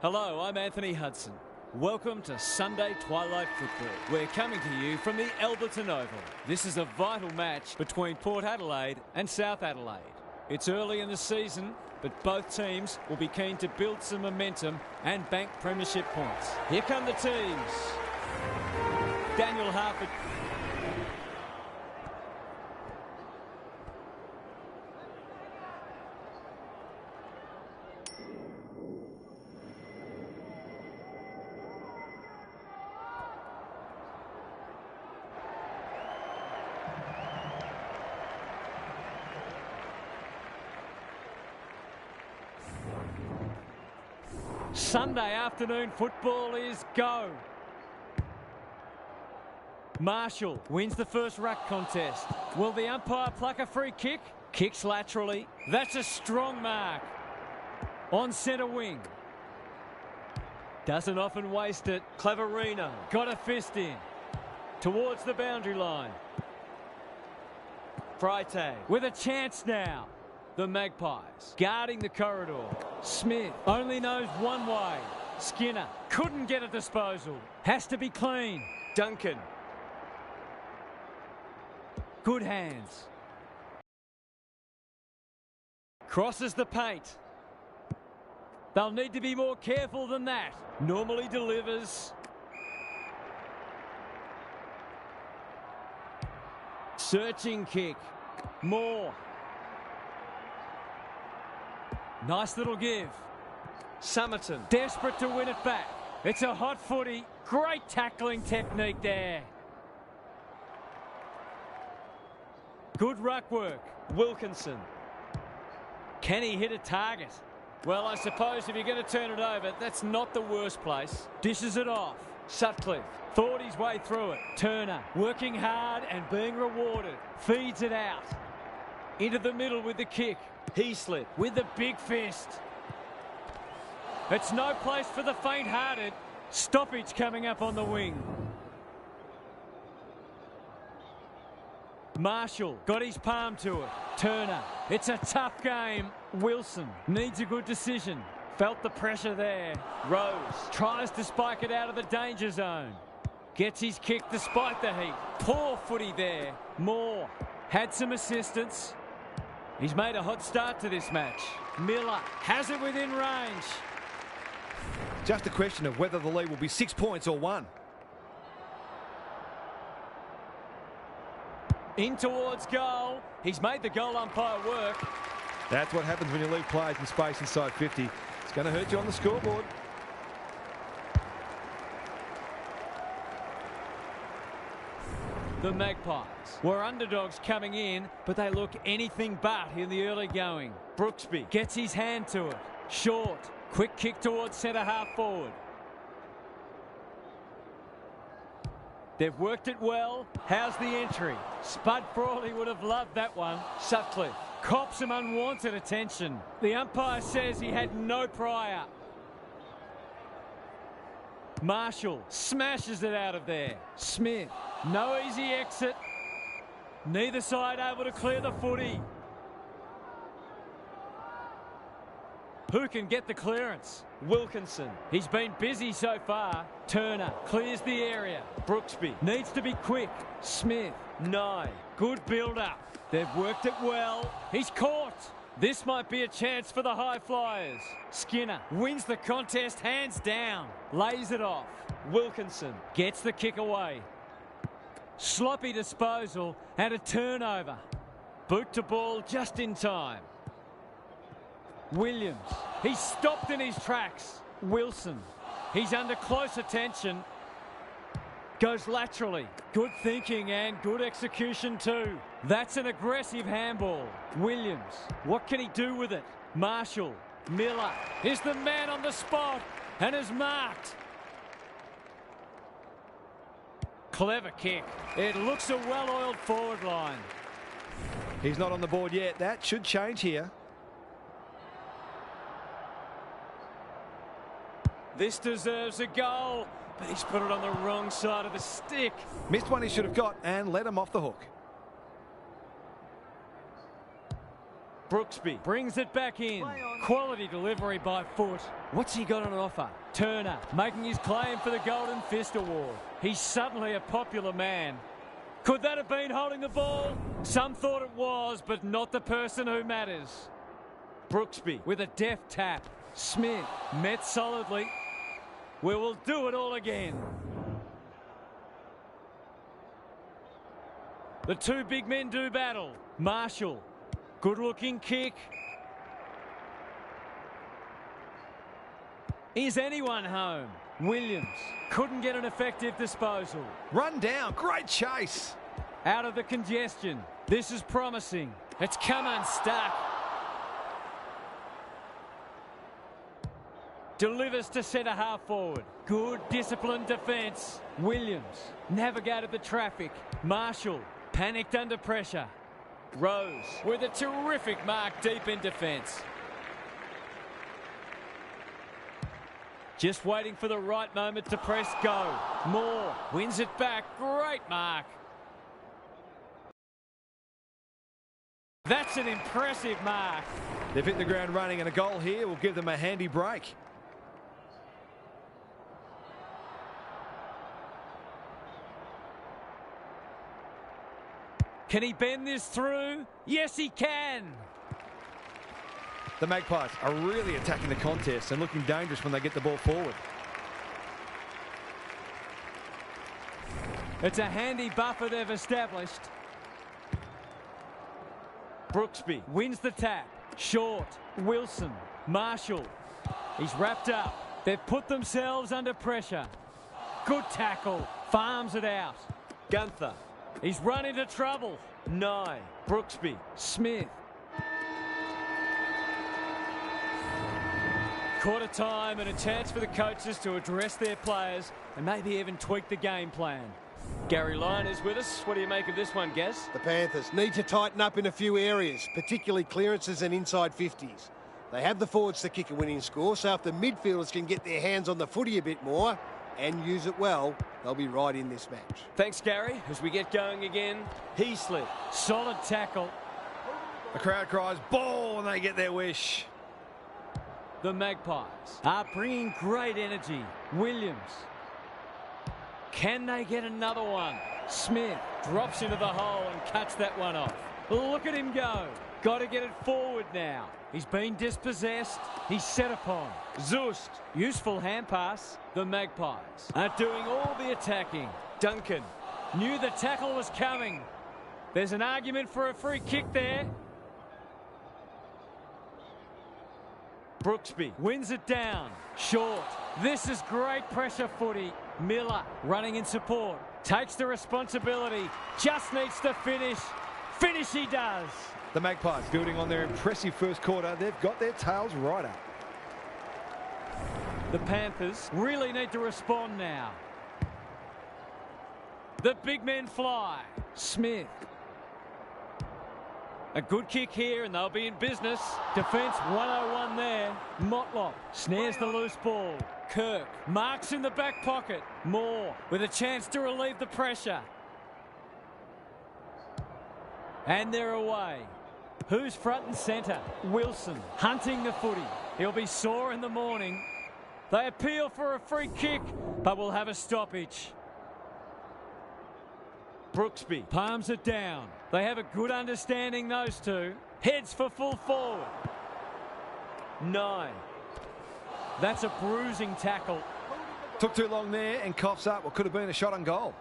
Hello, I'm Anthony Hudson. Welcome to Sunday Twilight Football. We're coming to you from the Alberton Oval. This is a vital match between Port Adelaide and South Adelaide. It's early in the season, but both teams will be keen to build some momentum and bank premiership points. Here come the teams. Daniel Harford. Sunday afternoon football is go. Marshall wins the first ruck contest. Will the umpire pluck a free kick? Kicks laterally. That's a strong mark. On centre wing. Doesn't often waste it. Cleverino got a fist in. Towards the boundary line. Freitag with a chance now. The Magpies guarding the corridor. Smith only knows one way. Skinner couldn't get a disposal. Has to be clean. Duncan. Good hands. Crosses the paint. They'll need to be more careful than that. Normally delivers. Searching kick. Moore. Nice little give. Summerton desperate to win it back. It's a hot footy. Great tackling technique there. Good ruck work. Wilkinson. Can he hit a target? Well, I suppose if you're going to turn it over, that's not the worst place. Dishes it off. Sutcliffe thought his way through it. Turner working hard and being rewarded. Feeds it out. Into the middle with the kick. Heaslip with the big fist. It's no place for the faint-hearted. Stoppage coming up on the wing. Marshall got his palm to it. Turner. It's a tough game. Wilson needs a good decision. Felt the pressure there. Rose tries to spike it out of the danger zone. Gets his kick despite the heat. Poor footy there. Moore had some assistance. He's made a hot start to this match. Miller has it within range. Just a question of whether the lead will be 6 points or 1. In towards goal. He's made the goal umpire work. That's what happens when you leave players in space inside 50. It's going to hurt you on the scoreboard. The Magpies were underdogs coming in, but they look anything but in the early going. Brooksby gets his hand to it. Short. Quick kick towards centre half forward. They've worked it well. How's the entry? Spud Frawley would have loved that one. Sutcliffe cops some unwanted attention. The umpire says he had no prior. Marshall smashes it out of there. Smith, no easy exit. Neither side able to clear the footy. Who can get the clearance? Wilkinson. He's been busy so far. Turner clears the area. Brooksby needs to be quick. Smith, Nye. Good build-up. They've worked it well. He's caught. This might be a chance for the high flyers. Skinner wins the contest hands down. Lays it off. Wilkinson gets the kick away. Sloppy disposal and a turnover. Boot to ball just in time. Williams. He's stopped in his tracks. Wilson. He's under close attention. Goes laterally. Good thinking and good execution too. That's an aggressive handball. Williams. What can he do with it? Marshall. Miller is the man on the spot and is marked. Clever kick. It looks a well-oiled forward line. He's not on the board yet. That should change here. This deserves a goal, but he's put it on the wrong side of the stick. Missed one he should have got and let him off the hook. Brooksby brings it back in. Quality delivery by foot. What's he got on offer? Turner making his claim for the Golden Fist Award. He's suddenly a popular man. Could that have been holding the ball? Some thought it was, but not the person who matters. Brooksby with a deft tap. Smith met solidly. We will do it all again. The two big men do battle. Marshall, good-looking kick. Is anyone home? Williams couldn't get an effective disposal. Run down, great chase. Out of the congestion. This is promising. It's come unstuck. Delivers to centre half forward. Good disciplined defence. Williams navigated the traffic. Marshall panicked under pressure. Rose with a terrific mark deep in defence. Just waiting for the right moment to press go. Moore wins it back. Great mark. That's an impressive mark. They've hit the ground running, and a goal here will give them a handy break. Can he bend this through? Yes, he can. The Magpies are really attacking the contest and looking dangerous when they get the ball forward. It's a handy buffer they've established. Brooksby wins the tap. Short. Wilson. Marshall. He's wrapped up. They've put themselves under pressure. Good tackle. Farms it out. Gunther. He's run into trouble. Nye. Brooksby. Smith. Quarter time and a chance for the coaches to address their players and maybe even tweak the game plan. Gary Lyon is with us. What do you make of this one, Gaz? The Panthers need to tighten up in a few areas, particularly clearances and inside 50s. They have the forwards to kick a winning score, so if the midfielders can get their hands on the footy a bit more and use it well, they'll be right in this match. Thanks, Gary. As we get going again, Heasley. Solid tackle. The crowd cries ball and they get their wish. The Magpies are bringing great energy. Williams. Can they get another one? Smith drops into the hole and cuts that one off. Look at him go. Got to get it forward now. He's been dispossessed. He's set upon. Zust. Useful hand pass. The Magpies are doing all the attacking. Duncan knew the tackle was coming. There's an argument for a free kick there. Brooksby wins it down. Short. This is great pressure footy. Miller running in support. Takes the responsibility. Just needs to finish. Finish he does. The Magpies building on their impressive first quarter. They've got their tails right up. The Panthers really need to respond now. The big men fly. Smith. A good kick here and they'll be in business. Defence 101 there. Motlop snares the loose ball. Kirk marks in the back pocket. Moore with a chance to relieve the pressure. And they're away. Who's front and centre? Wilson hunting the footy. He'll be sore in the morning. They appeal for a free kick, but will have a stoppage. Brooksby palms it down. They have a good understanding, those two. Heads for full forward. 9. That's a bruising tackle. Took too long there and coughs up what could have been a shot on goal.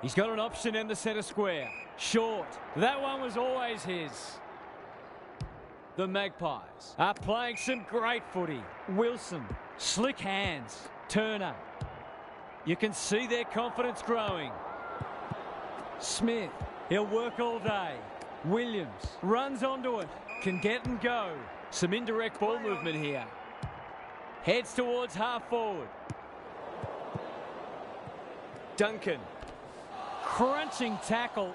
He's got an option in the centre square. Short. That one was always his. The Magpies are playing some great footy. Wilson. Slick hands. Turner. You can see their confidence growing. Smith. He'll work all day. Williams runs onto it. Can get and go. Some indirect ball movement here. Heads towards half forward. Duncan. Crunching tackle.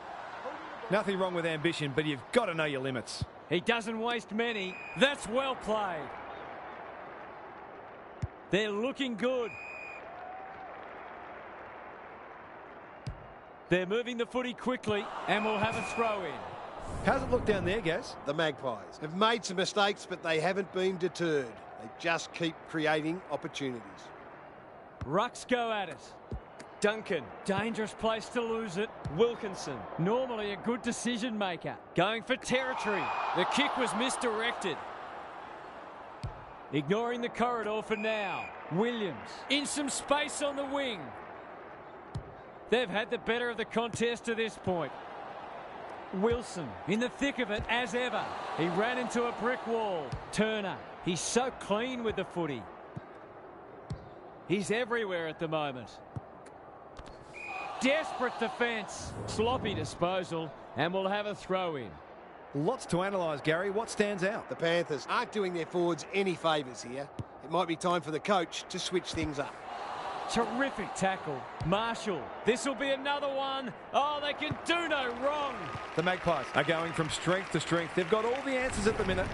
Nothing wrong with ambition, but you've got to know your limits. He doesn't waste many. That's well played. They're looking good. They're moving the footy quickly and will have a throw in. How's it look down there, Gaz? The Magpies have made some mistakes, but they haven't been deterred. They just keep creating opportunities. Rucks go at it. Duncan, dangerous place to lose it. Wilkinson, normally a good decision maker, going for territory. The kick was misdirected. Ignoring the corridor for now. Williams in some space on the wing. They've had the better of the contest to this point. Wilson in the thick of it as ever. He ran into a brick wall. Turner, he's so clean with the footy. He's everywhere at the moment. Desperate defence. Sloppy disposal, and we'll have a throw in. Lots to analyse, Gary. What stands out? The Panthers aren't doing their forwards any favours here. It might be time for the coach to switch things up. Terrific tackle. Marshall, this will be another one. Oh, they can do no wrong. The Magpies are going from strength to strength. They've got all the answers at the minute.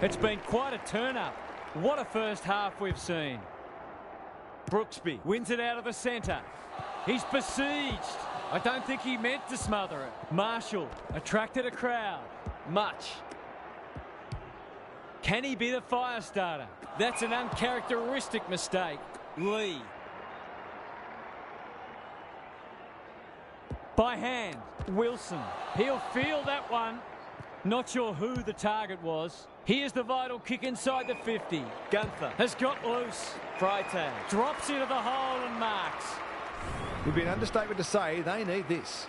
It's been quite a turn-up. What a first half we've seen. Brooksby wins it out of the centre. He's besieged. I don't think he meant to smother it. Marshall attracted a crowd. Much. Can he be the fire starter? That's an uncharacteristic mistake. Lee. By hand. Wilson. He'll feel that one. Not sure who the target was. Here's the vital kick inside the 50. Gunther has got loose. Freitag drops into the hole and marks. It would be an understatement to say they need this.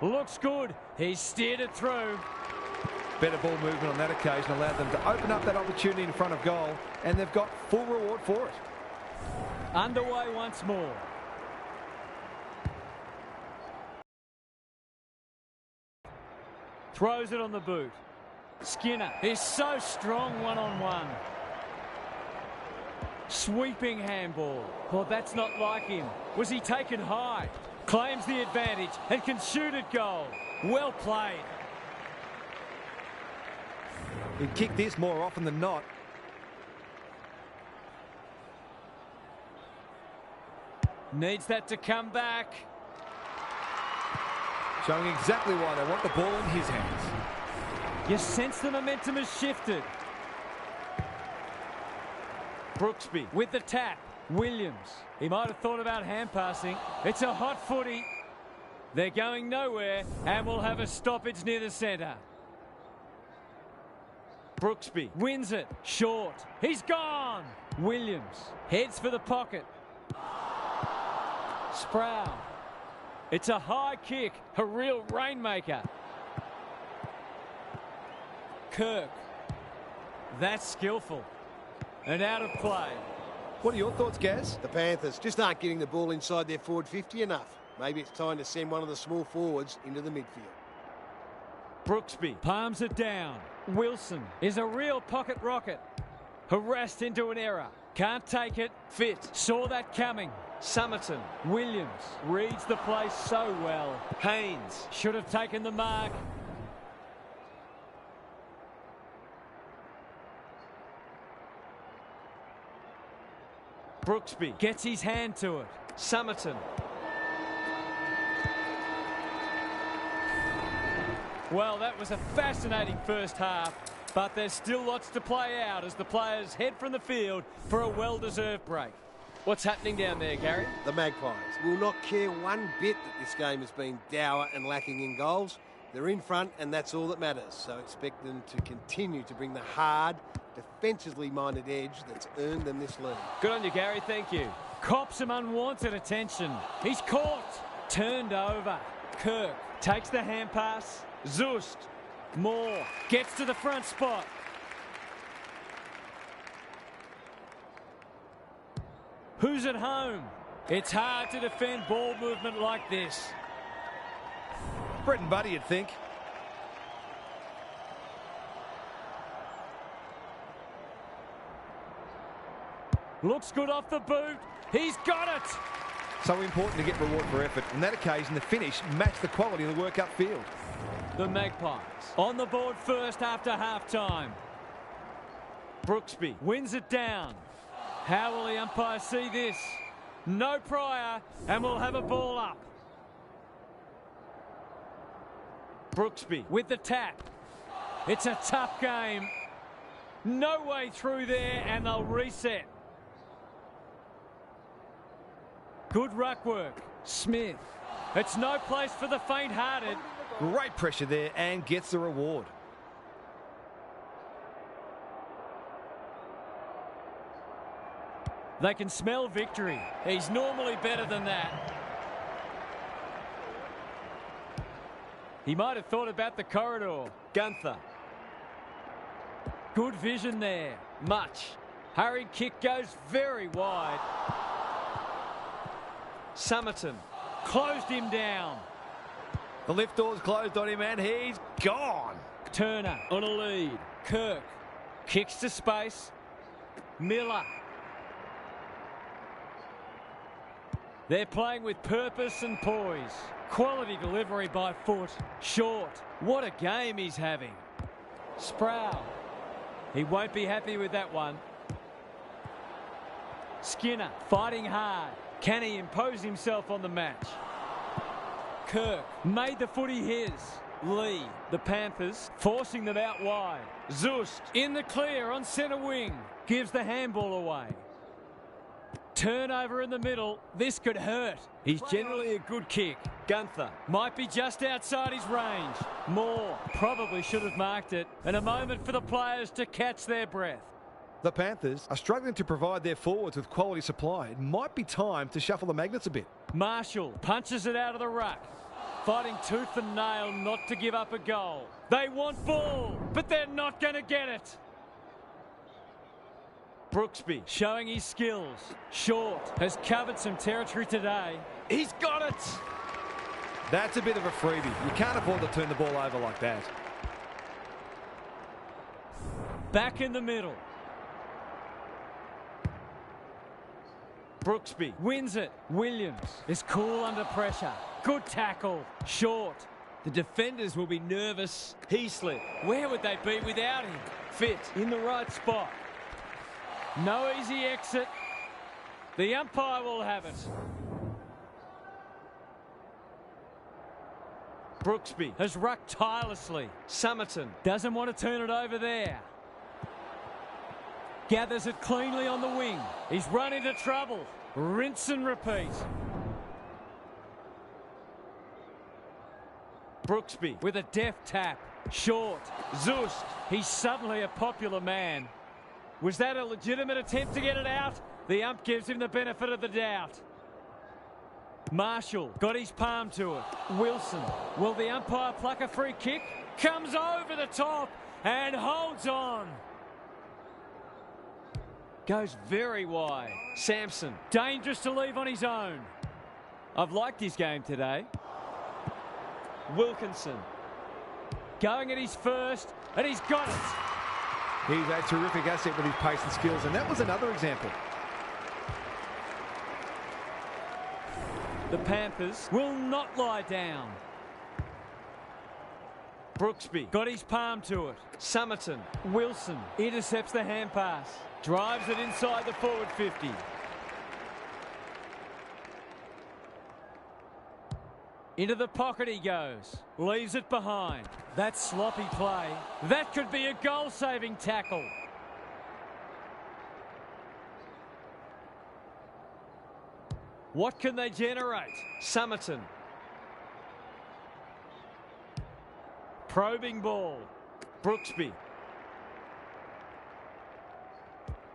Looks good. He's steered it through. Better ball movement on that occasion allowed them to open up that opportunity in front of goal, and they've got full reward for it. Underway once more. Throws it on the boot. Skinner is so strong one-on-one. Sweeping handball. Well, that's not like him. Was he taken high? Claims the advantage and can shoot at goal. Well played. He'd kick this more often than not. Needs that to come back. Showing exactly why they want the ball in his hands. You sense the momentum has shifted. Brooksby with the tap. Williams. He might have thought about hand passing. It's a hot footy. They're going nowhere and we'll have a stoppage near the centre. Brooksby wins it. Short. He's gone. Williams heads for the pocket. Sproul. It's a high kick. A real rainmaker. Kirk. That's skillful. And out of play. What are your thoughts, Gaz? The Panthers just aren't getting the ball inside their forward 50 enough. Maybe it's time to send one of the small forwards into the midfield. Brooksby palms it down. Wilson is a real pocket rocket. Harassed into an error. Can't take it. Fit. Saw that coming. Summerton. Williams reads the play so well. Haynes should have taken the mark. Brooksby gets his hand to it. Summerton. Well, that was a fascinating first half, but there's still lots to play out as the players head from the field for a well-deserved break. What's happening down there, Gary? The Magpies will not care one bit that this game has been dour and lacking in goals. They're in front, and that's all that matters. So expect them to continue to bring the hard, defensively minded edge that's earned them this lead. Good on you, Gary. Thank you. Cops some unwanted attention. He's caught. Turned over. Kirk takes the hand pass. Zust. Moore gets to the front spot. Who's at home? It's hard to defend ball movement like this. Brett and Buddy, you'd think. Looks good off the boot. He's got it. So important to get reward for effort. On that occasion, the finish matched the quality of the work upfield. The Magpies on the board first after half-time. Brooksby wins it down. How will the umpire see this? No prior, and we'll have a ball up. Brooksby with the tap. It's a tough game. No way through there, and they'll reset. Good ruck work. Smith. It's no place for the faint-hearted. Great pressure there and gets the reward. They can smell victory. He's normally better than that. He might have thought about the corridor. Gunther. Good vision there. Much. Hurried kick goes very wide. Summerton closed him down. The lift door's closed on him and he's gone. Turner on a lead. Kirk kicks to space. Miller. They're playing with purpose and poise. Quality delivery by foot. Short. What a game he's having. Sproul. He won't be happy with that one. Skinner fighting hard. Can he impose himself on the match? Kirk made the footy his. Lee, the Panthers, forcing them out wide. Zust in the clear on centre wing. Gives the handball away. Turnover in the middle. This could hurt. He's generally a good kick. Gunther might be just outside his range. Moore probably should have marked it. And a moment for the players to catch their breath. The Panthers are struggling to provide their forwards with quality supply. It might be time to shuffle the magnets a bit. Marshall punches it out of the ruck. Fighting tooth and nail not to give up a goal. They want ball, but they're not going to get it. Brooksby showing his skills. Short has covered some territory today. He's got it. That's a bit of a freebie. You can't afford to turn the ball over like that. Back in the middle. Brooksby wins it. Williams is cool under pressure. Good tackle. Short. The defenders will be nervous. Heaslip. Where would they be without him? Fit in the right spot. No easy exit. The umpire will have it. Brooksby has rucked tirelessly. Summerton doesn't want to turn it over there. Gathers it cleanly on the wing. He's run into trouble. Rinse and repeat. Brooksby with a deft tap. Short. Zust. He's suddenly a popular man. Was that a legitimate attempt to get it out? The ump gives him the benefit of the doubt. Marshall got his palm to it. Wilson. Will the umpire pluck a free kick? Comes over the top and holds on. Goes very wide. Sampson. Dangerous to leave on his own. I've liked his game today. Wilkinson. Going at his first, and he's got it. He's a terrific asset with his pace and skills, and that was another example. The Panthers will not lie down. Brooksby got his palm to it. Summerton. Wilson intercepts the hand pass. Drives it inside the forward 50. Into the pocket he goes. Leaves it behind. That's sloppy play. That could be a goal-saving tackle. What can they generate? Summerton. Probing ball. Brooksby.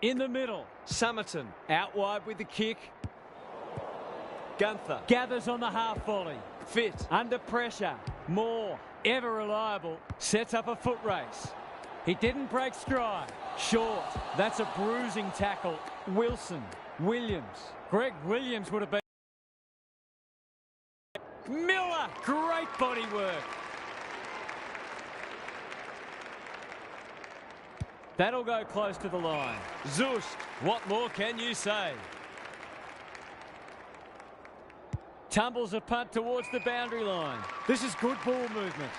In the middle. Summerton. Out wide with the kick. Gunther. Gathers on the half volley. Fit. Under pressure. Moore. Ever reliable. Sets up a foot race. He didn't break stride. Short. That's a bruising tackle. Wilson. Williams. Greg Williams would have been. Miller. Great body work. That'll go close to the line. Zust. What more can you say? Tumbles a punt towards the boundary line. This is good ball movement.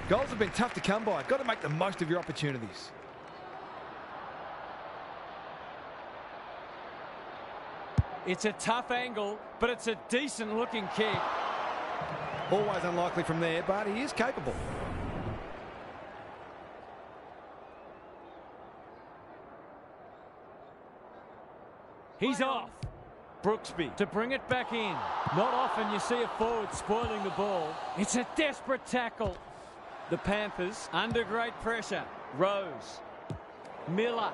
Goals have been tough to come by. Got to make the most of your opportunities. It's a tough angle, but it's a decent looking kick. Always unlikely from there, but he is capable. He's off. Brooksby to bring it back in. Not often you see a forward spoiling the ball. It's a desperate tackle. The Panthers under great pressure. Rose. Miller.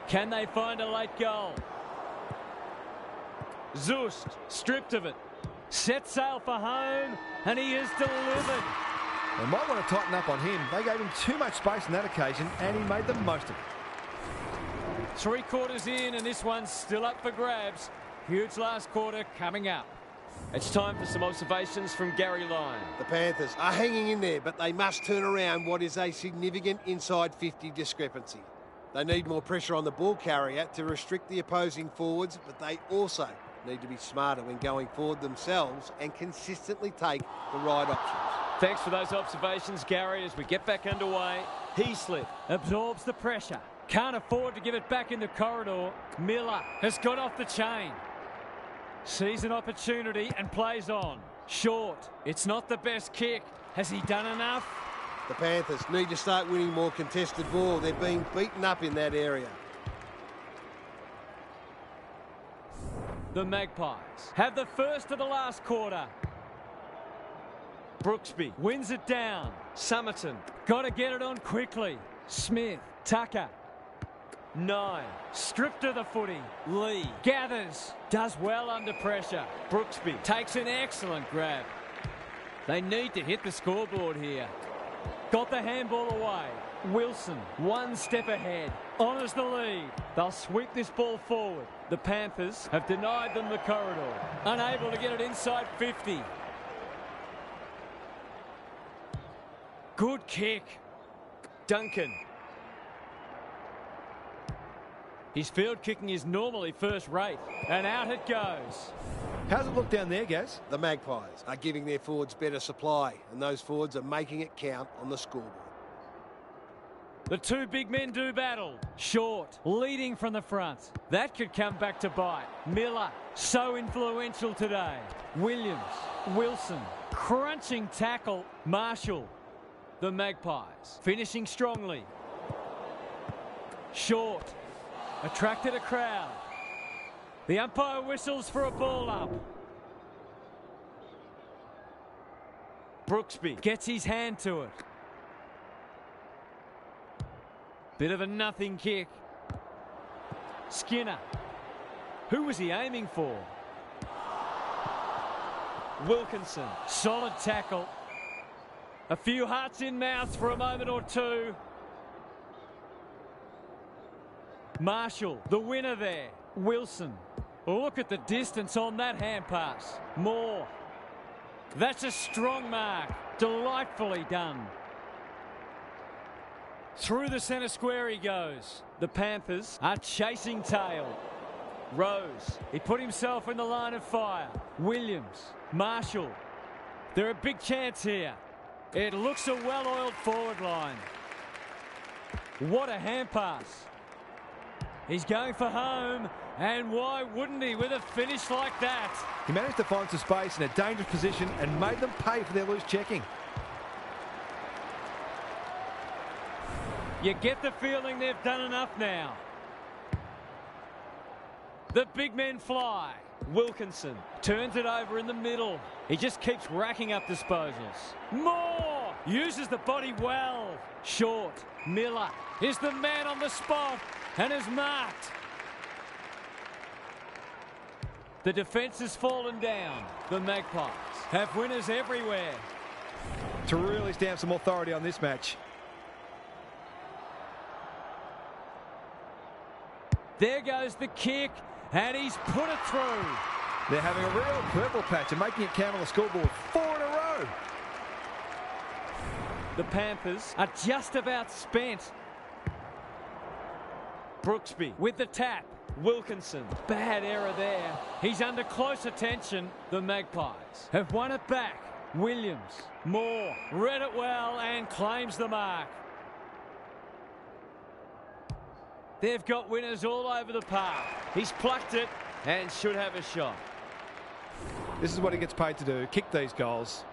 Can they find a late goal? Zust stripped of it. Set sail for home, and he is delivered. They might want to tighten up on him. They gave him too much space on that occasion, and he made the most of it. 3 quarters in, and this one's still up for grabs. Huge last quarter coming up. It's time for some observations from Gary Lyon. The Panthers are hanging in there, but they must turn around what is a significant inside 50 discrepancy. They need more pressure on the ball carrier to restrict the opposing forwards, but they also need to be smarter when going forward themselves and consistently take the right options. Thanks for those observations, Gary. As we get back underway, Heaslip absorbs the pressure. Can't afford to give it back in the corridor. Miller has got off the chain. Sees an opportunity and plays on. Short. It's not the best kick. Has he done enough? The Panthers need to start winning more contested ball. They're being beaten up in that area. The Magpies have the first of the last quarter. Brooksby wins it down. Summerton got to get it on quickly. Smith, Tucker. 9, stripped of the footy. Lee gathers, does well under pressure. Brooksby takes an excellent grab. They need to hit the scoreboard here. Got the handball away. Wilson, 1 step ahead. Honours the lead. They'll sweep this ball forward. The Panthers have denied them the corridor. Unable to get it inside 50. Good kick. Duncan. His field kicking is normally first rate. And out it goes. How's it look down there, Gaz? The Magpies are giving their forwards better supply, and those forwards are making it count on the scoreboard. The 2 big men do battle. Short, leading from the front. That could come back to bite. Miller, so influential today. Williams, Wilson, crunching tackle. Marshall. The Magpies finishing strongly. Short, attracted a crowd. The umpire whistles for a ball up. Brooksby gets his hand to it. Bit of a nothing kick. Skinner. Who was he aiming for? Wilkinson. Solid tackle. A few hearts in mouths for a moment or two. Marshall, the winner there. Wilson. Look at the distance on that hand pass. Moore. That's a strong mark. Delightfully done. Through the centre square he goes. The Panthers are chasing tail. Rose. He put himself in the line of fire. Williams. Marshall. They're a big chance here. It looks a well-oiled forward line. What a hand pass. He's going for home. And why wouldn't he with a finish like that? He managed to find some space in a dangerous position and made them pay for their loose checking. You get the feeling they've done enough now. The big men fly. Wilkinson turns it over in the middle. He just keeps racking up disposals. Moore uses the body well. Short. Miller is the man on the spot and is marked. The defence has fallen down. The Magpies have winners everywhere. To really stamp some authority on this match. There goes the kick, and he's put it through. They're having a real purple patch and making it count on the scoreboard 4 in a row. The Panthers are just about spent. Brooksby with the tap. Wilkinson. Bad error there. He's under close attention. The Magpies have won it back. Williams. Moore. Read it well and claims the mark. They've got winners all over the park. He's plucked it and should have a shot. This is what he gets paid to do, kick these goals.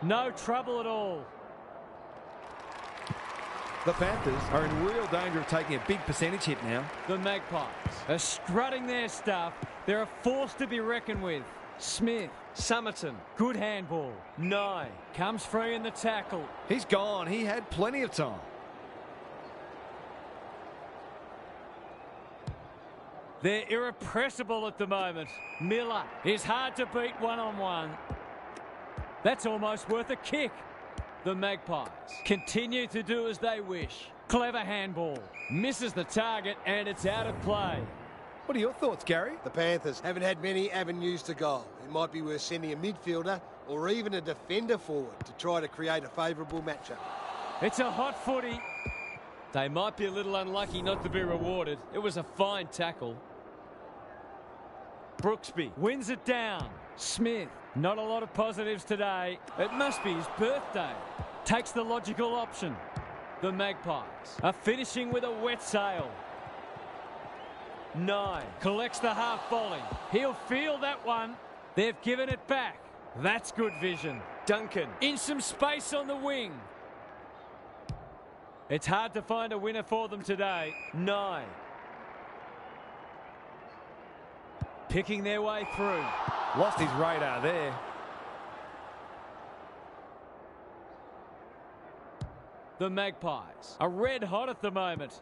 No trouble at all. The Panthers are in real danger of taking a big percentage hit now. The Magpies are strutting their stuff. They're a force to be reckoned with. Smith. Summerton. Good handball. Nye. Comes free in the tackle. He's gone. He had plenty of time. They're irrepressible at the moment. Miller is hard to beat one-on-one. That's almost worth a kick. The Magpies continue to do as they wish. Clever handball. Misses the target and it's out of play. What are your thoughts, Gary? The Panthers haven't had many avenues to goal. It might be worth sending a midfielder or even a defender forward to try to create a favourable matchup. It's a hot footy. They might be a little unlucky not to be rewarded. It was a fine tackle. Brooksby wins it down. Smith, not a lot of positives today. It must be his birthday. Takes the logical option. The Magpies are finishing with a wet sail. Nye collects the half volley. He'll feel that one. They've given it back. That's good vision. Duncan in some space on the wing. It's hard to find a winner for them today. Nye picking their way through. Lost his radar there. The Magpies are red hot at the moment.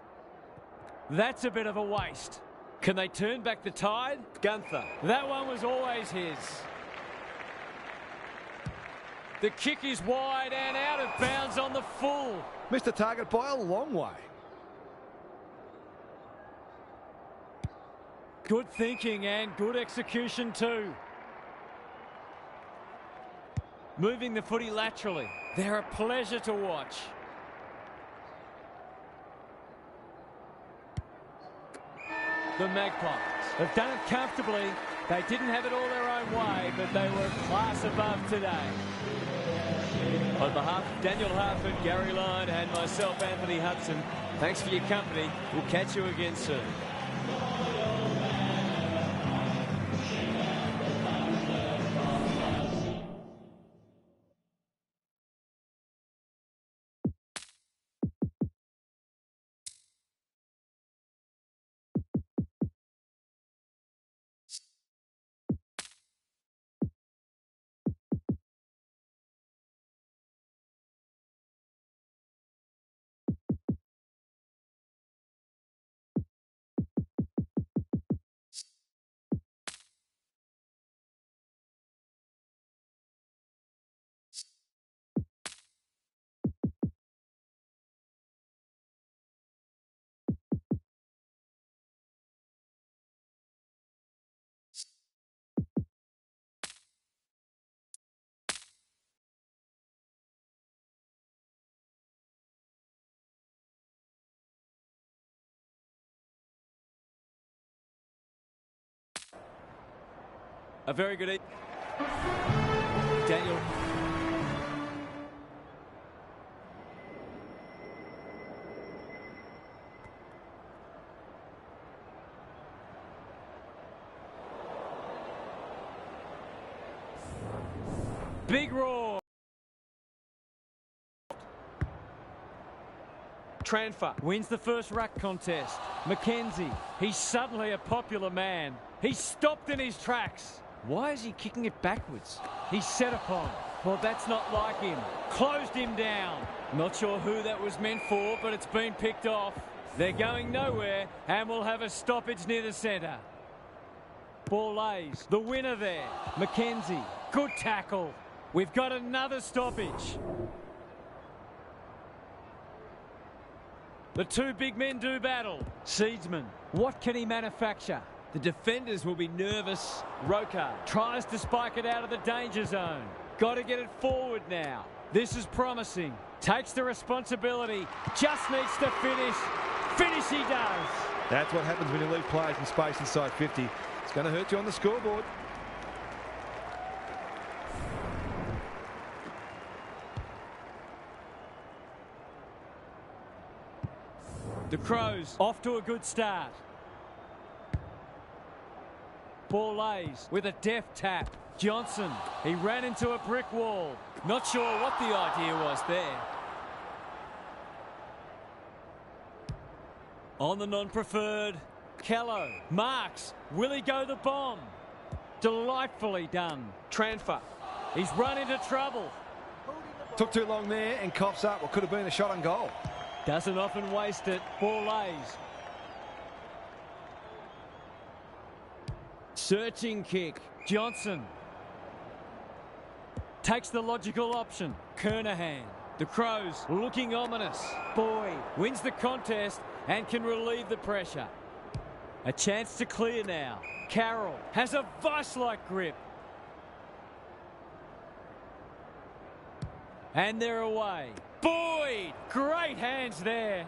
That's a bit of a waste. Can they turn back the tide? Gunther. That one was always his. The kick is wide and out of bounds on the full. Missed the target by a long way. Good thinking and good execution too. Moving the footy laterally. They're a pleasure to watch. The Magpies have done it comfortably. They didn't have it all their own way, but they were class above today. On behalf of Daniel Harford, Gary Lyon and myself, Anthony Hudson, thanks for your company. We'll catch you again soon. A very good evening. Daniel. Big roar. Sanfl wins the first ruck contest. McKenzie, he's suddenly a popular man. He's stopped in his tracks. Why is he kicking it backwards? He's set upon. Well, that's not like him. Closed him down. Not sure who that was meant for, but it's been picked off. They're going nowhere, and we'll have a stoppage near the centre. Ball lays. The winner there. McKenzie. Good tackle. We've got another stoppage. The two big men do battle. Seedsman. What can he manufacture? The defenders will be nervous. Roker tries to spike it out of the danger zone. Got to get it forward now. This is promising. Takes the responsibility. Just needs to finish. Finish he does. That's what happens when you leave players in space inside 50. It's going to hurt you on the scoreboard. The Crows off to a good start. Ball lays with a deft tap. Johnson, he ran into a brick wall. Not sure what the idea was there. On the non-preferred, Kello marks. Will he go the bomb? Delightfully done. Transfer. He's run into trouble. Took too long there and coughs up what could have been a shot on goal. Doesn't often waste it. Ball lays. Searching kick. Johnson. Takes the logical option. Kernahan. The Crows looking ominous. Boyd wins the contest and can relieve the pressure. A chance to clear now. Carroll has a vice-like grip. And they're away. Boyd! Great hands there.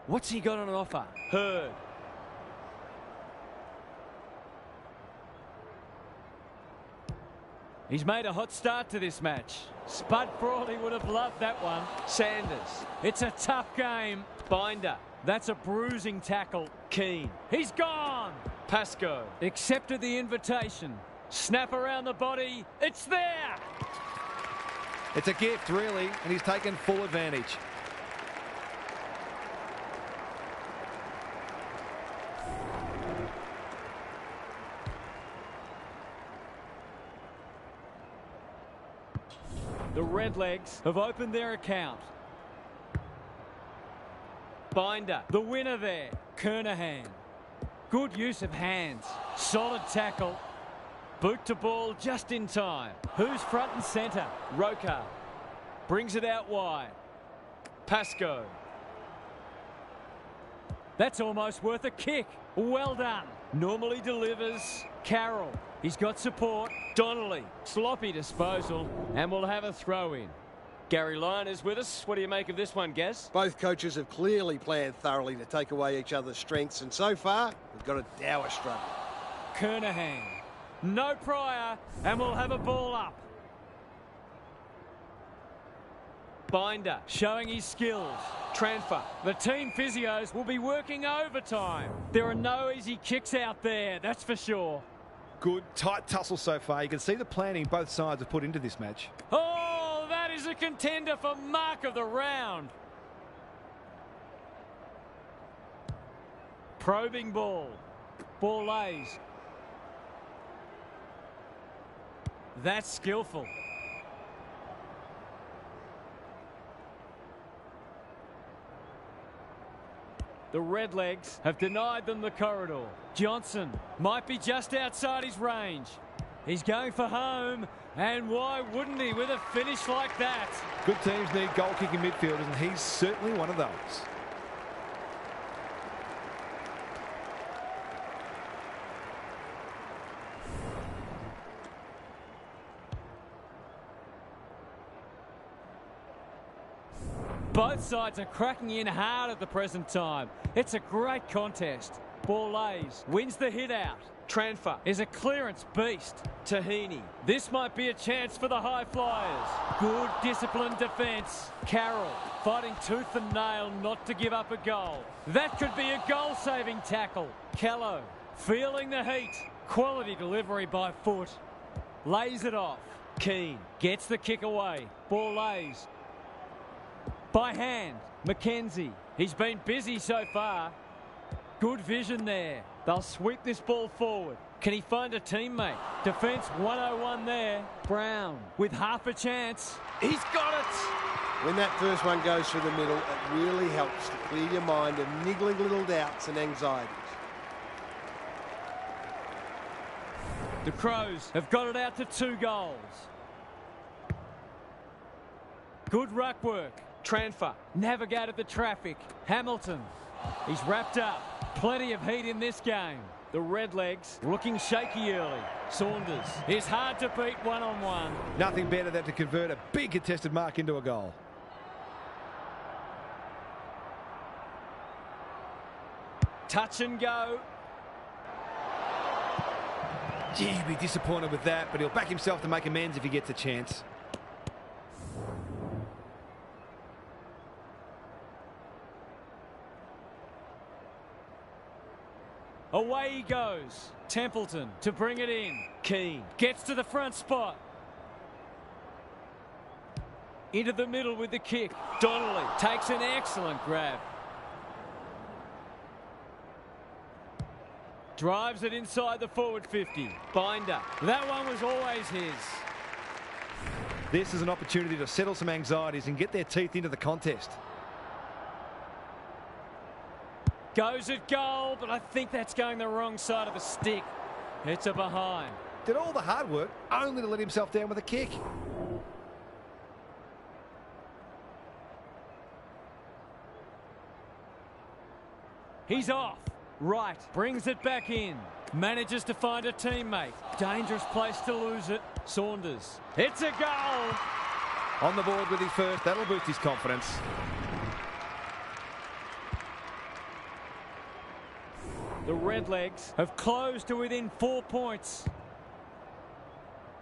What's he got on an offer? Hurd. He's made a hot start to this match. Spud Frawley would have loved that one. Sanders. It's a tough game. Binder. That's a bruising tackle. Keane. He's gone. Pascoe accepted the invitation. Snap around the body. It's there. It's a gift, really, and he's taken full advantage. The Redlegs have opened their account. Binder, the winner there. Kernahan. Good use of hands. Solid tackle. Boot to ball just in time. Who's front and centre? Rokar. Brings it out wide. Pascoe. That's almost worth a kick. Well done. Normally delivers. Carroll. He's got support. Donnelly. Sloppy disposal. And we'll have a throw in. Gary Lyon is with us. What do you make of this one, Gaz? Both coaches have clearly planned thoroughly to take away each other's strengths, and so far, we've got a dour struggle. Kernahan. No prior, and we'll have a ball up. Binder showing his skills. Transfer. The team physios will be working overtime. There are no easy kicks out there, that's for sure. Good, tight tussle so far. You can see the planning both sides have put into this match. Oh, that is a contender for mark of the round. Probing ball. Ball lays. That's skillful. The Redlegs have denied them the corridor. Johnson might be just outside his range. He's going for home, and why wouldn't he with a finish like that? Good teams need goal-kicking midfielders, and he's certainly one of those. Both sides are cracking in hard at the present time. It's a great contest. Ball lays, wins the hit out. Transfer is a clearance beast. Tahini. This might be a chance for the high flyers. Good disciplined defence. Carroll fighting tooth and nail not to give up a goal. That could be a goal-saving tackle. Kello feeling the heat. Quality delivery by foot. Lays it off. Keane gets the kick away. Ball lays. By hand, McKenzie. He's been busy so far. Good vision there. They'll sweep this ball forward. Can he find a teammate? Defence 101 there. Brown with half a chance. He's got it. When that first one goes through the middle, it really helps to clear your mind of niggling little doubts and anxieties. The Crows have got it out to 2 goals. Good ruck work. Transfer. Navigated the traffic. Hamilton. He's wrapped up. Plenty of heat in this game. The Redlegs looking shaky early. Saunders is hard to beat one-on-one. Nothing better than to convert a big contested mark into a goal. Touch and go. Gee, he'll be disappointed with that, but he'll back himself to make amends if he gets a chance. Away he goes. Templeton to bring it in. Keane gets to the front spot. Into the middle with the kick. Donnelly takes an excellent grab. Drives it inside the forward 50. Binder. That one was always his. This is an opportunity to settle some anxieties and get their teeth into the contest. Goes at goal, but I think that's going the wrong side of the stick. It's a behind. Did all the hard work only to let himself down with a kick. He's off. Right, brings it back in. Manages to find a teammate. Dangerous place to lose it. Saunders. It's a goal. On the board with his first. That'll boost his confidence. The Redlegs have closed to within 4 points.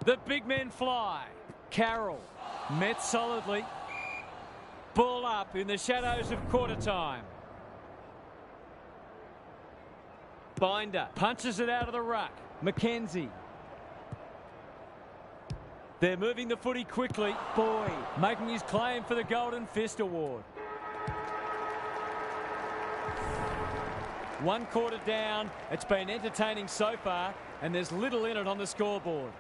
The big men fly. Carroll met solidly. Ball up in the shadows of quarter time. Binder punches it out of the ruck. McKenzie. They're moving the footy quickly. Boyd making his claim for the Golden Fist Award. 1 quarter down. It's been entertaining so far, and there's little in it on the scoreboard.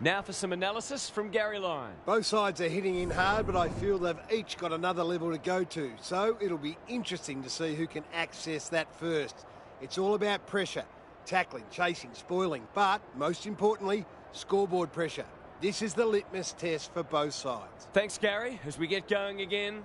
Now for some analysis from Gary Lyon. Both sides are hitting in hard, but I feel they've each got another level to go to. So it'll be interesting to see who can access that first. It's all about pressure, tackling, chasing, spoiling, but most importantly, scoreboard pressure. This is the litmus test for both sides. Thanks, Gary. As we get going again.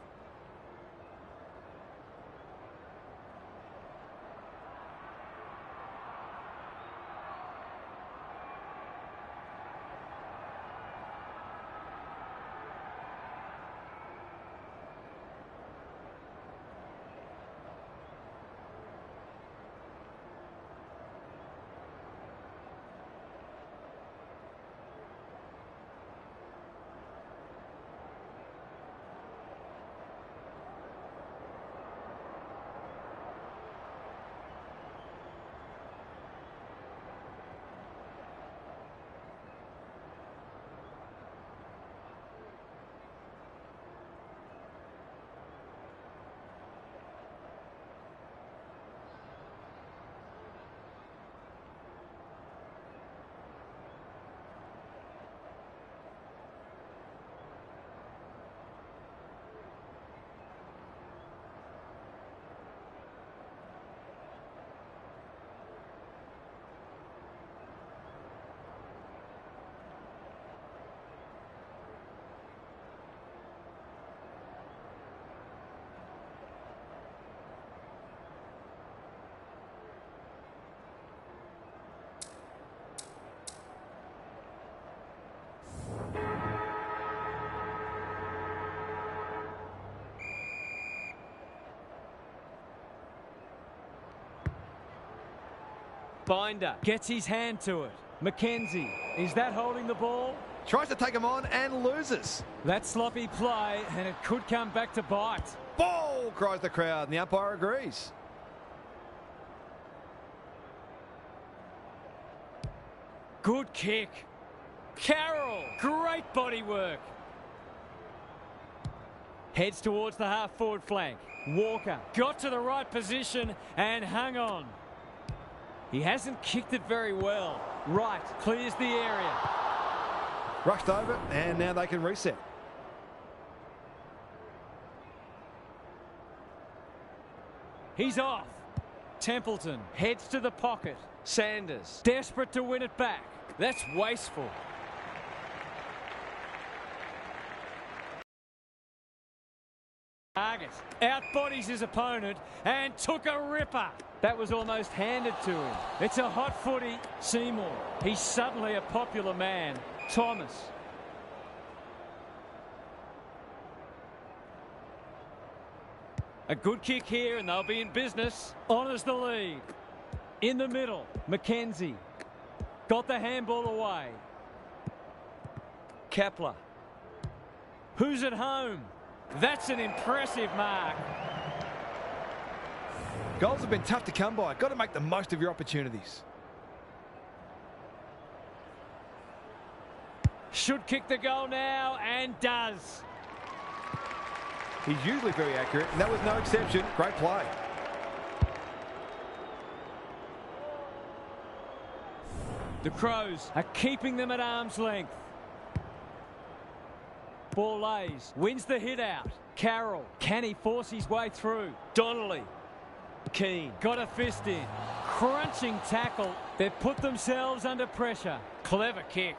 Binder gets his hand to it. McKenzie, is that holding the ball? Tries to take him on and loses. That sloppy play, and it could come back to bite. Ball, cries the crowd, and the umpire agrees. Good kick. Carroll, great body work. Heads towards the half-forward flank. Walker got to the right position and hung on. He hasn't kicked it very well. Right, clears the area. Rushed over, and now they can reset. He's off. Templeton heads to the pocket. Sanders, desperate to win it back. That's wasteful. target. Outbodies his opponent and took a ripper. That was almost handed to him. It's a hot footy. Seymour. He's suddenly a popular man. Thomas. A good kick here and they'll be in business. Honours the lead. In the middle, Mackenzie. Got the handball away. Kepler. Who's at home? That's an impressive mark. Goals have been tough to come by. Got to make the most of your opportunities. Should kick the goal now and does. He's usually very accurate, and that was no exception. Great play. The Crows are keeping them at arm's length. Ball lays, wins the hit out. Carroll, can he force his way through? Donnelly. Keane, got a fist in. Crunching tackle. They've put themselves under pressure. Clever kick.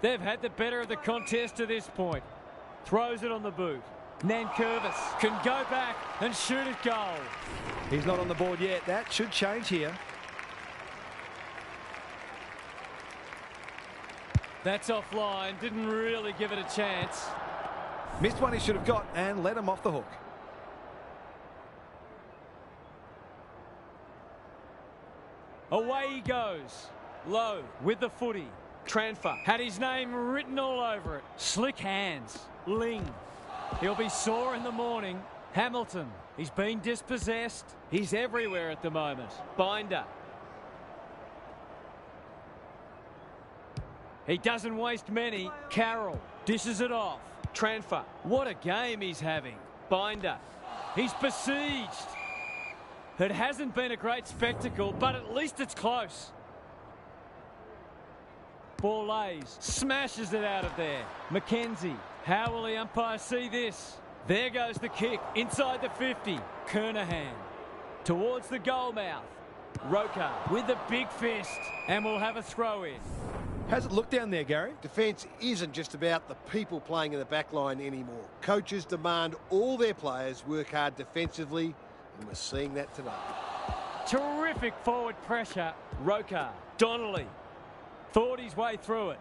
They've had the better of the contest to this point. Throws it on the boot. Nankervis can go back and shoot it goal. He's not on the board yet. That should change here. That's offline. Didn't really give it a chance. Missed one he should have got and let him off the hook. Away he goes. Low with the footy. Transfer. Had his name written all over it. Slick hands. Ling. He'll be sore in the morning. Hamilton. He's been dispossessed. He's everywhere at the moment. Binder. He doesn't waste many. Carroll dishes it off. Transfer. What a game he's having. Binder. He's besieged. It hasn't been a great spectacle, but at least it's close. Ball lays. Smashes it out of there. Mackenzie. How will the umpire see this? There goes the kick. Inside the 50. Kernahan. Towards the goal mouth. Roker with the big fist. And we'll have a throw in. How's it look down there, Gary? Defence isn't just about the people playing in the back line anymore. Coaches demand all their players work hard defensively, and we're seeing that tonight. Terrific forward pressure. Roker. Donnelly. Thought his way through it.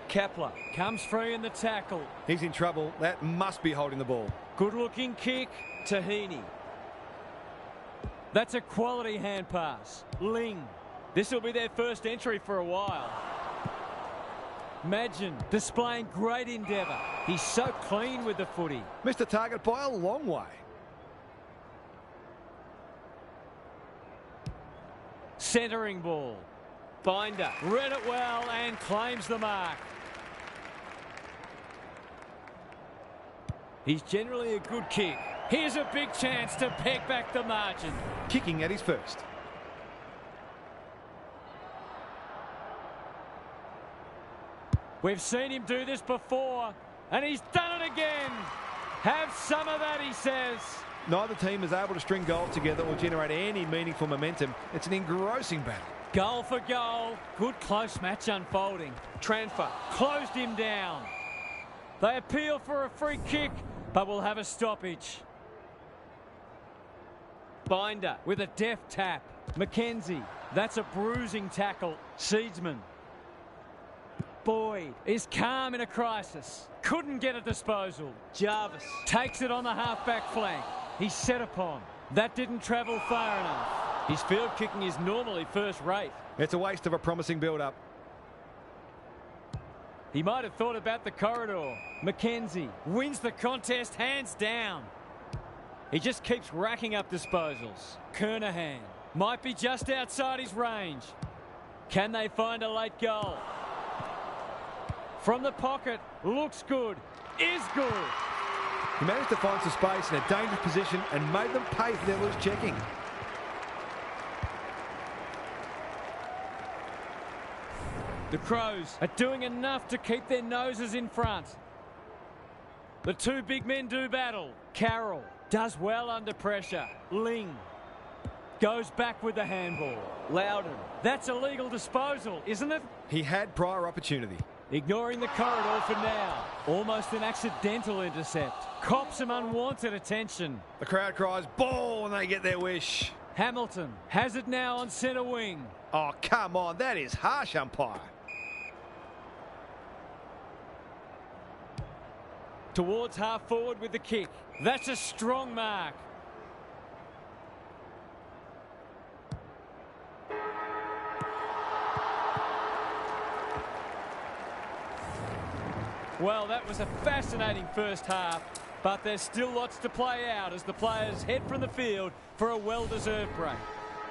Kepler comes free in the tackle. He's in trouble. That must be holding the ball. Good looking kick. Tahini. That's a quality hand pass. Ling. This will be their first entry for a while. Madgen displaying great endeavour. He's so clean with the footy. Missed the target by a long way. Centering ball. Binder read it well and claims the mark. He's generally a good kick. Here's a big chance to peg back the margin. Kicking at his first. We've seen him do this before, and he's done it again. Have some of that, he says. Neither team is able to string goals together or generate any meaningful momentum. It's an engrossing battle. Goal for goal. Good close match unfolding. Transfer. Closed him down. They appeal for a free kick, but will have a stoppage. Binder with a deft tap. Mackenzie. That's a bruising tackle. Seedsman. Boyd is calm in a crisis. Couldn't get a disposal. Jarvis takes it on the half-back flank. He's set upon. That didn't travel far enough. His field kicking is normally first rate. It's a waste of a promising build-up. He might have thought about the corridor. Mackenzie wins the contest hands down. He just keeps racking up disposals. Kernahan might be just outside his range. Can they find a late goal? From the pocket, looks good, is good. He managed to find some space in a dangerous position and made them pay for their loose checking. The Crows are doing enough to keep their noses in front. The two big men do battle. Carroll does well under pressure. Ling. Goes back with the handball. Loudon. That's a legal disposal, isn't it? He had prior opportunity. Ignoring the corridor for now. Almost an accidental intercept. Cops some unwanted attention. The crowd cries ball and they get their wish. Hamilton has it now on centre wing. Oh, come on. That is harsh, umpire. Towards half forward with the kick. That's a strong mark. Well, that was a fascinating first half, but there's still lots to play out as the players head from the field for a well-deserved break.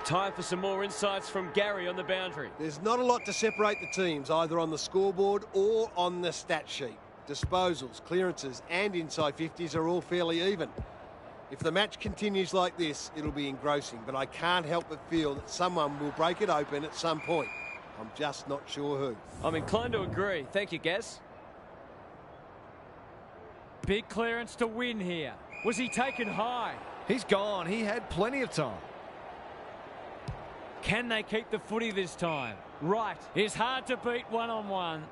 Time for some more insights from Gary on the boundary. There's not a lot to separate the teams, either on the scoreboard or on the stat sheet. Disposals, clearances and inside 50s are all fairly even. If the match continues like this, it'll be engrossing, but I can't help but feel that someone will break it open at some point. I'm just not sure who. I'm inclined to agree. Thank you, Gaz. Big clearance to win here. Was he taken high? He's gone. He had plenty of time. Can they keep the footy this time? Right. It's hard to beat one-on-one.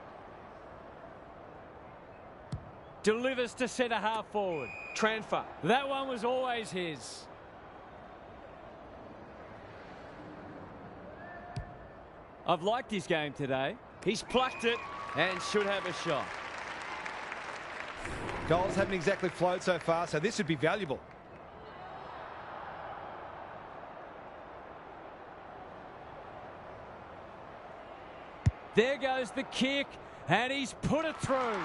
Delivers to centre half forward. Transfer. That one was always his. I've liked his game today. He's plucked it and should have a shot. Goals haven't exactly flowed so far, so this would be valuable. There goes the kick, and he's put it through.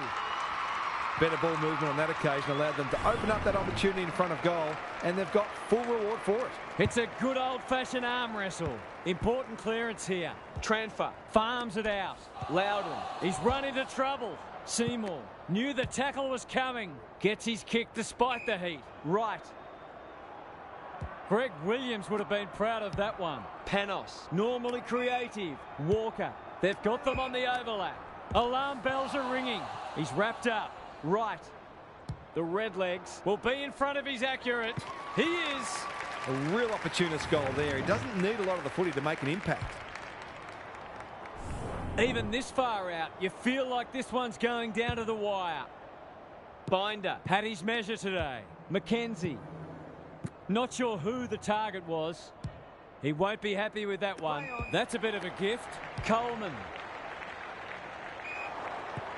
Better ball movement on that occasion allowed them to open up that opportunity in front of goal, and they've got full reward for it. It's a good old-fashioned arm wrestle. Important clearance here. Transfer. Farms it out. Loudon. He's run into trouble. Seymour knew the tackle was coming. Gets his kick despite the heat. Right. Greg Williams would have been proud of that one. Panos. Normally creative. Walker. They've got them on the overlap. Alarm bells are ringing. He's wrapped up. Right. The Redlegs will be in front of his accurate. He is. A real opportunist goal there. He doesn't need a lot of the footy to make an impact. Even this far out, you feel like this one's going down to the wire. Binder had his measure today. Mackenzie. Not sure who the target was. He won't be happy with that one. That's a bit of a gift. Coleman.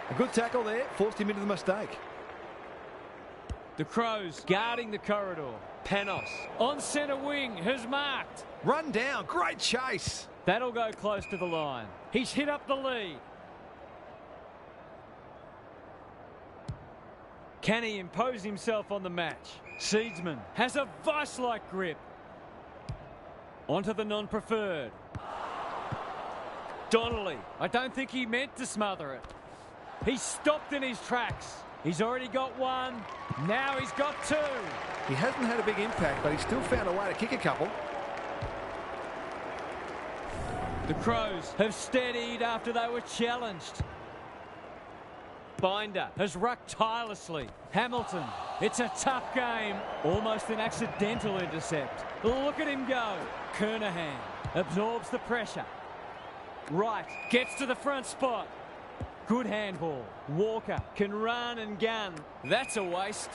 A good tackle there. Forced him into the mistake. The Crows guarding the corridor. Panos on centre wing has marked. Run down. Great chase. That'll go close to the line. He's hit up the lead. Can he impose himself on the match? Seedsman has a vice-like grip. Onto the non-preferred. Donnelly. I don't think he meant to smother it. He's stopped in his tracks. He's already got one. Now he's got two. He hasn't had a big impact, but he's still found a way to kick a couple. The Crows have steadied after they were challenged. Binder has rucked tirelessly. Hamilton. It's a tough game. Almost an accidental intercept. Look at him go. Kernahan absorbs the pressure. Wright gets to the front spot. Good handball. Walker can run and gun. That's a waste.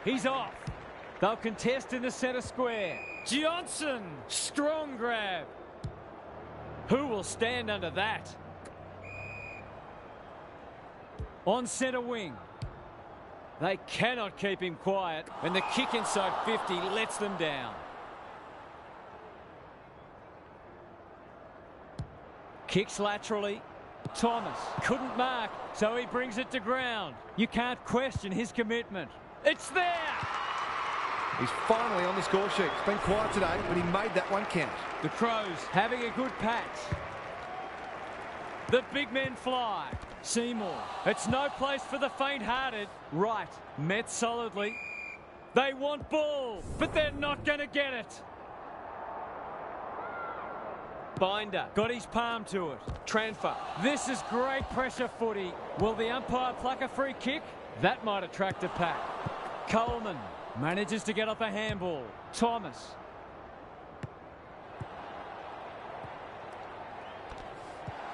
He's off. They'll contest in the centre square. Johnson. Strong grab. Who will stand under that? On centre wing. They cannot keep him quiet, and the kick inside 50 lets them down. Kicks laterally. Thomas couldn't mark, so he brings it to ground. You can't question his commitment. It's there! He's finally on the score sheet. It's been quiet today, but he made that one count. The Crows having a good patch. The big men fly. Seymour. It's no place for the faint-hearted. Right. Met solidly. They want ball, but they're not going to get it. Binder got his palm to it. Transfer. This is great pressure footy. Will the umpire pluck a free kick? That might attract a pack. Coleman Manages to get off a handball. Thomas.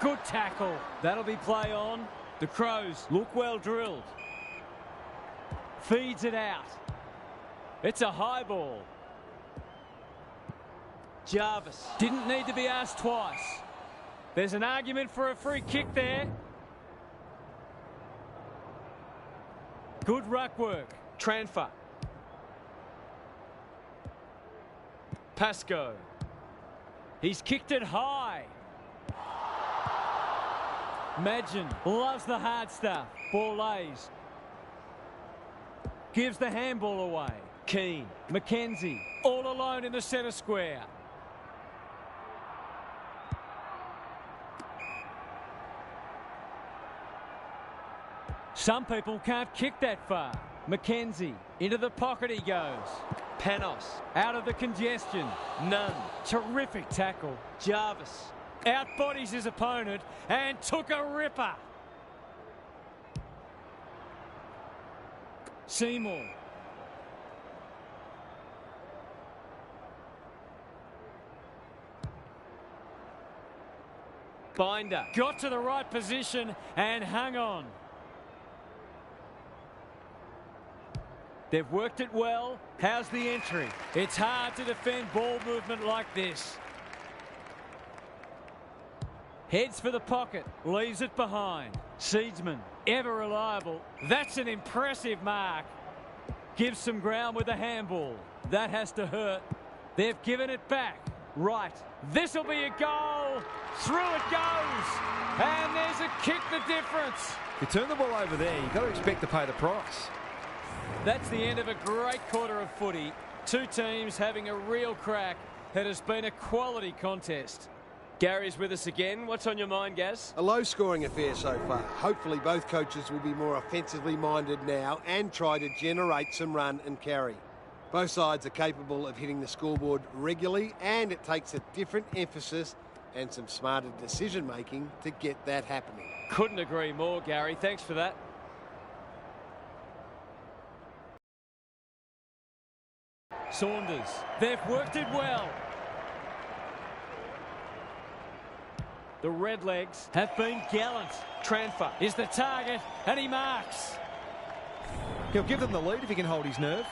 Good tackle. That'll be play on. The Crows look well drilled. Feeds it out. It's a high ball. Jarvis. Didn't need to be asked twice. There's an argument for a free kick there. Good ruck work. Transfer. Pascoe. He's kicked it high. Madgen loves the hard stuff. Ball lays. Gives the handball away. Keane. McKenzie. All alone in the centre square. Some people can't kick that far. McKenzie. Into the pocket he goes. Panos. Out of the congestion. Nunn. Terrific tackle. Jarvis. Outbodies his opponent and took a ripper. Seymour. Binder. Got to the right position and hung on. They've worked it well. How's the entry? It's hard to defend ball movement like this. Heads for the pocket. Leaves it behind. Seedsman. Ever reliable. That's an impressive mark. Gives some ground with a handball. That has to hurt. They've given it back. Right. This'll be a goal. Through it goes. And there's a kick the difference. You turn the ball over there, you've got to expect to pay the price. That's the end of a great quarter of footy. Two teams having a real crack. It has been a quality contest. Gary's with us again. What's on your mind, Gaz? A low-scoring affair so far. Hopefully both coaches will be more offensively minded now and try to generate some run and carry. Both sides are capable of hitting the scoreboard regularly, and it takes a different emphasis and some smarter decision-making to get that happening. Couldn't agree more, Gary. Thanks for that. Saunders. They've worked it well. The Redlegs have been gallant. Transfer is the target, and he marks. He'll give them the lead if he can hold his nerve.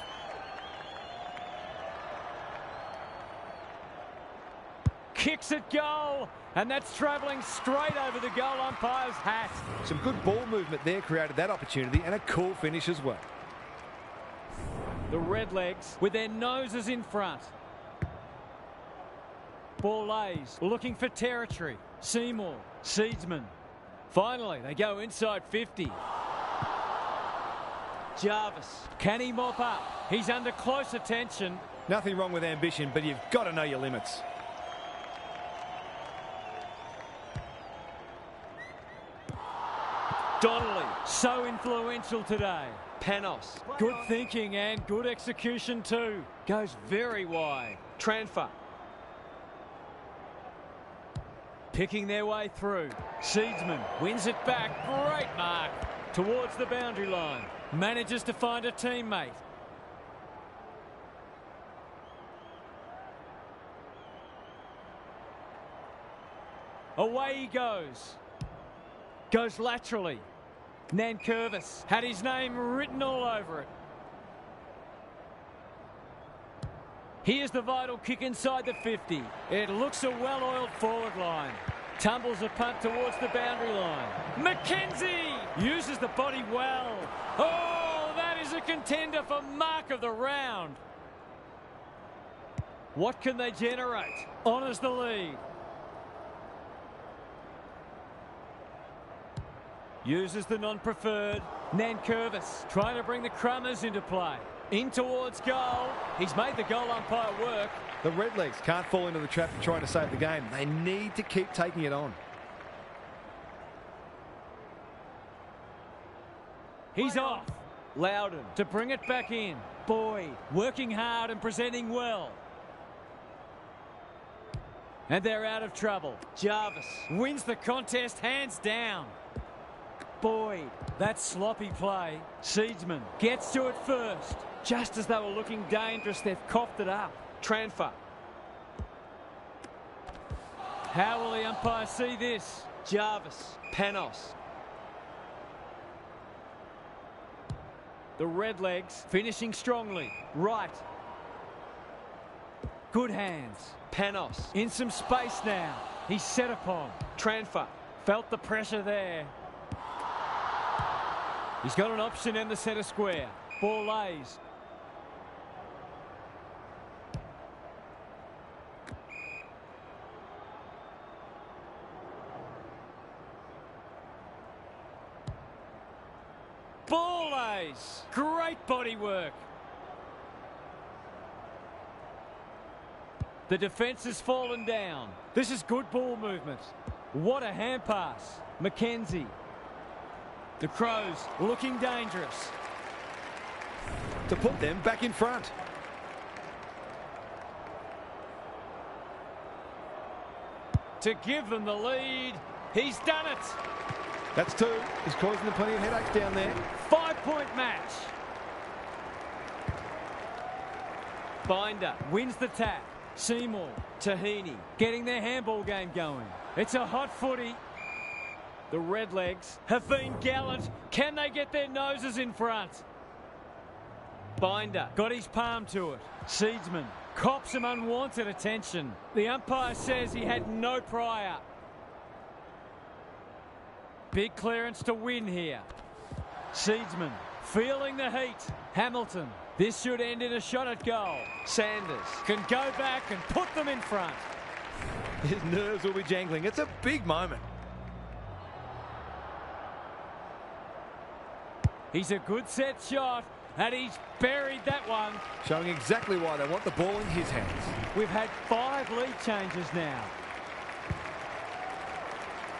Kicks at goal, and that's travelling straight over the goal umpire's hat. Some good ball movement there created that opportunity, and a cool finish as well. The Redlegs with their noses in front. Ball lays, looking for territory. Seymour, Seedsman. Finally, they go inside 50. Jarvis, can he mop up? He's under close attention. Nothing wrong with ambition, but you've got to know your limits. Donnelly, so influential today. Panos, good thinking and good execution too. Goes very wide. Transfer. Picking their way through. Seedsman wins it back. Great mark. Towards the boundary line. Manages to find a teammate. Away he goes. Goes laterally. Nankervis had his name written all over it. Here's the vital kick inside the 50. It looks a well-oiled forward line. Tumbles a punt towards the boundary line. McKenzie uses the body well. Oh, that is a contender for mark of the round. What can they generate? Honours the lead. Uses the non-preferred. Nankervis trying to bring the Crummers into play. In towards goal. He's made the goal umpire work. The Redlegs can't fall into the trap of trying to save the game. They need to keep taking it on. He's off. Loudon to bring it back in. Boyd working hard and presenting well. And they're out of trouble. Jarvis wins the contest hands down. Boyd. That's sloppy play. Seedsman gets to it first. Just as they were looking dangerous, they've coughed it up. Transfer. How will the umpire see this? Jarvis. Panos. The Redlegs finishing strongly. Right. Good hands. Panos. In some space now. He's set upon. Transfer. Felt the pressure there. He's got an option in the centre square. Ball lays. Ball lays. Great body work. The defence has fallen down. This is good ball movement. What a hand pass. McKenzie. The Crows looking dangerous. To put them back in front. To give them the lead. He's done it. That's two. He's causing them plenty of headaches down there. 5-point match. Binder wins the tap. Seymour, Tahini, getting their handball game going. It's a hot footy. The Redlegs have been gallant. Can they get their noses in front? Binder got his palm to it. Seedsman cops some unwanted attention. The umpire says he had no prior. Big clearance to win here. Seedsman feeling the heat. Hamilton. This should end in a shot at goal. Sanders can go back and put them in front. His nerves will be jangling. It's a big moment. He's a good set shot, and he's buried that one. Showing exactly why they want the ball in his hands. We've had 5 lead changes now.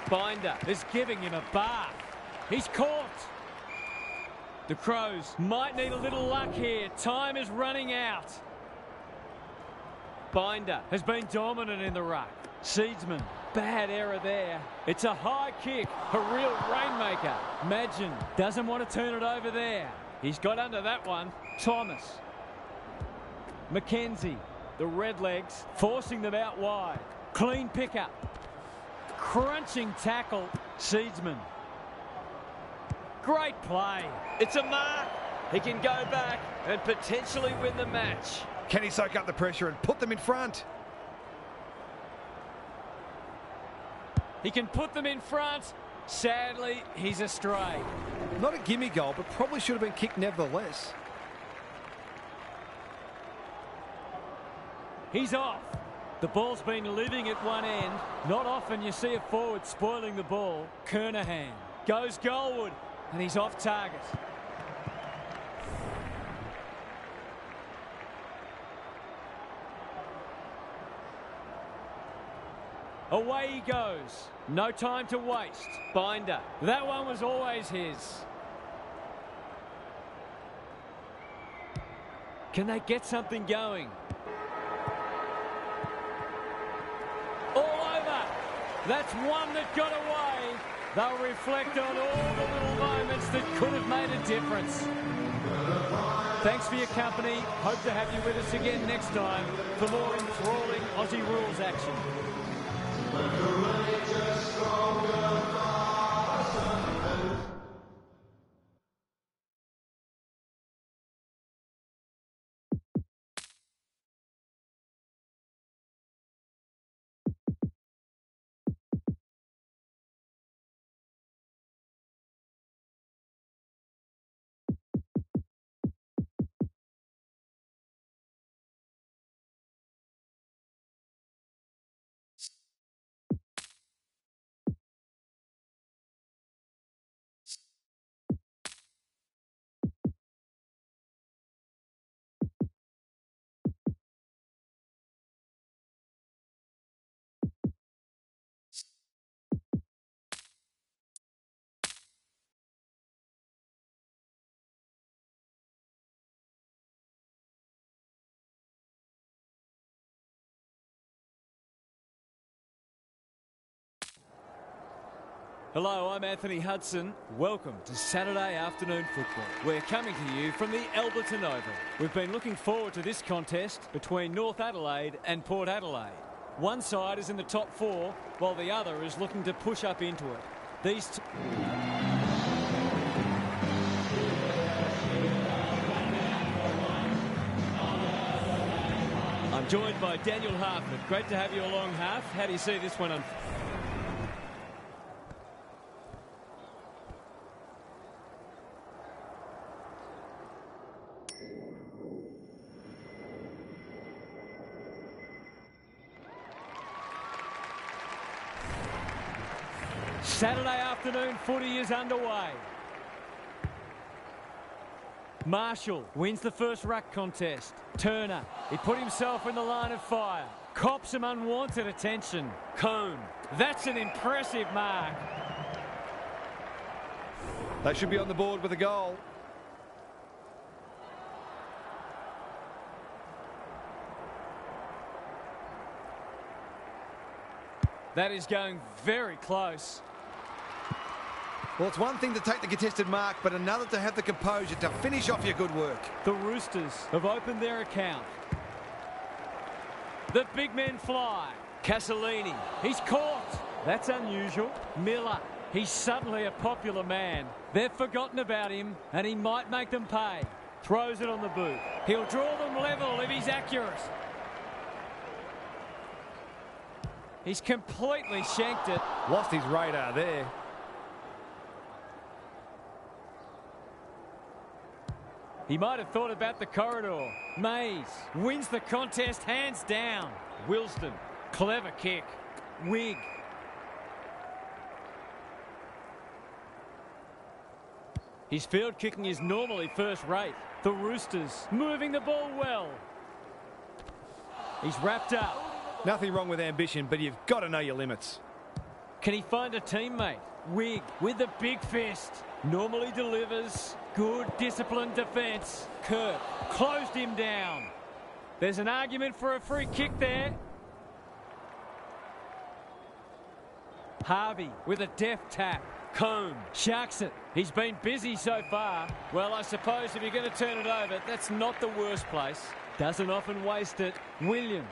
Binder is giving him a bath. He's caught. The Crows might need a little luck here. Time is running out. Binder has been dominant in the ruck. Seedsman, bad error there. It's a high kick, a real rainmaker. Madgen doesn't want to turn it over there. He's got under that one. Thomas. McKenzie, the Redlegs, forcing them out wide. Clean pickup. Crunching tackle. Seedsman. Great play. It's a mark. He can go back and potentially win the match. Can he soak up the pressure and put them in front? He can put them in front. Sadly, he's astray. Not a gimme goal, but probably should have been kicked nevertheless. He's off. The ball's been living at one end. Not often you see a forward spoiling the ball. Kernahan goes goalward, and he's off target. Away he goes. No time to waste. Binder. That one was always his. Can they get something going? All over. That's one that got away. They'll reflect on all the little moments that could have made a difference. Thanks for your company. Hope to have you with us again next time for more enthralling Aussie rules action. Hello, I'm Anthony Hudson. Welcome to Saturday afternoon football. We're coming to you from the Alberton Oval. We've been looking forward to this contest between North Adelaide and Port Adelaide. One side is in the top four, while the other is looking to push up into it. I'm joined by Daniel Harford. Great to have you along, Harf. How do you see this one unfold? Saturday afternoon footy is underway. Marshall wins the first ruck contest. Turner, he put himself in the line of fire. Cops some unwanted attention. Cone, that's an impressive mark. They should be on the board with a goal. That is going very close. Well, it's one thing to take the contested mark, but another to have the composure to finish off your good work. The Roosters have opened their account. The big men fly. Castellini, he's caught. That's unusual. Miller, he's suddenly a popular man. They've forgotten about him, and he might make them pay. Throws it on the boot. He'll draw them level if he's accurate. He's completely shanked it. Lost his radar there. He might have thought about the corridor. Mays wins the contest hands down. Wilston, clever kick. Wig. His field kicking is normally first rate. The Roosters moving the ball well. He's wrapped up. Nothing wrong with ambition, but you've got to know your limits. Can he find a teammate? Wig with the big fist. Normally delivers. Good disciplined defence. Kirk closed him down. There's an argument for a free kick there. Harvey with a deft tap. Cone sharks it. He's been busy so far. Well, I suppose if you're going to turn it over, that's not the worst place. Doesn't often waste it. Williams.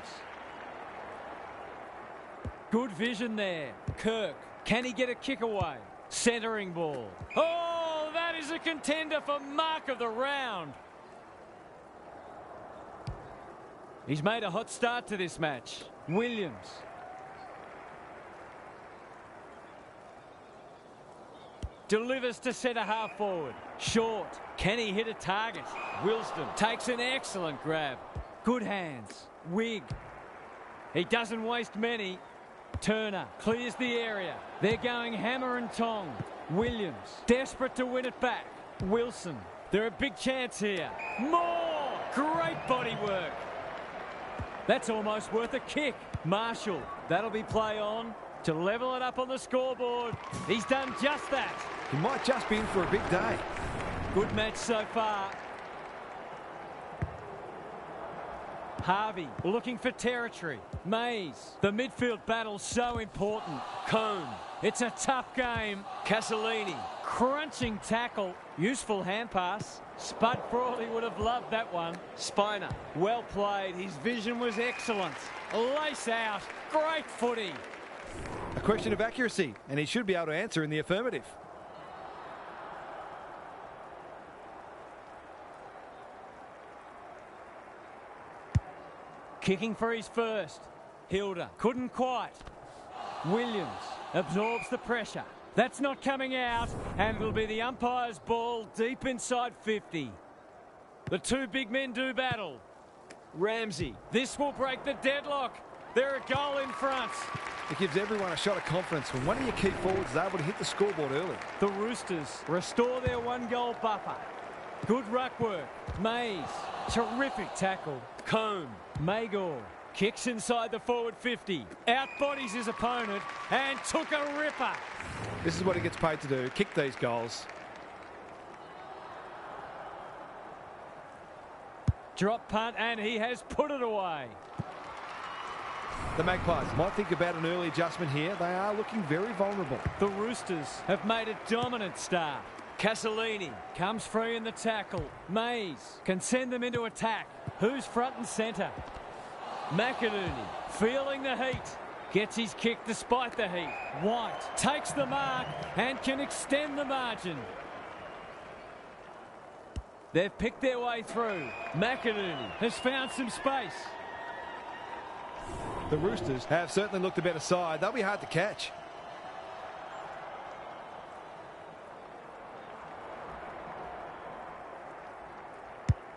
Good vision there. Kirk. Can he get a kick away? Centering ball. Oh, that is a contender for mark of the round. He's made a hot start to this match. Williams. Delivers to centre half forward. Short. Can he hit a target? Wilston takes an excellent grab. Good hands. Wig. He doesn't waste many. Turner clears the area. They're going hammer and tong. Williams desperate to win it back. Wilson. They're a big chance here. More! Great body work. That's almost worth a kick. Marshall. That'll be play on to level it up on the scoreboard. He's done just that. He might just be in for a big day. Good match so far. Harvey looking for territory. Mays. The midfield battle's so important. Cone. It's a tough game. Castellini. Crunching tackle. Useful hand pass. Spud Frawley would have loved that one. Spiner. Well played. His vision was excellent. Lace out. Great footy. A question of accuracy, and he should be able to answer in the affirmative. Kicking for his first. Hilda couldn't quite. Williams absorbs the pressure. That's not coming out, and it'll be the umpire's ball deep inside 50. The two big men do battle. Ramsey. This will break the deadlock. They're a goal in front. It gives everyone a shot of confidence when one of your key forwards is able to hit the scoreboard early. The Roosters restore their one-goal buffer. Good ruck work. Mays. Terrific tackle. Cone. Magor. Kicks inside the forward 50. Outbodies his opponent and took a ripper. This is what he gets paid to do, kick these goals. Drop punt and he has put it away. The Magpies might think about an early adjustment here. They are looking very vulnerable. The Roosters have made a dominant start. Casalini comes free in the tackle. Mays can send them into attack. Who's front and centre? McInerney feeling the heat. Gets his kick despite the heat. White takes the mark and can extend the margin. They've picked their way through. McInerney has found some space. The Roosters have certainly looked a better side. They'll be hard to catch.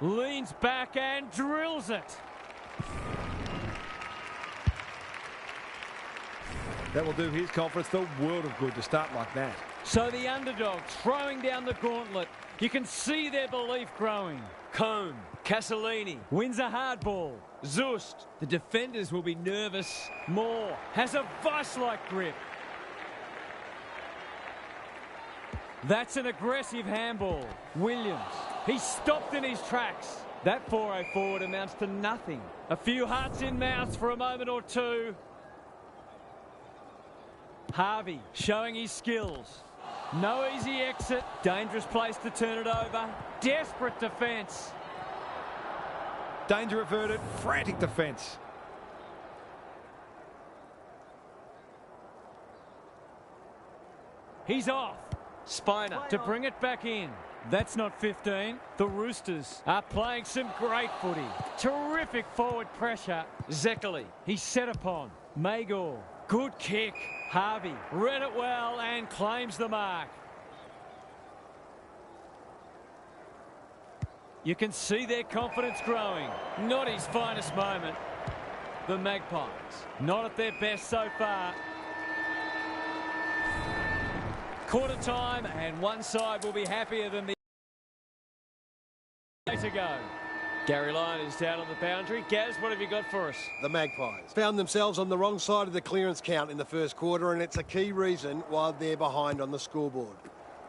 Leans back and drills it. That will do his confidence the world of good to start like that. So the underdogs throwing down the gauntlet. You can see their belief growing. Combe, Casalini wins a hard ball. Zust, the defenders will be nervous. Moore has a vice-like grip. That's an aggressive handball. Williams, he's stopped in his tracks. That 4-0 forward amounts to nothing. A few hearts in mouths for a moment or two. Harvey showing his skills. No easy exit. Dangerous place to turn it over. Desperate defence. Danger averted. Frantic defence. He's off. Spiner to bring it back in. That's not 15. The Roosters are playing some great footy. Terrific forward pressure. Zekeli, he's set upon. Magor, good kick. Harvey read it well and claims the mark. You can see their confidence growing. Not his finest moment. The Magpies, not at their best so far. Quarter time, and one side will be happier than the other to go. Gary Lyon is down on the boundary. Gaz, what have you got for us? The Magpies found themselves on the wrong side of the clearance count in the first quarter, and it's a key reason why they're behind on the scoreboard.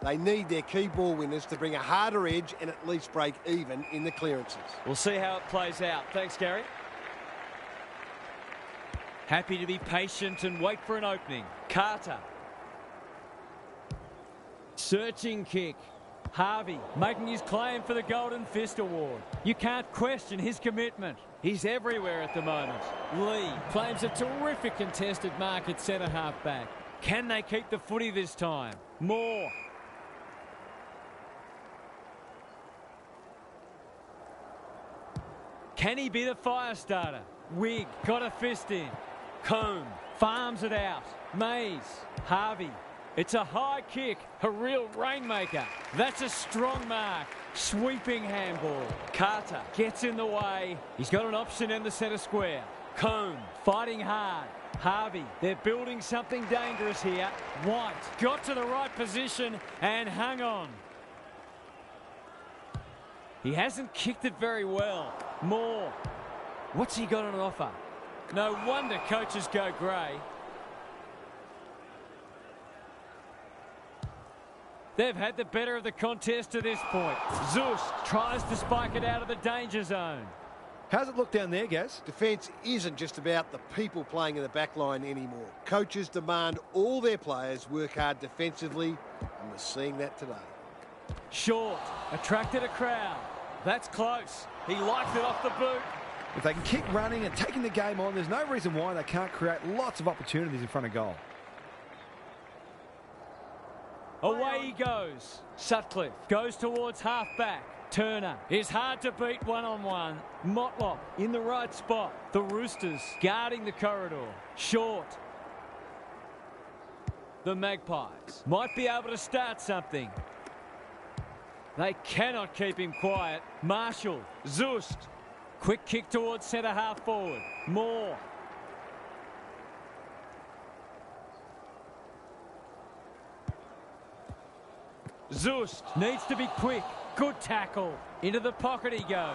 They need their key ball winners to bring a harder edge and at least break even in the clearances. We'll see how it plays out. Thanks, Gary. Happy to be patient and wait for an opening. Carter. Searching kick. Harvey making his claim for the Golden Fist Award. You can't question his commitment. He's everywhere at the moment. Lee claims a terrific contested mark at centre half back. Can they keep the footy this time? Moore. Can he be the fire starter? Wigg got a fist in. Combe farms it out. Mays. Harvey. It's a high kick, a real rainmaker. That's a strong mark. Sweeping handball. Carter gets in the way. He's got an option in the centre square. Combe fighting hard. Harvey, they're building something dangerous here. White got to the right position and hung on. He hasn't kicked it very well. Moore. What's he got on offer? No wonder coaches go grey. They've had the better of the contest to this point. Zust tries to spike it out of the danger zone. How's it look down there, Gaz? Defence isn't just about the people playing in the back line anymore. Coaches demand all their players work hard defensively, and we're seeing that today. Short attracted a crowd. That's close. He liked it off the boot. If they can keep running and taking the game on, there's no reason why they can't create lots of opportunities in front of goal. Away he goes. Sutcliffe goes towards half-back. Turner is hard to beat one-on-one. Motlop in the right spot. The Roosters guarding the corridor. Short. The Magpies might be able to start something. They cannot keep him quiet. Marshall. Zust. Quick kick towards centre half forward. Moore. Zust needs to be quick. Good tackle. Into the pocket he goes.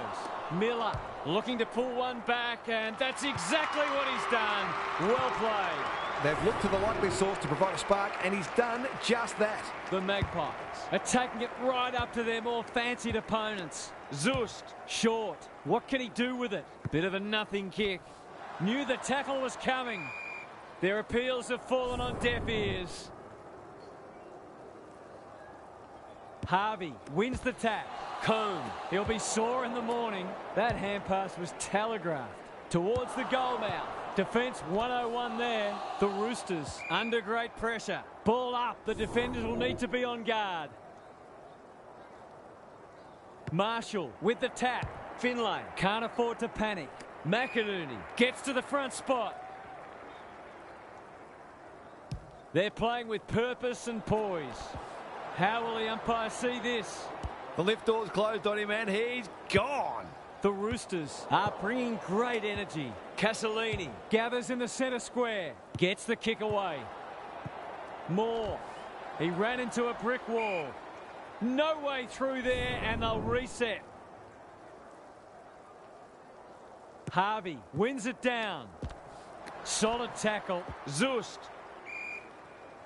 Miller looking to pull one back, and that's exactly what he's done. Well played. They've looked to the likely source to provide a spark, and he's done just that. The Magpies are taking it right up to their more fancied opponents. Zust, short. What can he do with it? Bit of a nothing kick. Knew the tackle was coming. Their appeals have fallen on deaf ears. Harvey wins the tap. Cone. He'll be sore in the morning. That hand pass was telegraphed. Towards the goal mouth. Defence 101 there. The Roosters under great pressure. Ball up. The defenders will need to be on guard. Marshall with the tap. Finlay can't afford to panic. McInerney gets to the front spot. They're playing with purpose and poise. How will the umpire see this? The lift door's closed on him and he's gone. The Roosters are bringing great energy. Castellini gathers in the centre square. Gets the kick away. Moore. He ran into a brick wall. No way through there and they'll reset. Harvey wins it down. Solid tackle. Zust.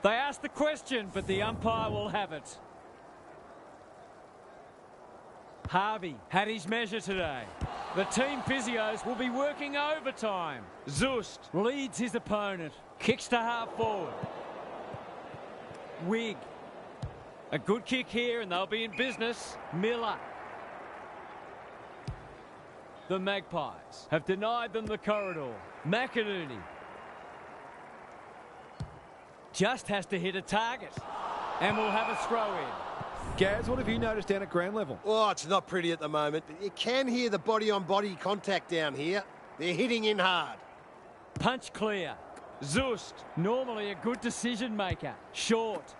They asked the question, but the umpire will have it. Harvey had his measure today. The team physios will be working overtime. Zust leads his opponent. Kicks to half forward. Wig. A good kick here and they'll be in business. Miller. The Magpies have denied them the corridor. McInerney. Just has to hit a target. And we'll have a throw in. Gaz, what have you noticed down at ground level? Oh, it's not pretty at the moment, but you can hear the body-on-body contact down here. They're hitting in hard. Punch clear. Zust, normally a good decision maker. Short.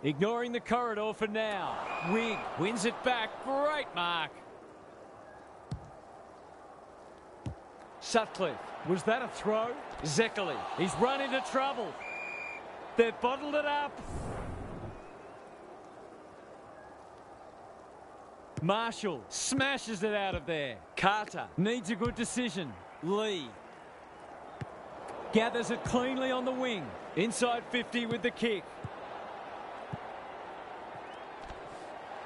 Ignoring the corridor for now. Wig wins it back. Great mark. Sutcliffe. Was that a throw? Zeckerly. He's run into trouble. They've bottled it up. Marshall smashes it out of there. Carter needs a good decision. Lee gathers it cleanly on the wing. Inside 50 with the kick.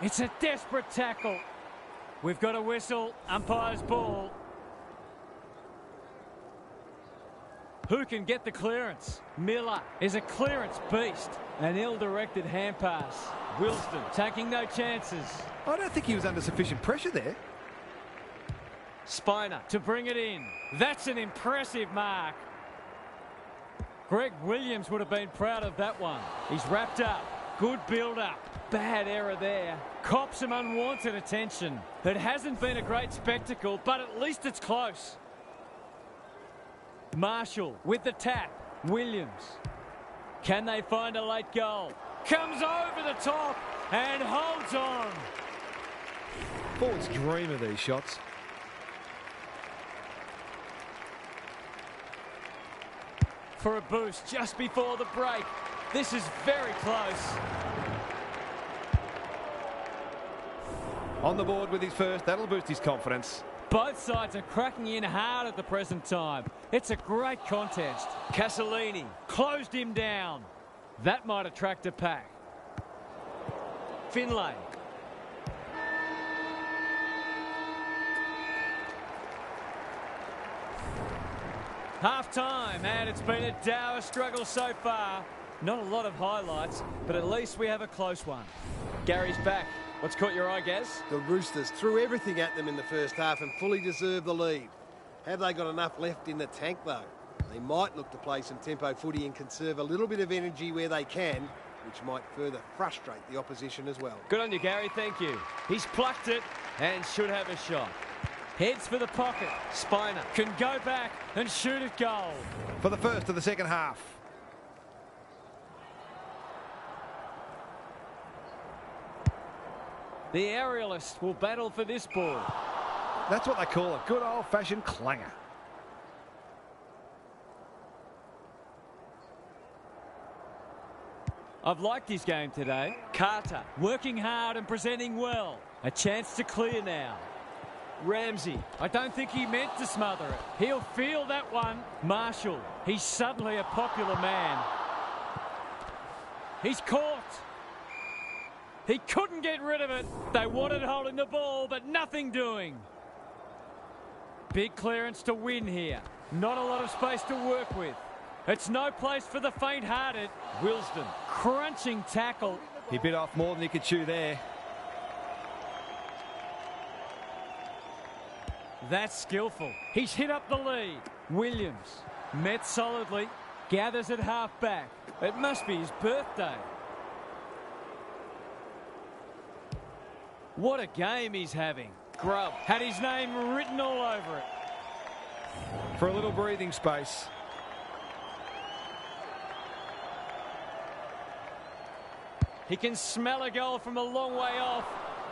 It's a desperate tackle. We've got a whistle. Umpire's ball. Who can get the clearance? Miller is a clearance beast. An ill-directed hand pass. Wilston taking no chances. I don't think he was under sufficient pressure there. Spiner to bring it in. That's an impressive mark. Greg Williams would have been proud of that one. He's wrapped up. Good build-up. Bad error there. Cops some unwanted attention. It hasn't been a great spectacle, but at least it's close. Marshall with the tap. Williams. Can they find a late goal? Comes over the top and holds on. Forwards dream of these shots. For a boost just before the break. This is very close. On the board with his first. That'll boost his confidence. Both sides are cracking in hard at the present time. It's a great contest. Castellini closed him down. That might attract a pack. Finlay. Half time, and it's been a dour struggle so far. Not a lot of highlights, but at least we have a close one. Gary's back. What's caught your eye, Gaz? The Roosters threw everything at them in the first half and fully deserved the lead. Have they got enough left in the tank, though? They might look to play some tempo footy and conserve a little bit of energy where they can, which might further frustrate the opposition as well. Good on you, Gary. Thank you. He's plucked it and should have a shot. Heads for the pocket. Spiner can go back and shoot at goal. For the first of the second half. The aerialist will battle for this ball. That's what they call a good old-fashioned clanger. I've liked his game today. Carter working hard and presenting well. A chance to clear now. Ramsey, I don't think he meant to smother it. He'll feel that one. Marshall, he's suddenly a popular man. He's caught. He couldn't get rid of it. They wanted holding the ball, but nothing doing. Big clearance to win here. Not a lot of space to work with. It's no place for the faint-hearted. Wilsden, crunching tackle. He bit off more than he could chew there. That's skillful. He's hit up the lead. Williams, met solidly, gathers at half-back. It must be his birthday. What a game he's having. Grubb had his name written all over it. For a little breathing space. He can smell a goal from a long way off,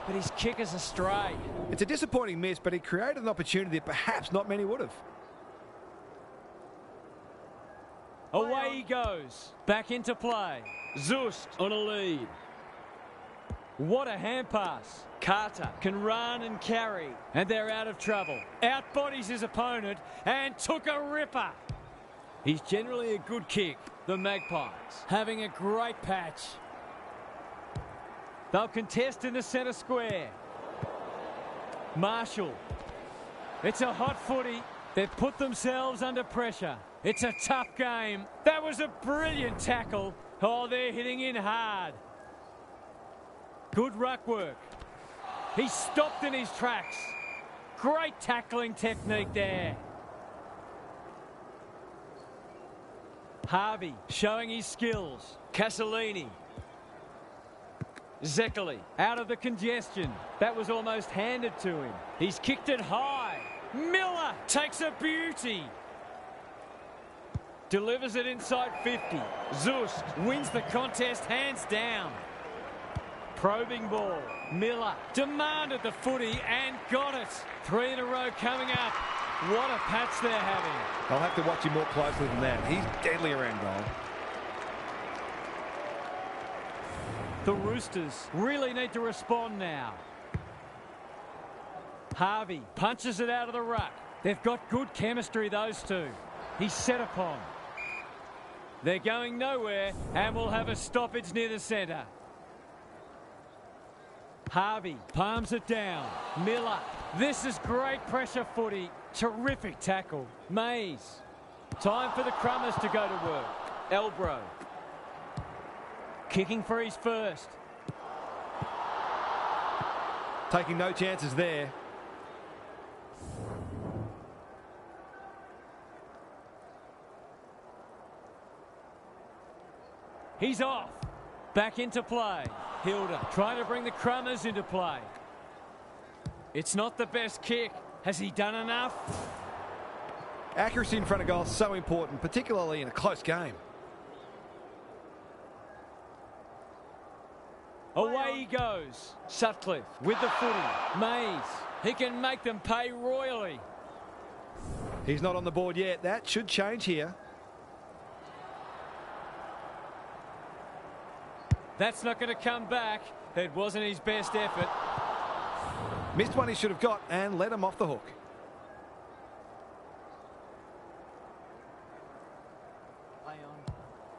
but his kick is astray. It's a disappointing miss, but he created an opportunity that perhaps not many would have. Away he goes. Back into play. Zust on a lead. What a hand pass. Carter can run and carry, and they're out of trouble. Outbodies his opponent and took a ripper. He's generally a good kick. The Magpies having a great patch. They'll contest in the centre square. Marshall. It's a hot footy. They've put themselves under pressure. It's a tough game. That was a brilliant tackle. Oh, they're hitting in hard. Good ruck work. He stopped in his tracks. Great tackling technique there. Harvey showing his skills. Castellini. Zekeli out of the congestion. That was almost handed to him. He's kicked it high. Miller takes a beauty. Delivers it inside 50. Zust wins the contest hands down. Probing ball. Miller demanded the footy and got it. 3 in a row coming up. What a patch they're having. I'll have to watch him more closely than that. He's deadly around goal. The Roosters really need to respond now. Harvey punches it out of the ruck. They've got good chemistry, those two. He's set upon. They're going nowhere and will have a stoppage near the centre. Harvey palms it down. Miller. This is great pressure footy. Terrific tackle. Mays. Time for the Crummers to go to work. Elbro. Kicking for his first. Taking no chances there. He's off. Back into play. Hilda trying to bring the Crummers into play. It's not the best kick. Has he done enough? Accuracy in front of goal is so important, particularly in a close game. Away he goes. Sutcliffe with the footy. Mays. He can make them pay royally. He's not on the board yet. That should change here. That's not going to come back. It wasn't his best effort. Missed one he should have got and let him off the hook.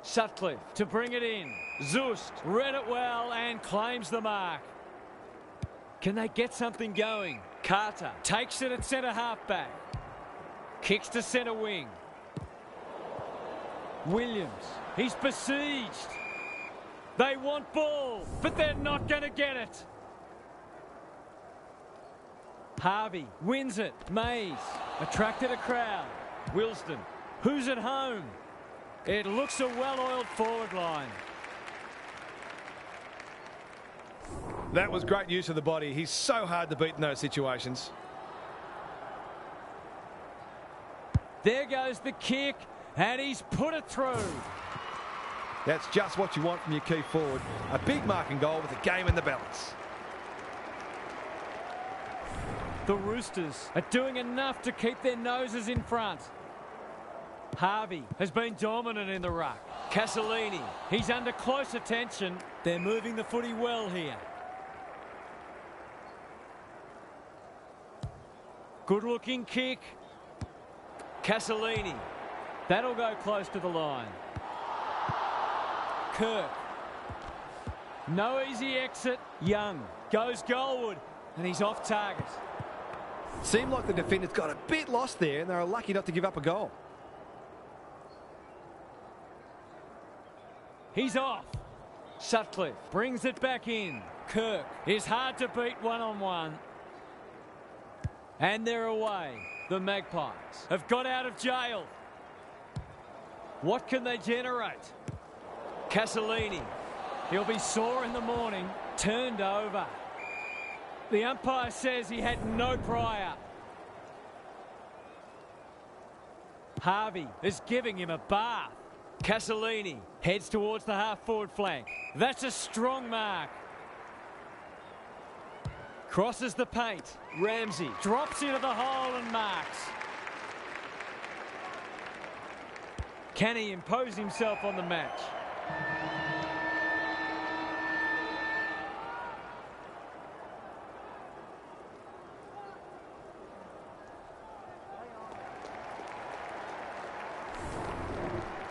Sutcliffe to bring it in. Zust read it well and claims the mark. Can they get something going? Carter takes it at centre halfback. Kicks to centre wing. Williams. He's besieged. They want ball, but they're not going to get it. Harvey wins it. Mays attracted a crowd. Wilsden. Who's at home? It looks a well-oiled forward line. That was great use of the body. He's so hard to beat in those situations. There goes the kick, and he's put it through. That's just what you want from your key forward. A big marking goal with the game in the balance. The Roosters are doing enough to keep their noses in front. Harvey has been dominant in the ruck. Castellini, he's under close attention. They're moving the footy well here. Good looking kick. Castellini. That'll go close to the line. Kirk. No easy exit. Young goes goalward, and he's off target. Seemed like the defenders got a bit lost there, and they were lucky not to give up a goal. He's off. Sutcliffe brings it back in. Kirk is hard to beat one-on-one. And they're away. The Magpies have got out of jail. What can they generate? Castellini. He'll be sore in the morning. Turned over. The umpire says he had no prior. Harvey is giving him a bath. Castellini heads towards the half-forward flank. That's a strong mark. Crosses the paint. Ramsey drops into the hole and marks. Can he impose himself on the match?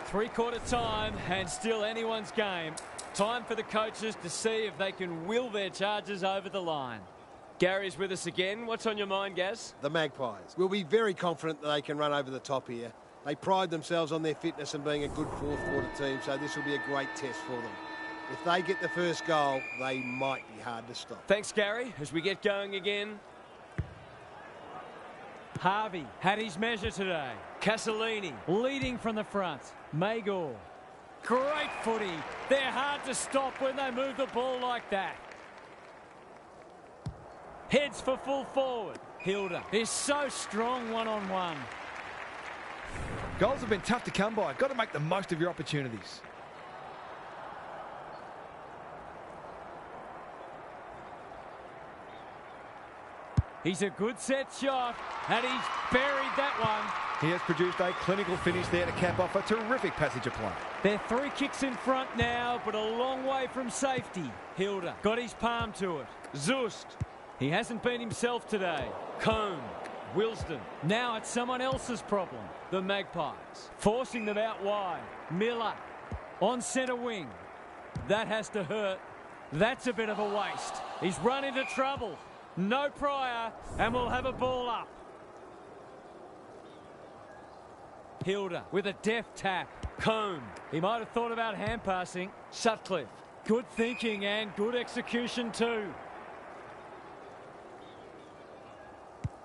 Three-quarter time and still anyone's game. Time for the coaches to see if they can will their charges over the line. Gary's with us again. What's on your mind, Gaz? The Magpies will be very confident that they can run over the top here. They pride themselves on their fitness and being a good fourth-quarter team, so this will be a great test for them. If they get the first goal, they might be hard to stop. Thanks, Gary. As we get going again. Harvey had his measure today. Castellini leading from the front. Magor. Great footy. They're hard to stop when they move the ball like that. Heads for full forward. Hilda is so strong one-on-one. Goals have been tough to come by. Got to make the most of your opportunities. He's a good set shot, and he's buried that one. He has produced a clinical finish there to cap off a terrific passage of play. They're 3 kicks in front now, but a long way from safety. Hilda got his palm to it. Zust. He hasn't been himself today. Combe. Wilsden. Now it's someone else's problem. The Magpies. Forcing them out wide. Miller. On centre wing. That has to hurt. That's a bit of a waste. He's run into trouble. No prior, and we'll have a ball up. Hilda with a deft tap. Combe. He might have thought about hand passing. Sutcliffe. Good thinking and good execution too.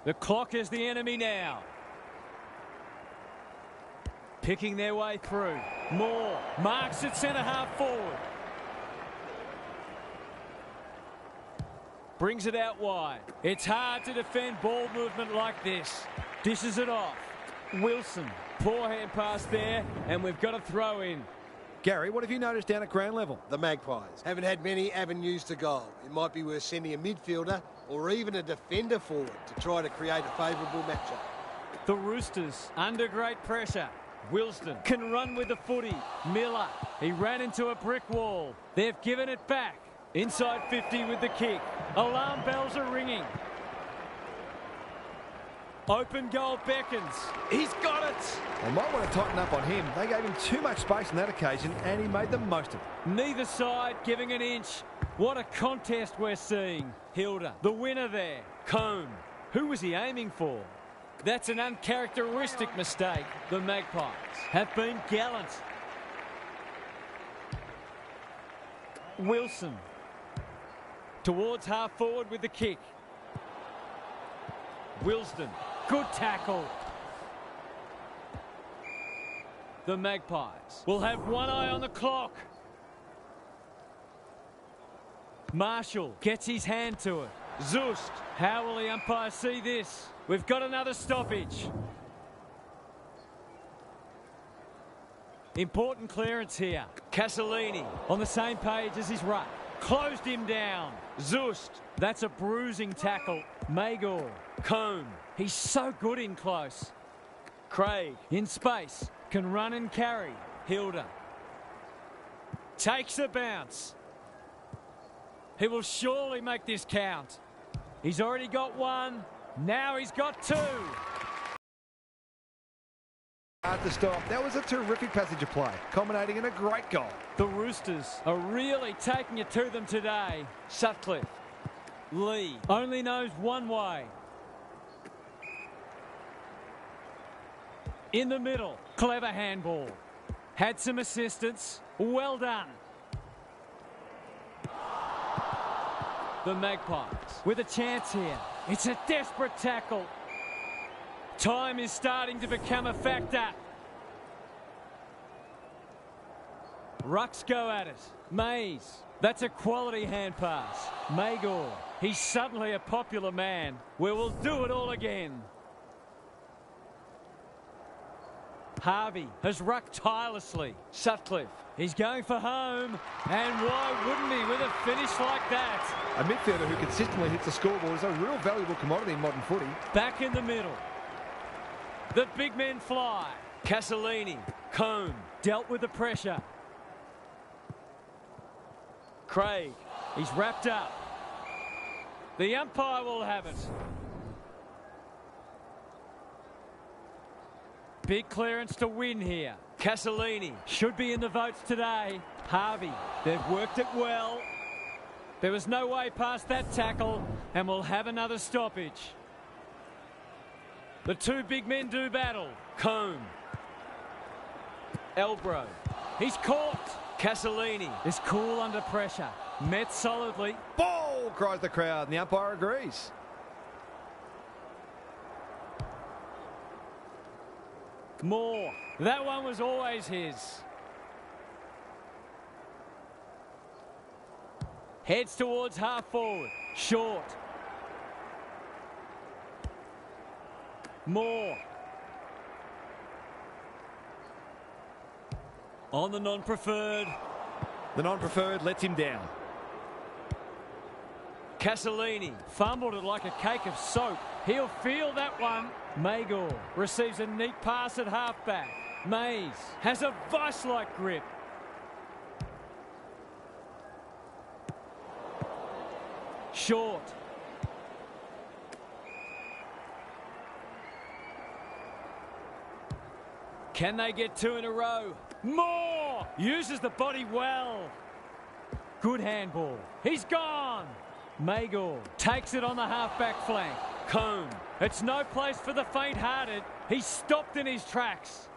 The clock is the enemy now. Picking their way through. Moore marks at centre half forward. Brings it out wide. It's hard to defend ball movement like this. Dishes it off. Wilson. Poor hand pass there, and we've got a throw in. Gary, what have you noticed down at ground level? The Magpies haven't had many avenues to goal. It might be worth sending a midfielder or even a defender forward to try to create a favourable matchup. The Roosters under great pressure. Wilsden can run with the footy. Miller, he ran into a brick wall. They've given it back. Inside 50 with the kick. Alarm bells are ringing. Open goal beckons. He's got it. They might want to tighten up on him. They gave him too much space on that occasion, and he made the most of it. Neither side giving an inch. What a contest we're seeing. Hilda, the winner there. Combe. Who was he aiming for? That's an uncharacteristic mistake. The Magpies have been gallant. Wilson. Towards half forward with the kick. Wilsden. Good tackle. The Magpies will have one eye on the clock. Marshall gets his hand to it. Zust. How will the umpire see this? We've got another stoppage. Important clearance here. Castellini on the same page as his ruck. Closed him down. Zust. That's a bruising tackle. Magor. Combe. He's so good in close. Craig in space. Can run and carry. Hilda. Takes a bounce. He will surely make this count. He's already got one. Now he's got two. Hard to stop. That was a terrific passage of play, culminating in a great goal. The Roosters are really taking it to them today. Sutcliffe. Lee only knows one way. In the middle, clever handball. Had some assistance. Well done. The Magpies with a chance here. It's a desperate tackle. Time is starting to become a factor. Rucks go at it. Mays. That's a quality hand pass. Magor. He's suddenly a popular man. We will do it all again. Harvey has rucked tirelessly. Sutcliffe. He's going for home. And why wouldn't he with a finish like that? A midfielder who consistently hits the scoreboard is a real valuable commodity in modern footy. Back in the middle. The big men fly. Castellini. Combe. Dealt with the pressure. Craig. He's wrapped up. The umpire will have it. Big clearance to win here. Castellini should be in the votes today. Harvey, they've worked it well. There was no way past that tackle, and we'll have another stoppage. The two big men do battle. Combe. Elbro. He's caught. Castellini is cool under pressure. Met solidly. Ball, cries the crowd, and the umpire agrees. Moore. That one was always his. Heads towards half forward. Short. Moore. On the non-preferred. The non-preferred lets him down. Castellini fumbled it like a cake of soap. He'll feel that one. Magor receives a neat pass at halfback. Mays has a vice-like grip. Short. Can they get two in a row? Moore uses the body well. Good handball. He's gone. Magor takes it on the halfback flank. Combe. It's no place for the faint-hearted. He's stopped in his tracks.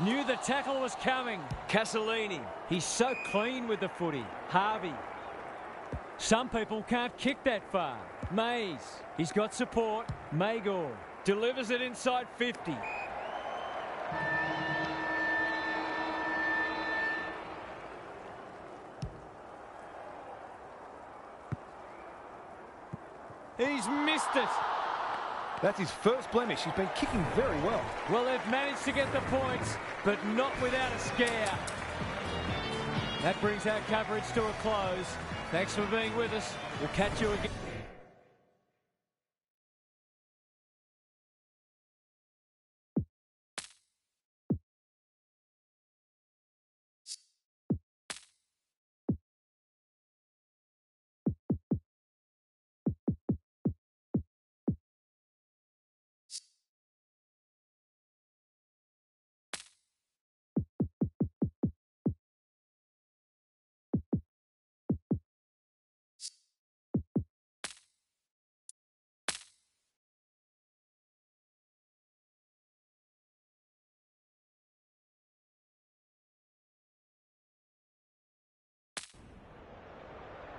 Knew the tackle was coming. Castellini. He's so clean with the footy. Harvey. Some people can't kick that far. Mays. He's got support. Magor delivers it inside 50. He's missed it. That's his first blemish. He's been kicking very well. Well, they've managed to get the points, but not without a scare. That brings our coverage to a close. Thanks for being with us. We'll catch you again.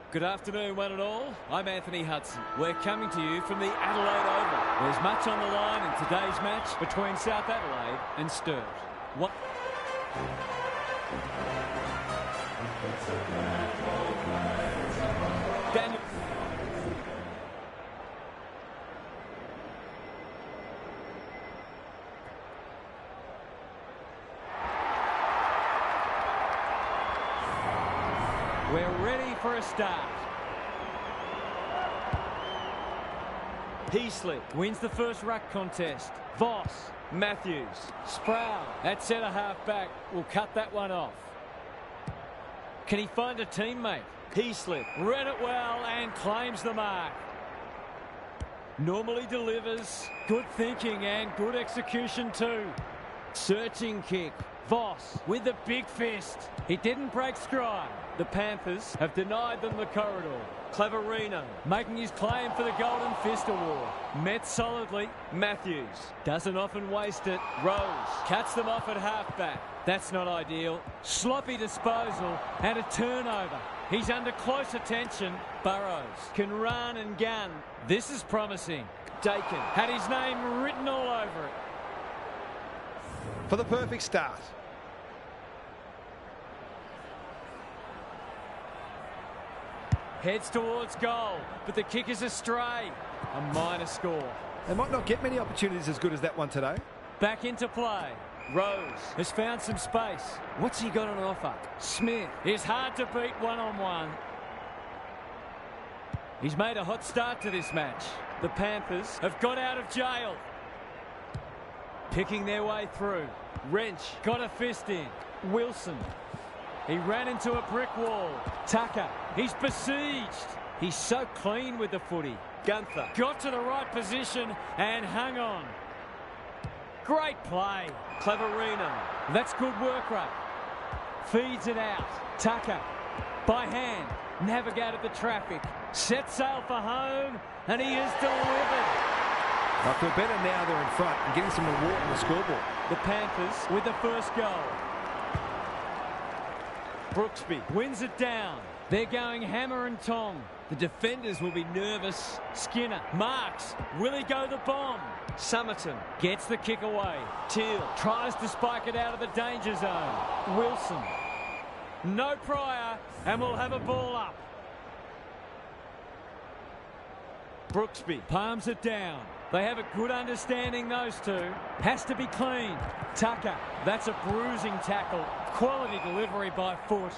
Good afternoon, one and all. I'm Anthony Hudson. We're coming to you from the Adelaide Oval. There's much on the line in today's match between South Adelaide and Sturt. What? Daniel. We're ready for a start. Heaslip wins the first ruck contest. Voss, Matthews, Sproul at centre half back will cut that one off. Can he find a teammate? Heaslip read it well and claims the mark. Normally delivers. Good thinking and good execution too. Searching kick. Voss with the big fist. He didn't break stride. The Panthers have denied them the corridor. Cleverino making his claim for the Golden Fist Award. Met solidly. Matthews doesn't often waste it. Rose cuts them off at halfback. That's not ideal. Sloppy disposal and a turnover. He's under close attention. Burrows can run and gun. This is promising. Dakin had his name written all over it. For the perfect start. Heads towards goal, but the kick is astray. A minor score. They might not get many opportunities as good as that one today. Back into play. Rose has found some space. What's he got on offer? Smith is hard to beat one-on-one. He's made a hot start to this match. The Panthers have got out of jail. Picking their way through. Wrench got a fist in. Wilson. He ran into a brick wall. Tucker. He's besieged. He's so clean with the footy. Gunther got to the right position and hung on. Great play. Cleverino. That's good work rate. Feeds it out. Tucker. By hand. Navigated the traffic. Set sail for home. And he has delivered. I feel better now they're in front and getting some reward on the scoreboard. The Panthers with the first goal. Brooksby wins it down. They're going hammer and tong. The defenders will be nervous. Skinner marks. Will he go the bomb? Summerton gets the kick away. Teal tries to spike it out of the danger zone. Wilson. No prior, and we'll have a ball up. Brooksby palms it down. They have a good understanding, those two. Has to be clean. Tucker. That's a bruising tackle. Quality delivery by foot.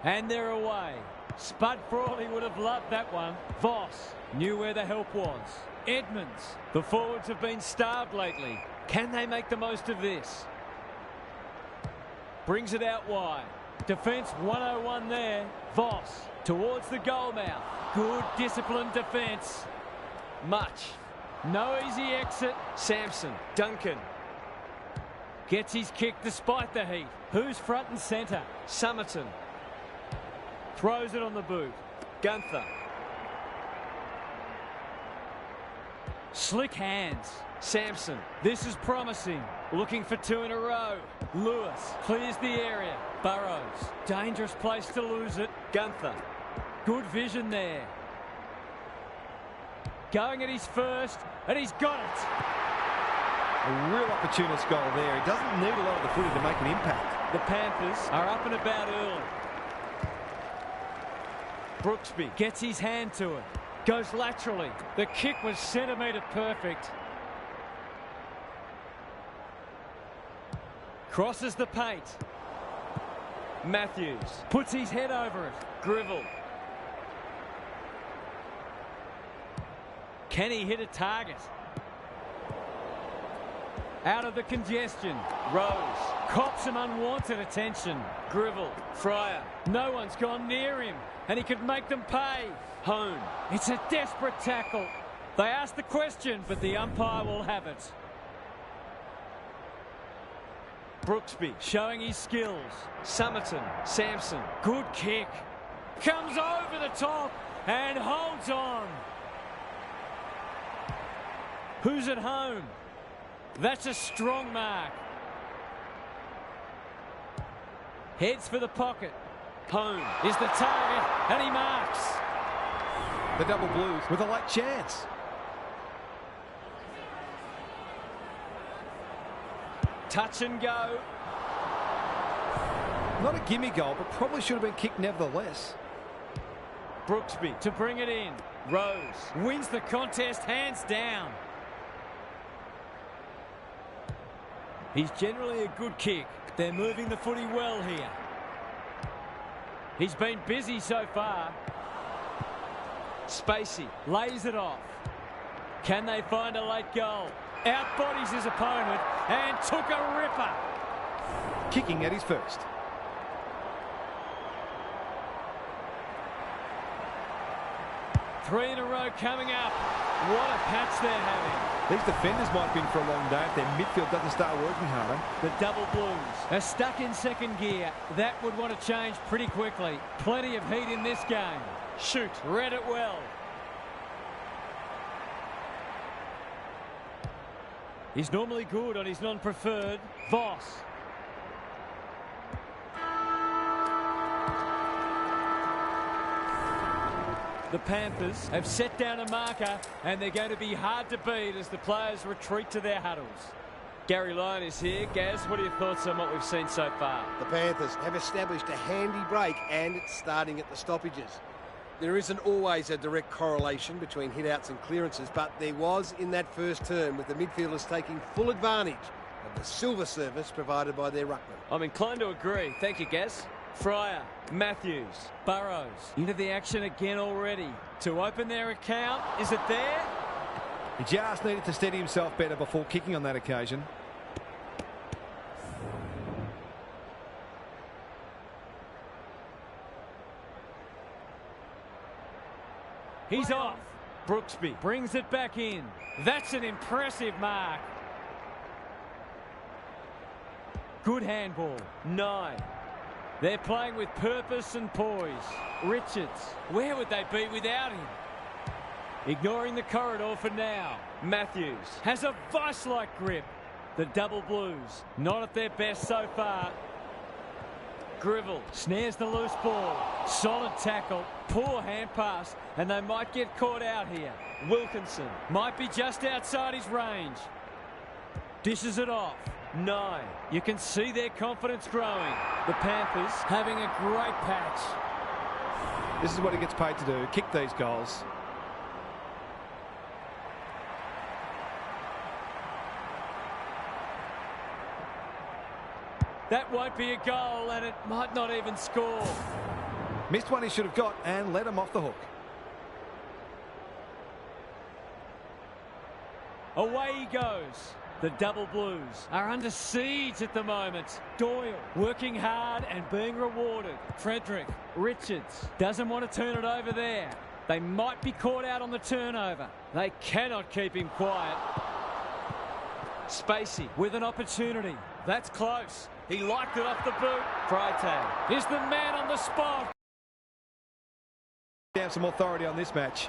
And they're away. Spud Frawley would have loved that one. Voss knew where the help was. Edmonds. The forwards have been starved lately. Can they make the most of this? Brings it out wide. Defence 101 there. Voss towards the goal mouth. Good disciplined defence. Much. No easy exit. Sampson. Duncan. Gets his kick despite the heat. Who's front and centre? Summerton. Throws it on the boot. Gunther. Slick hands. Sampson. This is promising. Looking for two in a row. Lewis clears the area. Burrows. Dangerous place to lose it. Gunther. Good vision there. Going at his first, and he's got it. A real opportunist goal there. He doesn't need a lot of the footy to make an impact. The Panthers are up and about early. Brooksby gets his hand to it. Goes laterally. The kick was centimetre perfect. Crosses the paint. Matthews puts his head over it. Gribble. Can he hit a target? Out of the congestion. Rose cops some unwanted attention. Gribble. Fryer. No one's gone near him, and he could make them pay. Hone. It's a desperate tackle. They ask the question, but the umpire will have it. Brooksby showing his skills. Summerton. Sampson. Good kick. Comes over the top and holds on. Who's at home? That's a strong mark. Heads for the pocket. Hone is the target, and he marks. The double blues with a late chance. Touch and go. Not a gimme goal, but probably should have been kicked nevertheless. Brooksby to bring it in. Rose wins the contest hands down. He's generally a good kick. They're moving the footy well here. He's been busy so far. Spacey lays it off. Can they find a late goal? Outbodies his opponent and took a ripper. Kicking at his first. 3 in a row coming up. What a patch they're having. These defenders might be in for a long day if their midfield doesn't start working harder. The double blues are stuck in second gear. That would want to change pretty quickly. Plenty of heat in this game. Shoot, read it well. He's normally good on his non-preferred. Voss. The Panthers have set down a marker and they're going to be hard to beat as the players retreat to their huddles. Gary Lyon is here. Gaz, what are your thoughts on what we've seen so far? The Panthers have established a handy break and it's starting at the stoppages. There isn't always a direct correlation between hit-outs and clearances, but there was in that first term with the midfielders taking full advantage of the silver service provided by their ruckman. I'm inclined to agree. Thank you, Gaz. Fryer, Matthews, Burrows into the action again already. To open their account, is it there? He just needed to steady himself better before kicking on that occasion. He's off. Brooksby brings it back in. That's an impressive mark. Good handball. 9. They're playing with purpose and poise. Richards, where would they be without him? Ignoring the corridor for now. Matthews has a vice-like grip. The double blues, not at their best so far. Grivell snares the loose ball. Solid tackle. Poor hand pass. And they might get caught out here. Wilkinson might be just outside his range. Dishes it off. 9. You can see their confidence growing. The Panthers having a great patch. This is what he gets paid to do. Kick these goals. That won't be a goal, and it might not even score. Missed one he should have got and let him off the hook. Away he goes. The double blues are under siege at the moment. Doyle working hard and being rewarded. Frederick, Richards doesn't want to turn it over there. They might be caught out on the turnover. They cannot keep him quiet. Spacey with an opportunity. That's close. He liked it off the boot. Freitag is the man on the spot. Have some authority on this match.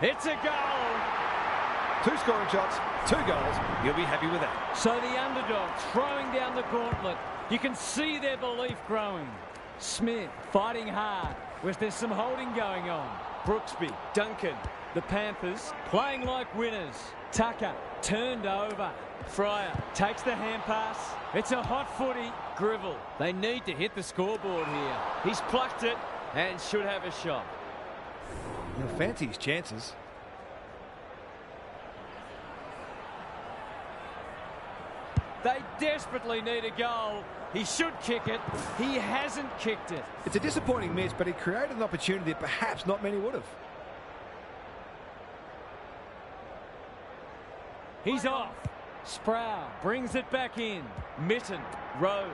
It's a goal. 2 scoring shots, 2 goals. You'll be happy with that. So the underdogs throwing down the gauntlet. You can see their belief growing. Smith fighting hard. There's some holding going on. Brooksby, Duncan. The Panthers playing like winners. Tucker turned over. Fryer takes the hand pass. It's a hot footy. Grivell. They need to hit the scoreboard here. He's plucked it and should have a shot. He'll fancy his chances. They desperately need a goal. He should kick it. He hasn't kicked it. It's a disappointing miss, but he created an opportunity that perhaps not many would have. He's off. Sproul brings it back in. Mitten, Rose.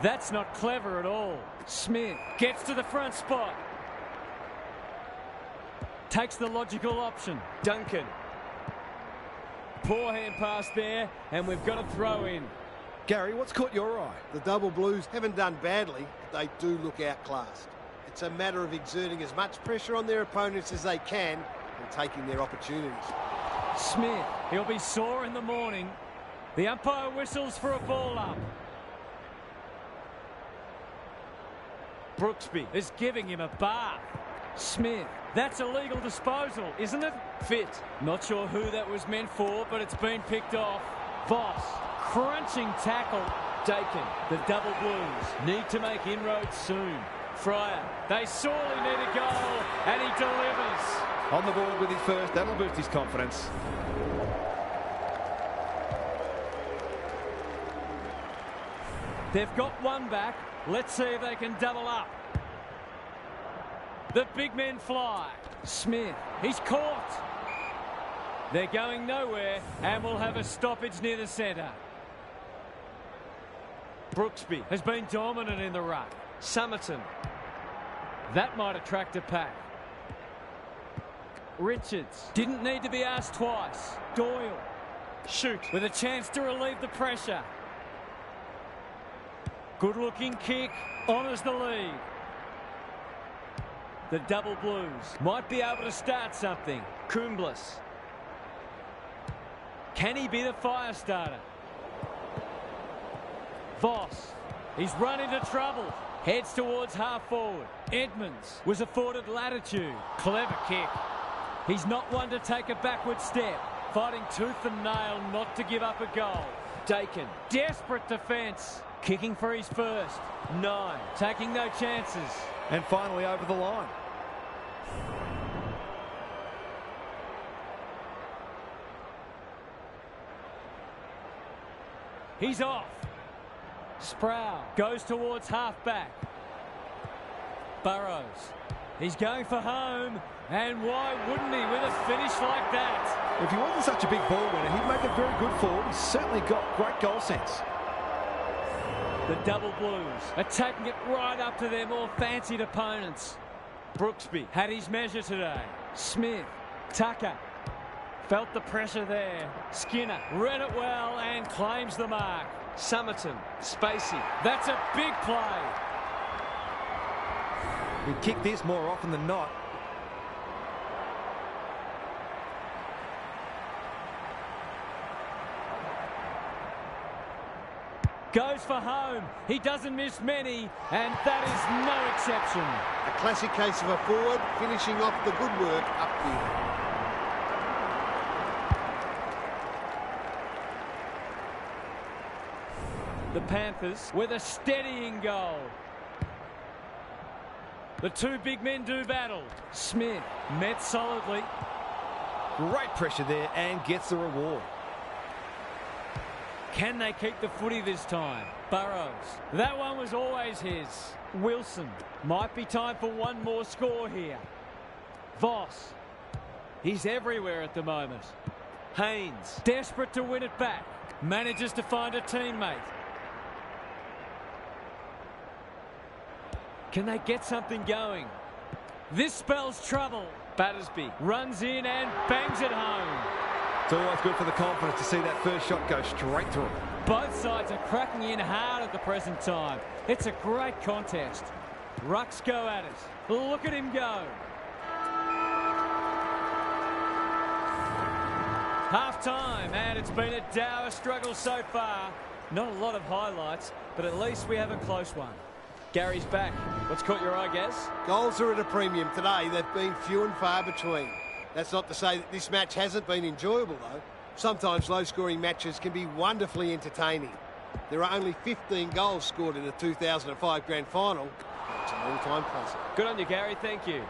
That's not clever at all. Smith gets to the front spot. Takes the logical option. Duncan. Poor hand pass there, and we've got to throw in. Gary, what's caught your eye? The double blues haven't done badly, but they do look outclassed. It's a matter of exerting as much pressure on their opponents as they can and taking their opportunities. Smith, he'll be sore in the morning. The umpire whistles for a ball up. Brooksby is giving him a bath. Smith, that's a legal disposal, isn't it? Fit. Not sure who that was meant for, but it's been picked off. Voss, crunching tackle. Dakin, the double blues need to make inroads soon. Fryer, they sorely need a goal, and he delivers. On the board with his first, that'll boost his confidence. They've got one back. Let's see if they can double up. The big men fly. Smith, he's caught. They're going nowhere, and we'll have a stoppage near the centre. Brooksby has been dominant in the ruck. Somerton. That might attract a pack. Richards. Didn't need to be asked twice. Doyle. Shoot. With a chance to relieve the pressure. Good looking kick. Honours the lead. The double blues might be able to start something. Kumblis. Can he be the fire starter? Voss. He's run into trouble. Heads towards half forward. Edmonds was afforded latitude. Clever kick. He's not one to take a backward step. Fighting tooth and nail not to give up a goal. Dakin. Desperate defence. Kicking for his first. 9. Taking no chances. And finally over the line. He's off. Sproul goes towards half-back. Burrows. He's going for home. And why wouldn't he with a finish like that? If he wasn't such a big ball winner, he'd make it very good forward. He's certainly got great goal sense. The double blues are taking it right up to their more fancied opponents. Brooksby had his measure today. Smith. Tucker. Felt the pressure there. Skinner read it well and claims the mark. Somerton. Spacey. That's a big play. He'd kick this more often than not. Goes for home. He doesn't miss many, and that is no exception. A classic case of a forward finishing off the good work upfield. The Panthers with a steadying goal. The two big men do battle. Smith met solidly. Great pressure there and gets the reward. Can they keep the footy this time? Burrows. That one was always his. Wilson. Might be time for one more score here. Voss. He's everywhere at the moment. Haynes. Desperate to win it back. Manages to find a teammate. Can they get something going? This spells trouble. Battersby runs in and bangs it home. It's always good for the confidence to see that first shot go straight through. Both sides are cracking in hard at the present time. It's a great contest. Rucks go at it. Look at him go. Half-time, and it's been a dour struggle so far. Not a lot of highlights, but at least we have a close one. Gary's back. What's caught your eye, Gaz? Goals are at a premium today. They've been few and far between. That's not to say that this match hasn't been enjoyable, though. Sometimes low-scoring matches can be wonderfully entertaining. There are only 15 goals scored in the 2005 Grand Final. It's an all-time classic. Good on you, Gary. Thank you.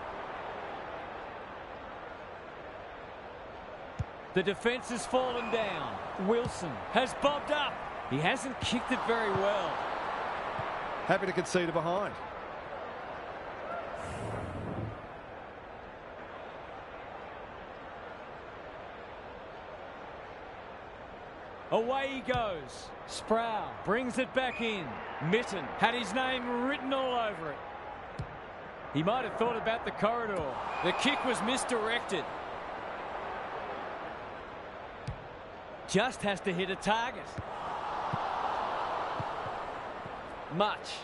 The defence has fallen down. Wilson has bobbed up. He hasn't kicked it very well. Happy to concede a behind. Away he goes. Sproul brings it back in. Mitten had his name written all over it. He might have thought about the corridor. The kick was misdirected. Just has to hit a target. Much.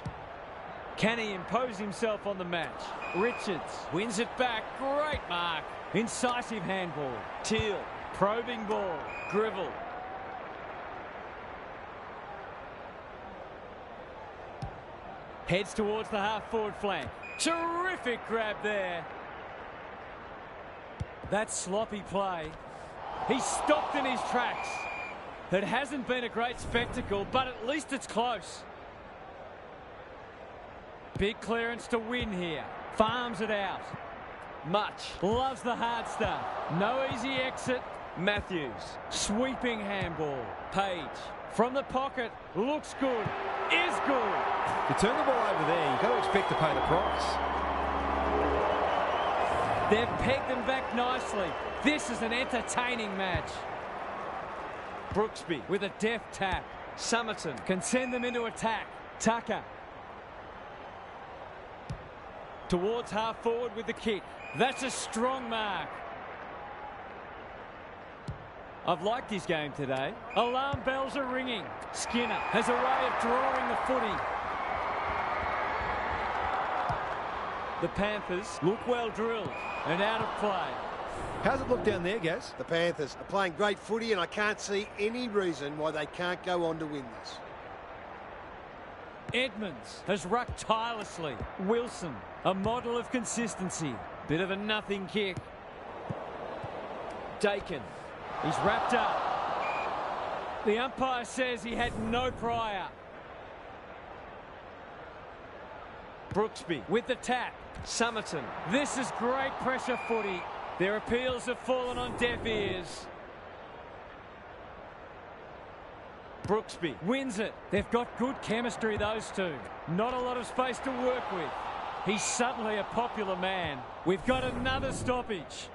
Can he impose himself on the match? Richards wins it back. Great mark. Incisive handball. Teal. Probing ball. Grivell. Heads towards the half-forward flank. Terrific grab there. That sloppy play. He's stopped in his tracks. It hasn't been a great spectacle, but at least it's close. Big clearance to win here. Farms it out. Much. Loves the hard stuff. No easy exit. Matthews. Sweeping handball. Page. From the pocket. Looks good. Is good. You turn the ball over there, you've got to expect to pay the price. They've pegged them back nicely. This is an entertaining match. Brooksby with a deft tap. Somerton can send them into attack. Tucker. Towards half forward with the kick. That's a strong mark. I've liked his game today. Alarm bells are ringing. Skinner has a way of drawing the footy. The Panthers look well drilled and out of play. How's it look down there, Gaz? The Panthers are playing great footy, and I can't see any reason why they can't go on to win this. Edmonds has rucked tirelessly. Wilson, a model of consistency. Bit of a nothing kick. Dakin, he's wrapped up. The umpire says he had no prior. Brooksby with the tap. Somerton. This is great pressure footy. Their appeals have fallen on deaf ears. Brooksby wins it. They've got good chemistry, those two. Not a lot of space to work with. He's suddenly a popular man. We've got another stoppage.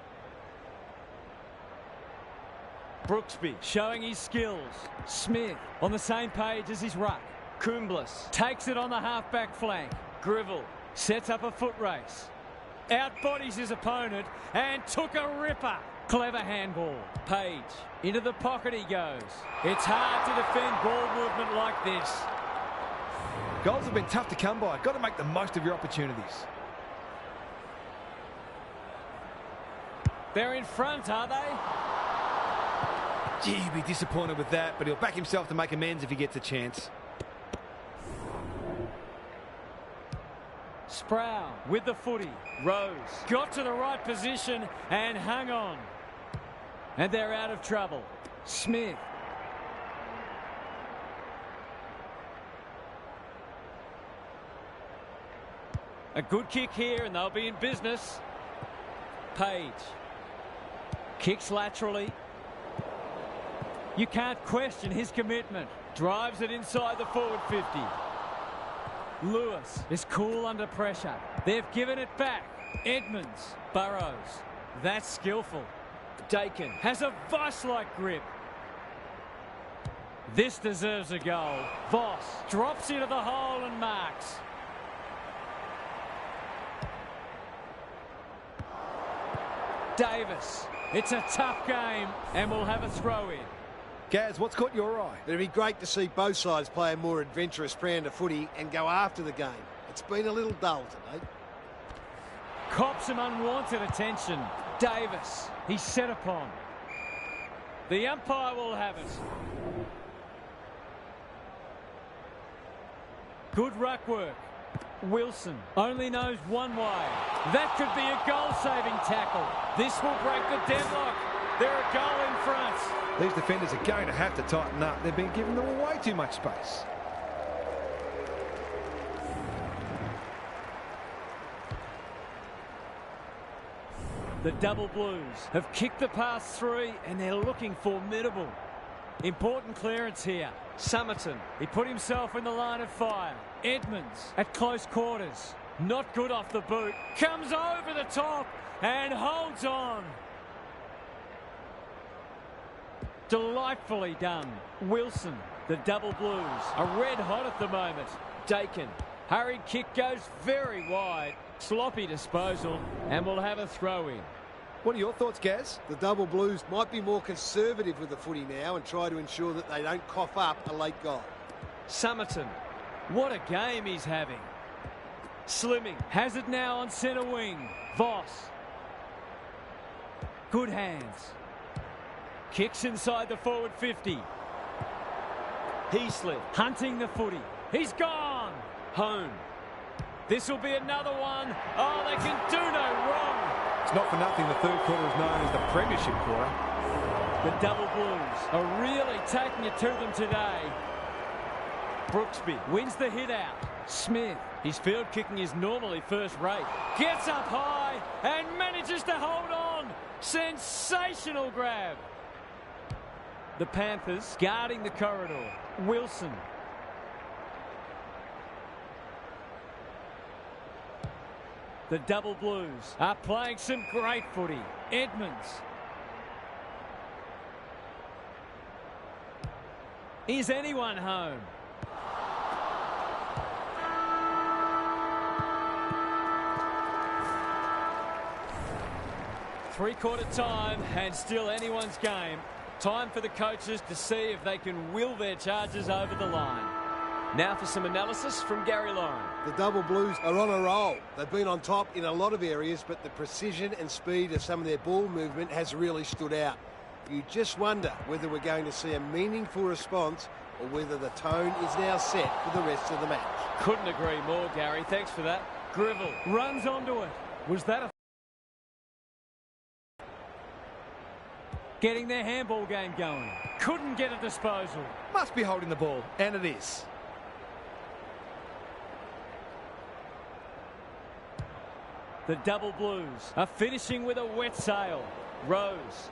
Brooksby showing his skills. Smith on the same page as his ruck. Kumblis takes it on the half-back flank. Grivell sets up a foot race. Outbodies his opponent and took a ripper. Clever handball. Page into the pocket he goes. It's hard to defend ball movement like this. Goals have been tough to come by. Got to make the most of your opportunities. They're in front, are they? Gee, he'd be disappointed with that, but he'll back himself to make amends if he gets a chance. Sproul with the footy. Rose got to the right position and hung on. And they're out of trouble. Smith. A good kick here and they'll be in business. Page. Kicks laterally. You can't question his commitment. Drives it inside the forward 50. Lewis is cool under pressure. They've given it back. Edmonds. Burrows. That's skillful. Dakin has a vice-like grip. This deserves a goal. Voss drops into the hole and marks. Davis. It's a tough game and we'll have a throw in. Gaz, what's caught your eye? It'd be great to see both sides play a more adventurous brand of footy and go after the game. It's been a little dull today. Cops some unwanted attention. Davis, he's set upon. The umpire will have it. Good ruck work. Wilson only knows one way. That could be a goal-saving tackle. This will break the deadlock. They're a goal in front. These defenders are going to have to tighten up. They've been giving them way too much space. The Double Blues have kicked the pass through and they're looking formidable. Important clearance here. Somerton, he put himself in the line of fire. Edmonds at close quarters. Not good off the boot. Comes over the top and holds on. Delightfully done. Wilson, the Double Blues are red hot at the moment. Dakin, hurried kick goes very wide. Sloppy disposal and we'll have a throw in. What are your thoughts, Gaz? The Double Blues might be more conservative with the footy now and try to ensure that they don't cough up a late goal. Somerton, what a game he's having. Slimming has it now on centre wing. Voss. Good hands. Kicks inside the forward 50. Heasley hunting the footy. He's gone. Home. This will be another one. Oh, they can do no wrong. It's not for nothing the third quarter is known as the premiership quarter. The Double Blues are really taking it to them today. Brooksby wins the hit out. Smith, his field kicking is normally first rate. Gets up high and manages to hold on. Sensational grab. The Panthers guarding the corridor. Wilson. The Double Blues are playing some great footy. Edmonds. Is anyone home? Three-quarter time and still anyone's game. Time for the coaches to see if they can will their charges over the line. Now for some analysis from Gary Lauren. The Double Blues are on a roll. They've been on top in a lot of areas, but the precision and speed of some of their ball movement has really stood out. You just wonder whether we're going to see a meaningful response or whether the tone is now set for the rest of the match. Couldn't agree more, Gary. Thanks for that. Gribble runs onto it. Was that a... Getting their handball game going. Couldn't get a disposal. Must be holding the ball, and it is. The Double Blues are finishing with a wet sail. Rose.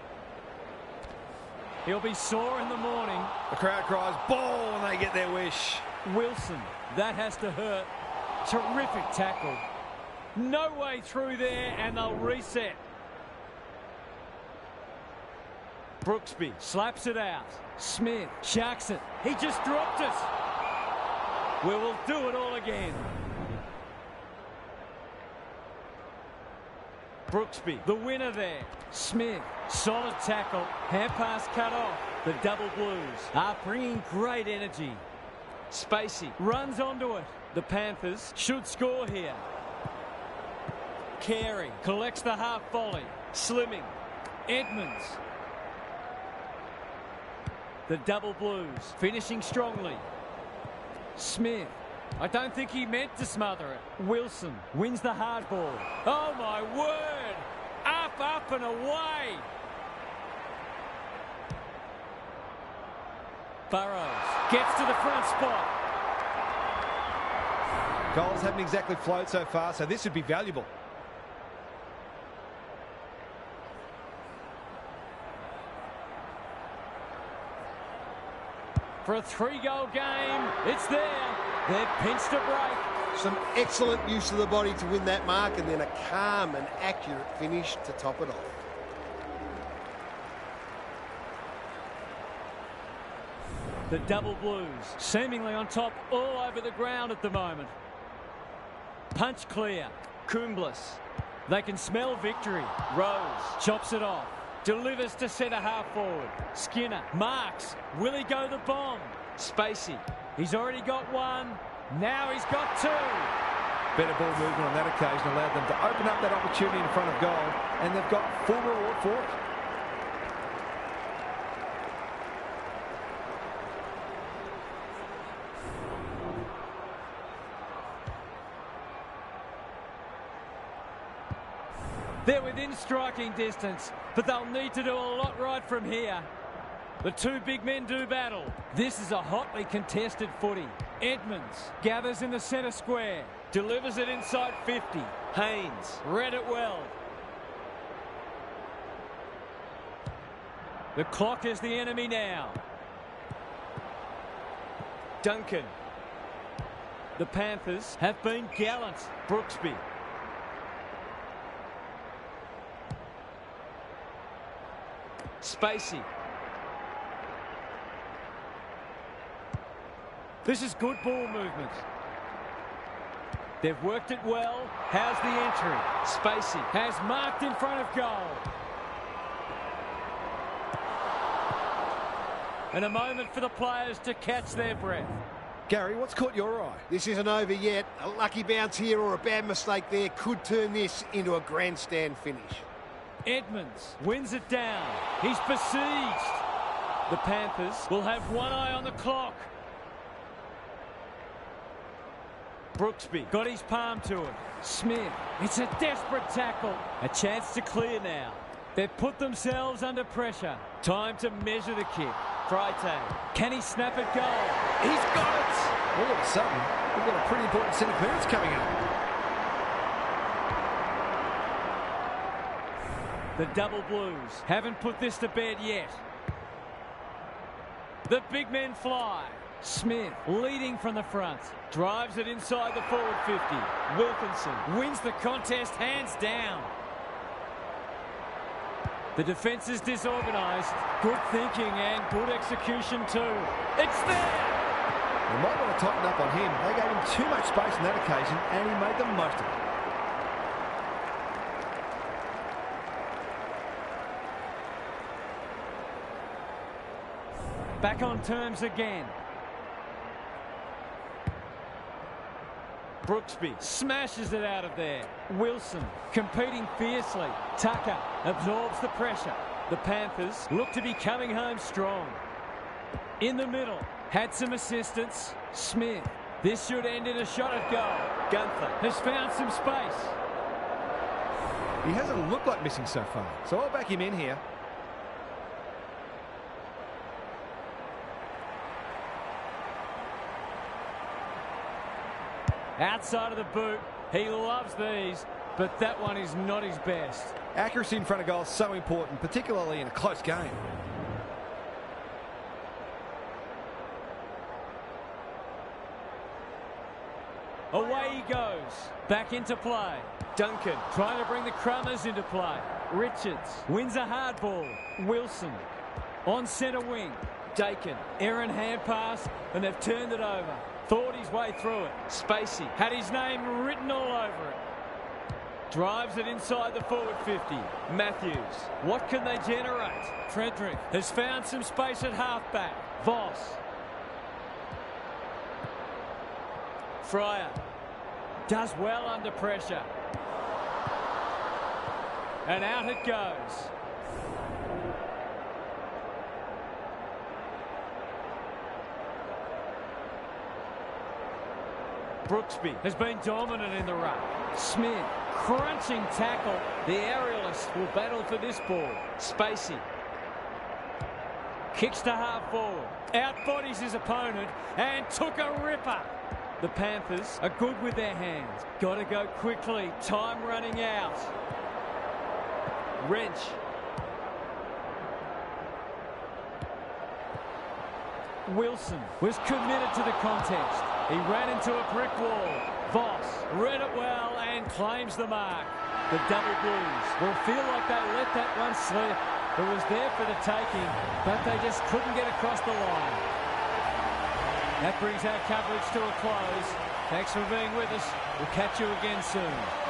He'll be sore in the morning. The crowd cries ball and they get their wish. Wilson. That has to hurt. Terrific tackle. No way through there, and they'll reset. Brooksby slaps it out. Smith sharks it. He just dropped it. We will do it all again. Brooksby, the winner there. Smith, solid tackle. Hand pass cut off. The Double Blues are bringing great energy. Spacey runs onto it. The Panthers should score here. Carey collects the half volley. Slimming. Edmonds. The Double Blues finishing strongly. Smith. I don't think he meant to smother it. Wilson wins the hard ball. Oh, my word. Up, up and away. Burrows gets to the front spot. Goals haven't exactly flowed so far, so this would be valuable. For a 3-goal game, it's there. They've pinched a break. Some excellent use of the body to win that mark, and then a calm and accurate finish to top it off. The Double Blues seemingly on top all over the ground at the moment. Punch clear. Kumblis. They can smell victory. Rose chops it off. Delivers to centre half forward. Skinner marks. Will he go the bomb? Spacey. He's already got one. Now he's got two. Better ball movement on that occasion allowed them to open up that opportunity in front of goal, and they've got full reward for it. They're within striking distance, but they'll need to do a lot right from here. The two big men do battle. This is a hotly contested footy. Edmonds gathers in the centre square. Delivers it inside 50. Haynes read it well. The clock is the enemy now. Duncan. The Panthers have been gallant. Brooksby. Spacey. This is good ball movement. They've worked it well. How's the entry? Spacey has marked in front of goal. And a moment for the players to catch their breath. Gary, what's caught your eye? This isn't over yet. A lucky bounce here or a bad mistake there could turn this into a grandstand finish. Edmonds wins it down. He's besieged. The Panthers will have one eye on the clock. Brooksby got his palm to it. Smith, it's a desperate tackle. A chance to clear now. They've put themselves under pressure. Time to measure the kick. Freitag, can he snap it goal? He's got it! All of a sudden, we've got a pretty important centre clearance coming up. The Double Blues haven't put this to bed yet. The big men fly. Smith leading from the front. Drives it inside the forward 50. Wilkinson wins the contest hands down. The defence is disorganised. Good thinking and good execution too. It's there! They might want to tighten up on him. They gave him too much space on that occasion, and he made the most of it. Back on terms again. Brooksby smashes it out of there. Wilson competing fiercely. Tucker absorbs the pressure. The Panthers look to be coming home strong. In the middle, had some assistance. Smith. This should end in a shot at goal. Gunther has found some space. He hasn't looked like missing so far, so I'll back him in here. Outside of the boot, he loves these, but that one is not his best. Accuracy in front of goal is so important, particularly in a close game. Away he goes. Back into play. Duncan trying to bring the Crummers into play. Richards wins a hard ball. Wilson on centre wing. Dakin, errant hand pass, and they've turned it over. Thought his way through it. Spacey had his name written all over it. Drives it inside the forward 50. Matthews, what can they generate? Frederick has found some space at halfback. Voss. Fryer does well under pressure. And out it goes. Brooksby has been dominant in the ruck. Smith, crunching tackle. The aerialist will battle for this ball. Spacey. Kicks to half forward. Outbodies his opponent and took a ripper. The Panthers are good with their hands. Got to go quickly. Time running out. Wrench. Wilson was committed to the contest. He ran into a brick wall. Voss read it well and claims the mark. The Double Blues will feel like they let that one slip. It was there for the taking, but they just couldn't get across the line. That brings our coverage to a close. Thanks for being with us. We'll catch you again soon.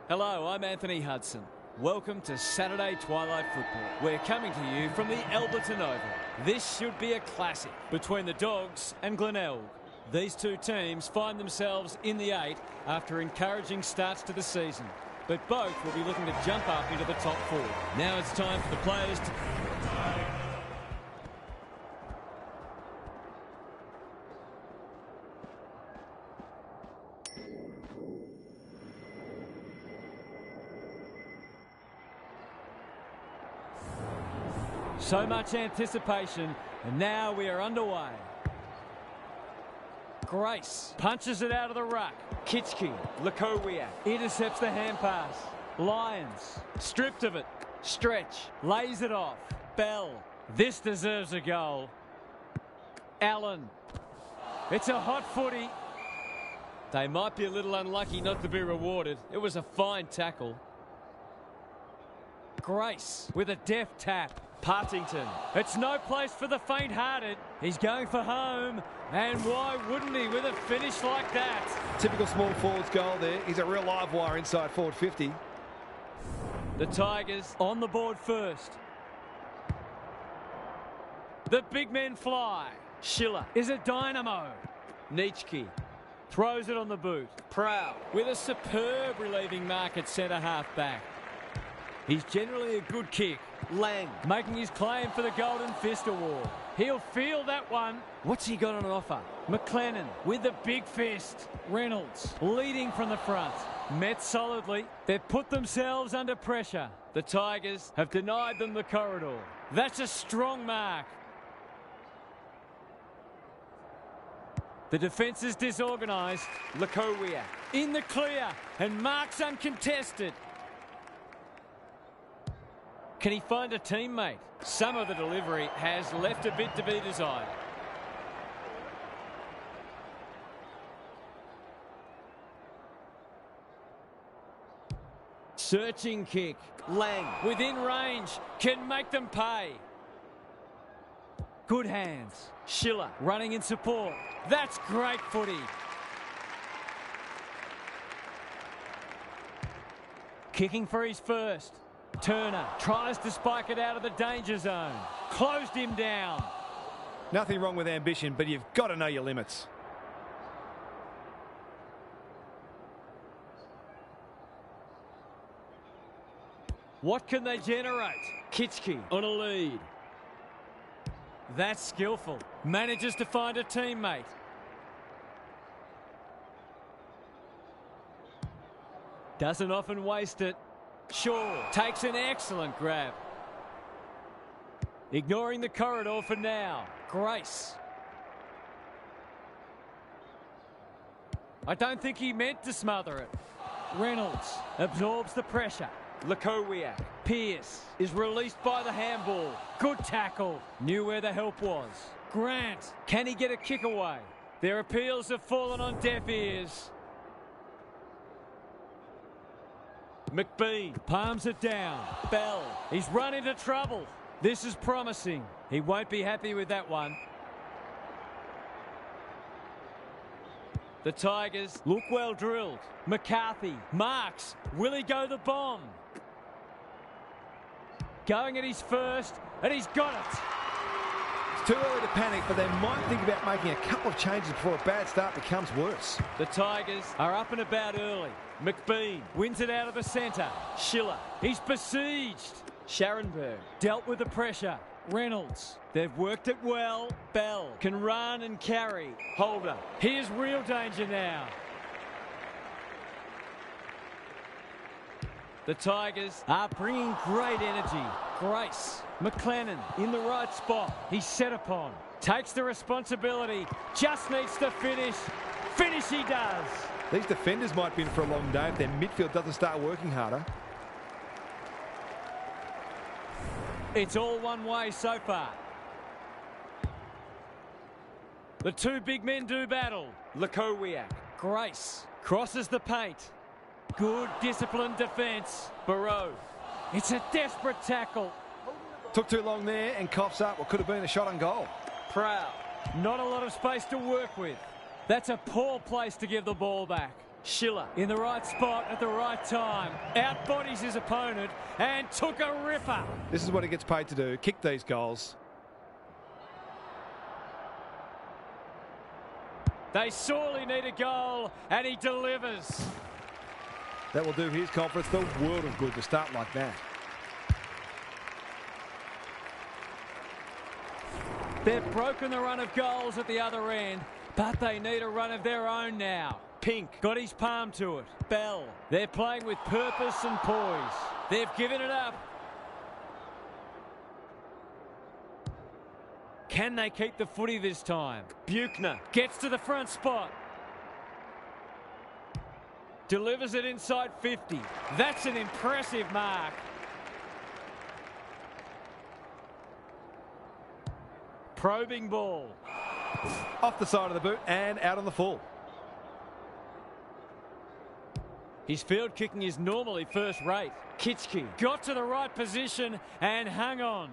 Hello, I'm Anthony Hudson. Welcome to Saturday Twilight Football. We're coming to you from the Alberton Oval. This should be a classic between the Dogs and Glenelg. These two teams find themselves in the 8 after encouraging starts to the season, but both will be looking to jump up into the top 4. Now it's time for the players to... So much anticipation, and now we are underway. Grace punches it out of the ruck. Kitschke, Lakowiak intercepts the hand pass. Lyons, stripped of it. Stretch, lays it off. Bell, this deserves a goal. Allen, it's a hot footy. They might be a little unlucky not to be rewarded. It was a fine tackle. Grace with a deft tap. Partington. It's no place for the faint-hearted. He's going for home. And why wouldn't he with a finish like that? Typical small forward's goal there. He's a real live wire inside forward 50. The Tigers on the board first. The big men fly. Schiller is a dynamo. Nietzsche throws it on the boot. Proud with a superb relieving mark at centre half back. He's generally a good kick. Lang making his claim for the Golden Fist Award. He'll feel that one. What's he got on offer? McLennan with the big fist. Reynolds leading from the front. Met solidly. They've put themselves under pressure. The Tigers have denied them the corridor. That's a strong mark. The defence is disorganised. Lakowiak in the clear and marks uncontested. Can he find a teammate? Some of the delivery has left a bit to be desired. Searching kick. Lang within range can make them pay. Good hands. Schiller running in support. That's great footy. Kicking for his first. Turner tries to spike it out of the danger zone. Closed him down. Nothing wrong with ambition, but you've got to know your limits. What can they generate? Kitschke on a lead. That's skillful. Manages to find a teammate. Doesn't often waste it. Shaw takes an excellent grab. Ignoring the corridor for now. Grace. I don't think he meant to smother it. Reynolds absorbs the pressure. Lakowiak. Pearce is released by the handball. Good tackle. Knew where the help was. Grant. Can he get a kick away? Their appeals have fallen on deaf ears. McBean palms it down. Bell. He's run into trouble. This is promising. He won't be happy with that one. The Tigers look well drilled. McCarthy marks. Will he go the bomb? Going at his first, and he's got it. too early to panic, but they might think about making a couple of changes before a bad start becomes worse. The Tigers are up and about early. McBean wins it out of the centre. Schiller, he's besieged. Scharenberg dealt with the pressure. Reynolds, they've worked it well. Bell can run and carry. Holder, here's real danger now. The Tigers are bringing great energy. Grace, McLennan in the right spot. He's set upon. Takes the responsibility. Just needs to finish. Finish he does. These defenders might be in for a long day if their midfield doesn't start working harder. It's all one way so far. The two big men do battle. Lukowiak. Grace crosses the paint. Good disciplined defence. Barreau. It's a desperate tackle. Took too long there and coughs up what could have been a shot on goal. Proud. Not a lot of space to work with. That's a poor place to give the ball back. Schiller in the right spot at the right time. Outbodies his opponent and took a ripper. This is what he gets paid to do, kick these goals. They sorely need a goal and he delivers. That will do his confidence the world of good to start like that. They've broken the run of goals at the other end, but they need a run of their own now. Pink got his palm to it. Bell, they're playing with purpose and poise. They've given it up. Can they keep the footy this time? Buchner gets to the front spot. Delivers it inside 50. That's an impressive mark. Probing ball. Off the side of the boot and out on the full. His field kicking is normally first rate. Kitschke got to the right position and hung on.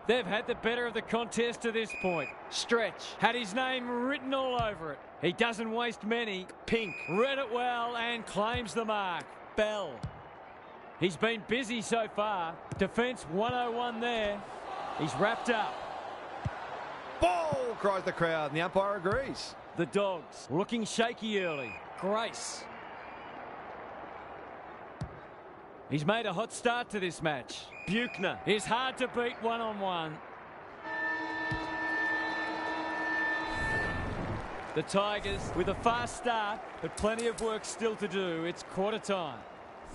They've had the better of the contest to this point. Stretch had his name written all over it. He doesn't waste many. Pink read it well and claims the mark. Bell. He's been busy so far. Defence 101 there. He's wrapped up. Ball, cries the crowd, and the umpire agrees. The Dogs looking shaky early. Grace. He's made a hot start to this match. Buchner is hard to beat one-on-one. The Tigers with a fast start, but plenty of work still to do. It's quarter time.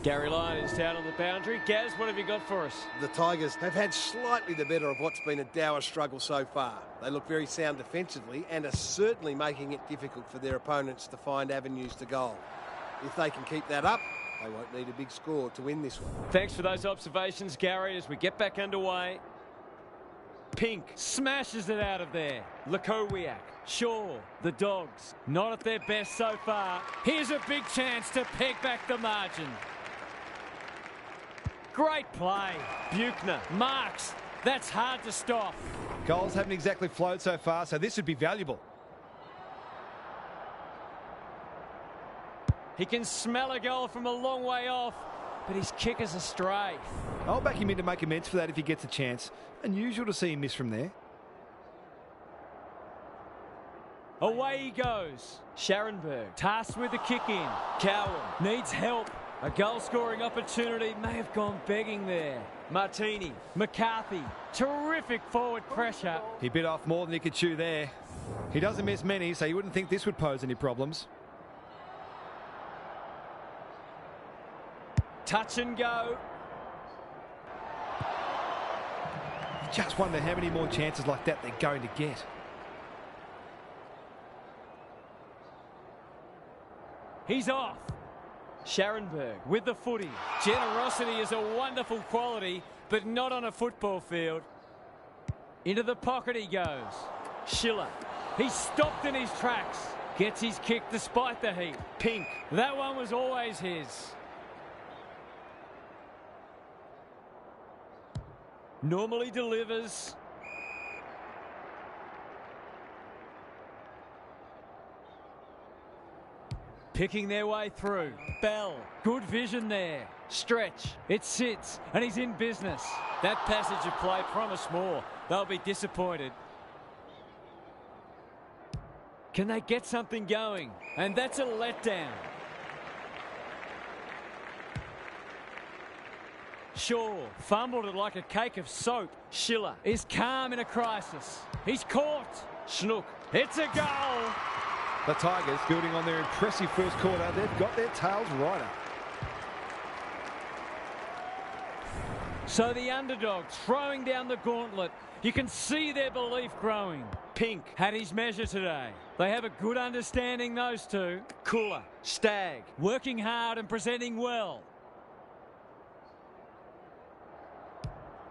Gary Lyon is down on the boundary. Gaz, what have you got for us? The Tigers have had slightly the better of what's been a dour struggle so far. They look very sound defensively and are certainly making it difficult for their opponents to find avenues to goal. If they can keep that up, they won't need a big score to win this one. Thanks for those observations, Gary, as we get back underway. Pink smashes it out of there. Lukowiak. Shaw. The Dogs not at their best so far. Here's a big chance to peg back the margin. Great play. Buchner marks. That's hard to stop. Goals haven't exactly flowed so far, so this would be valuable. He can smell a goal from a long way off, but his kick is astray. I'll back him in to make amends for that if he gets a chance. Unusual to see him miss from there. Away he goes. Scharenberg tasked with the kick in. Cowan needs help. A goal-scoring opportunity may have gone begging there. Martini, McCarthy, terrific forward pressure. He bit off more than he could chew there. He doesn't miss many, so you wouldn't think this would pose any problems. Touch and go. Just wonder how many more chances like that they're going to get. He's off. Scharenberg with the footy. Generosity is a wonderful quality, but not on a football field. Into the pocket he goes. Schiller. He's stopped in his tracks. Gets his kick despite the heat. Pink. That one was always his. Normally delivers. Picking their way through. Bell. Good vision there. Stretch. It sits, and he's in business. That passage of play promised more. They'll be disappointed. Can they get something going? And that's a letdown. Shaw fumbled it like a cake of soap. Schiller is calm in a crisis. He's caught. Snook. It's a goal. The Tigers, building on their impressive first quarter, they've got their tails right up. So the underdog throwing down the gauntlet. You can see their belief growing. Pink had his measure today. They have a good understanding, those two. Cooler, Stagg, working hard and presenting well.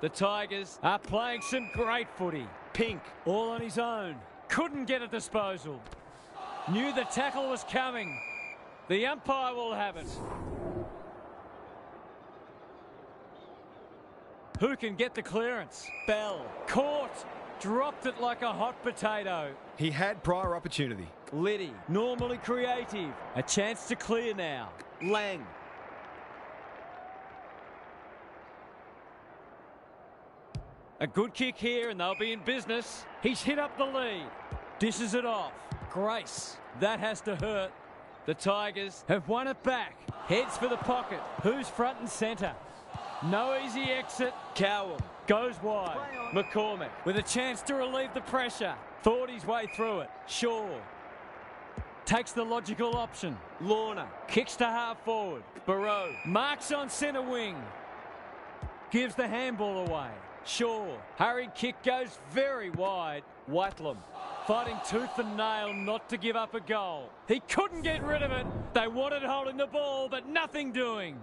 The Tigers are playing some great footy. Pink, all on his own. Couldn't get a disposal. Knew the tackle was coming. The umpire will have it. Who can get the clearance? Bell. Caught. Dropped it like a hot potato. He had prior opportunity. Liddy. Normally creative. A chance to clear now. Lang. A good kick here and they'll be in business. He's hit up the lead. Dishes it off. Grace. That has to hurt. The Tigers have won it back. Heads for the pocket. Who's front and centre? No easy exit. Cowell goes wide. McCormick with a chance to relieve the pressure. Thought his way through it. Shaw takes the logical option. Lorna kicks to half forward. Barreau marks on centre wing. Gives the handball away. Shaw. Hurried kick goes very wide. Whitelam fighting tooth and nail not to give up a goal. He couldn't get rid of it. They wanted holding the ball, but nothing doing.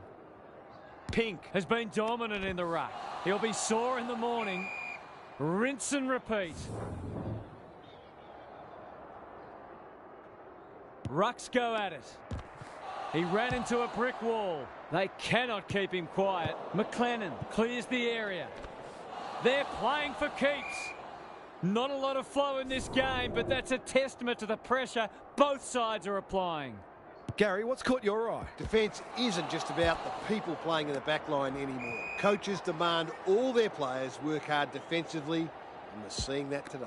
Pink has been dominant in the ruck. He'll be sore in the morning. Rinse and repeat. Rucks go at it. He ran into a brick wall. They cannot keep him quiet. McLennan clears the area. They're playing for keeps. Not a lot of flow in this game, but that's a testament to the pressure both sides are applying. Gary, what's caught your eye? Defence isn't just about the people playing in the back line anymore. Coaches demand all their players work hard defensively, and we're seeing that today.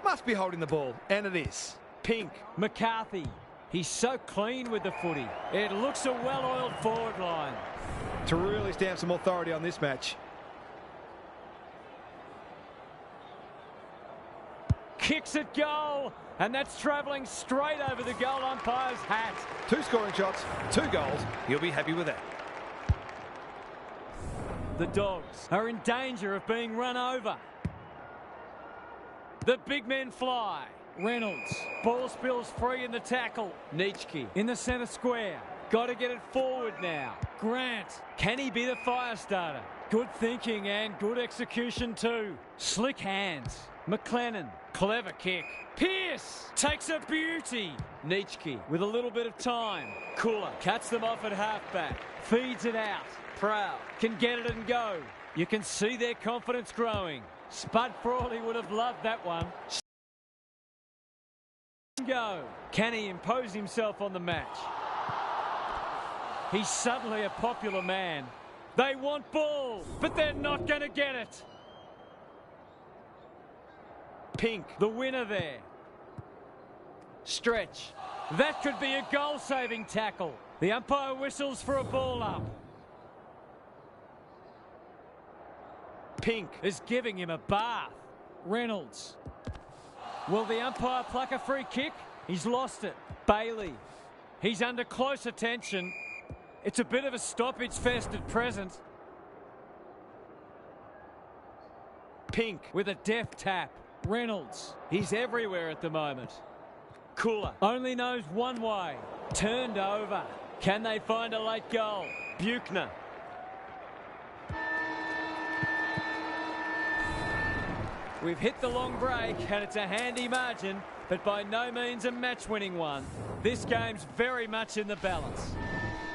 Must be holding the ball, and it is. Pink. McCarthy. He's so clean with the footy. It looks a well-oiled forward line. To really stamp some authority on this match. Kicks at goal, and that's travelling straight over the goal umpire's hat. 2 scoring shots, 2 goals. He'll be happy with that. The Dogs are in danger of being run over. The big men fly. Reynolds. Ball spills free in the tackle. Nitschke in the centre square. Got to get it forward now. Grant. Can he be the fire starter? Good thinking and good execution too. Slick hands. McLennan. Clever kick. Pearce takes a beauty. Nitschke with a little bit of time. Cooler cuts them off at halfback. Feeds it out. Proud can get it and go. You can see their confidence growing. Spud Frawley would have loved that one. Go. Can he impose himself on the match? He's suddenly a popular man. They want ball, but they're not going to get it. Pink, the winner there. Stretch. That could be a goal-saving tackle. The umpire whistles for a ball up. Pink is giving him a bath. Reynolds. Will the umpire pluck a free kick? He's lost it. Bailey. He's under close attention. It's a bit of a stoppage fest at present. Pink with a deft tap. Reynolds. He's everywhere at the moment. Cooler only knows one way. Turned over. Can they find a late goal? Buchner. We've hit the long break and it's a handy margin, but by no means a match-winning one. This game's very much in the balance.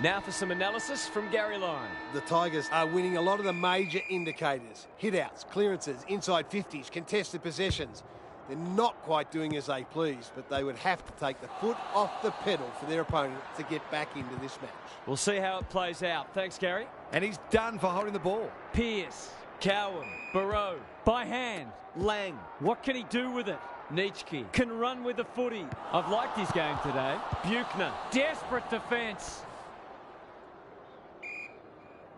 Now for some analysis from Gary Lyon. The Tigers are winning a lot of the major indicators. Hit-outs, clearances, inside 50s, contested possessions. They're not quite doing as they please, but they would have to take the foot off the pedal for their opponent to get back into this match. We'll see how it plays out. Thanks, Gary. And he's done for holding the ball. Pearce, Cowan, Barrow, by hand, Lang. What can he do with it? Nietzsche can run with the footy. I've liked his game today. Buchner, desperate defence.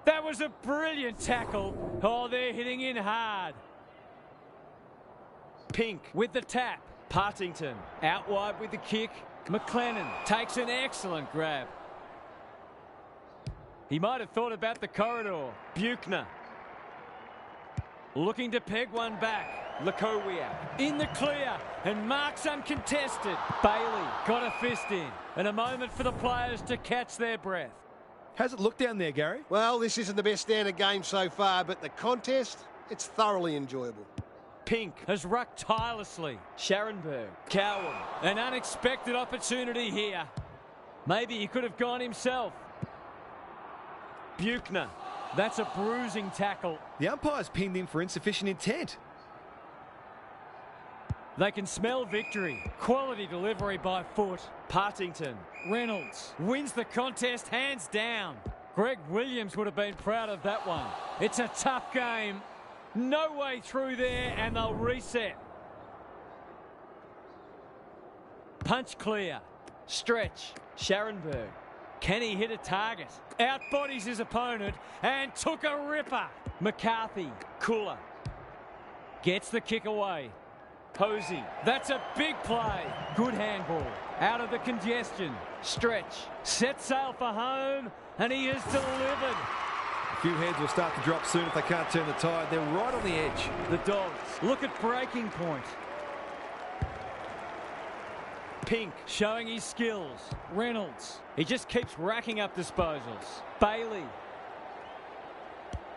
That was a brilliant tackle. Oh, they're hitting in hard. Pink with the tap. Partington out wide with the kick. McLennan takes an excellent grab. He might have thought about the corridor. Buchner looking to peg one back. Lakowiak in the clear and marks uncontested. Bailey got a fist in and a moment for the players to catch their breath. How's it look down there, Gary? Well, this isn't the best standard game so far, but the contest, it's thoroughly enjoyable. Pink has rucked tirelessly. Scharenberg, Cowan, an unexpected opportunity here. Maybe he could have gone himself. Buchner, that's a bruising tackle. The umpire's pinned in for insufficient intent. They can smell victory. Quality delivery by foot. Partington, Reynolds wins the contest hands down. Greg Williams would have been proud of that one. It's a tough game. No way through there and they'll reset. Punch clear. Stretch. Scharenberg. Can he hit a target? Outbodies his opponent and took a ripper. McCarthy. Cooler. Gets the kick away. Posey. That's a big play. Good handball. Out of the congestion. Stretch. Set sail for home and he has delivered. A few heads will start to drop soon if they can't turn the tide. They're right on the edge. The Dogs look at breaking point. Pink showing his skills. Reynolds. He just keeps racking up disposals. Bailey.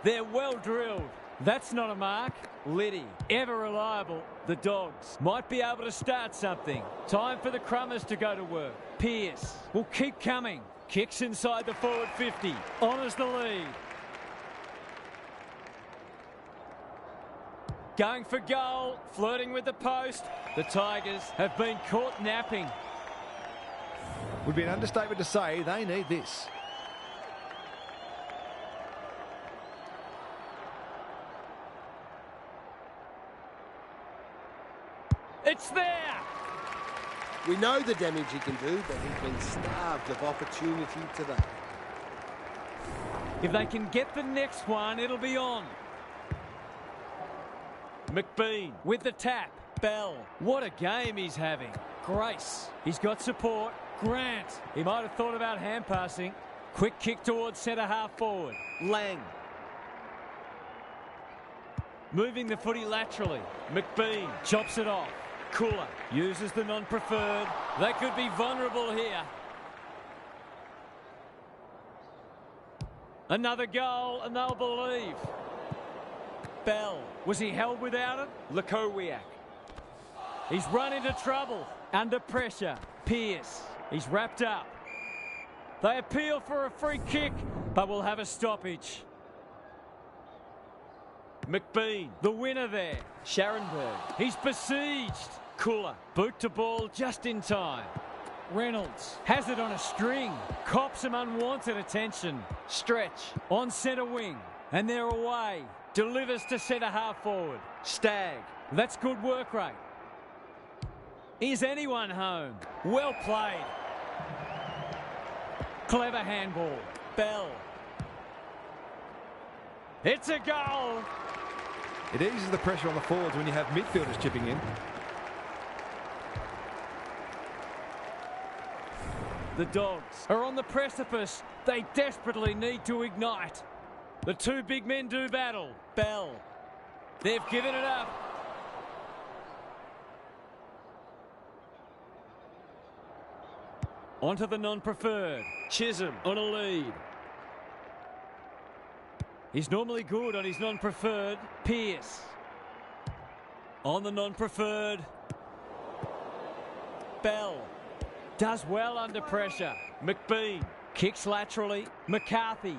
They're well drilled. That's not a mark. Liddy, ever reliable. The Dogs might be able to start something. Time for the Crummers to go to work. Pearce will keep coming. Kicks inside the forward 50. Honours the lead. Going for goal. Flirting with the post. The Tigers have been caught napping. Would be an understatement to say they need this. It's there! We know the damage he can do, but he's been starved of opportunity today. If they can get the next one, it'll be on. McBean with the tap. Bell. What a game he's having. Grace. He's got support. Grant. He might have thought about hand passing. Quick kick towards centre half forward. Lang. Moving the footy laterally. McBean chops it off. Cooler uses the non-preferred. They could be vulnerable here. Another goal and they'll believe. Bell. Was he held without it? Lakowiak. He's run into trouble. Under pressure. Pearce. He's wrapped up. They appeal for a free kick, but will have a stoppage. McBean, the winner there. Scharenberg. He's besieged. Cooler. Boot to ball just in time. Reynolds has it on a string. Cops some unwanted attention. Stretch on centre wing. And they're away. Delivers to centre half forward. Stagg. That's good work rate. Is anyone home? Well played. Clever handball. Bell. It's a goal. It eases the pressure on the forwards when you have midfielders chipping in. The Dogs are on the precipice. They desperately need to ignite. The two big men do battle. Bell. They've given it up. Onto the non-preferred. Chisholm on a lead. He's normally good on his non-preferred. Pearce. On the non-preferred. Bell. Does well under pressure. McBean. Kicks laterally. McCarthy.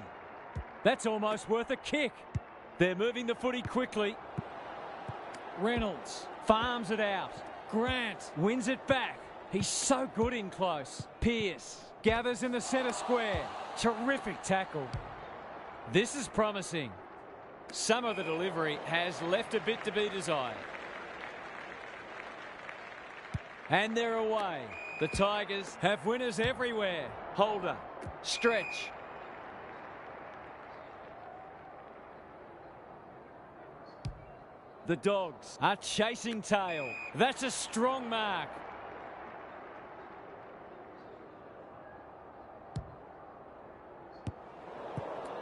That's almost worth a kick. They're moving the footy quickly. Reynolds farms it out. Grant wins it back. He's so good in close. Pearce gathers in the centre square. Terrific tackle. This is promising. Some of the delivery has left a bit to be desired. And they're away. The Tigers have winners everywhere. Holder, stretch. The Dogs are chasing tail. That's a strong mark.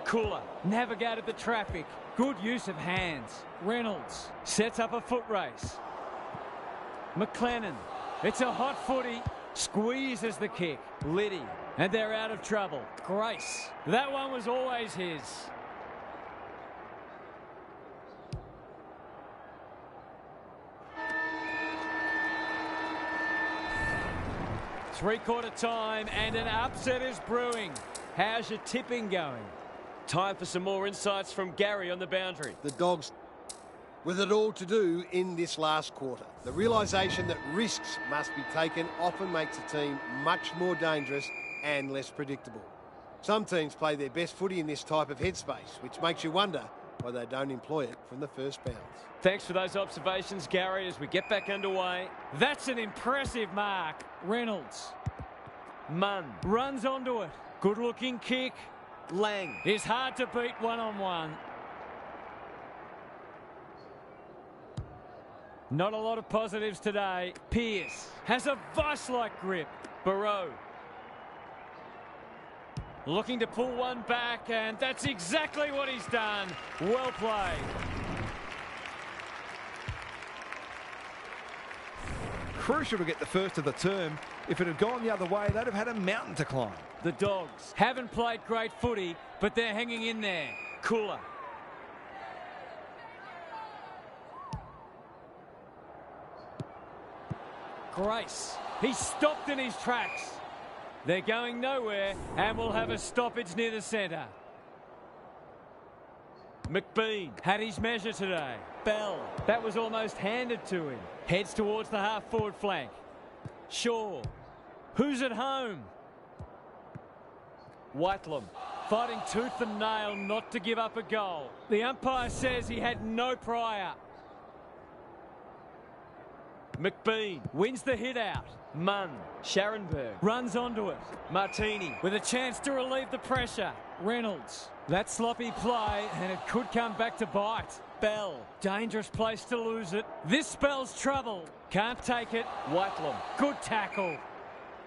Cooler navigated the traffic. Good use of hands. Reynolds sets up a foot race. McLennan. It's a hot footy. Squeezes the kick. Liddy. And they're out of trouble. Grace. That one was always his. Three-quarter time and an upset is brewing. How's your tipping going? Time for some more insights from Gary on the boundary. The Dogs with it all to do in this last quarter. The realisation that risks must be taken often makes a team much more dangerous and less predictable. Some teams play their best footy in this type of headspace, which makes you wonder why they don't employ it from the first bounce. Thanks for those observations, Gary, as we get back underway. That's an impressive mark. Reynolds. Munn runs onto it. Good-looking kick. Lang is hard to beat one-on-one. Not a lot of positives today. Pearce has a vice-like grip. Barreau looking to pull one back, and that's exactly what he's done. Well played. Crucial to get the first of the term. If it had gone the other way, they'd have had a mountain to climb. The Dogs haven't played great footy, but they're hanging in there. Cooler. Grace. He's stopped in his tracks. They're going nowhere and will have a stoppage near the centre. McBean had his measure today. Bell. That was almost handed to him. Heads towards the half-forward flank. Shaw. Who's at home? Whitelam fighting tooth and nail not to give up a goal. The umpire says he had no prior. McBean wins the hit out. Munn. Scharenberg runs onto it. Martini with a chance to relieve the pressure. Reynolds. That sloppy play and it could come back to bite. Bell. Dangerous place to lose it. This spells trouble. Can't take it. Whitelam. Good tackle.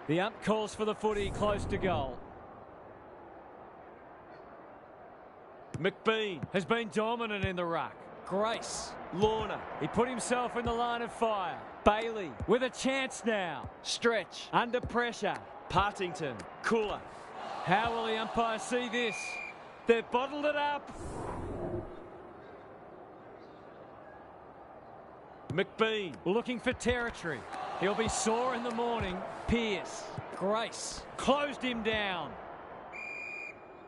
The ump calls for the footy close to goal. McBean has been dominant in the ruck. Grace. Lorna. He put himself in the line of fire. Bailey with a chance now. Stretch. Under pressure. Partington. Cooler. How will the umpire see this? They've bottled it up. McBean looking for territory. He'll be sore in the morning. Pearce. Grace. Closed him down.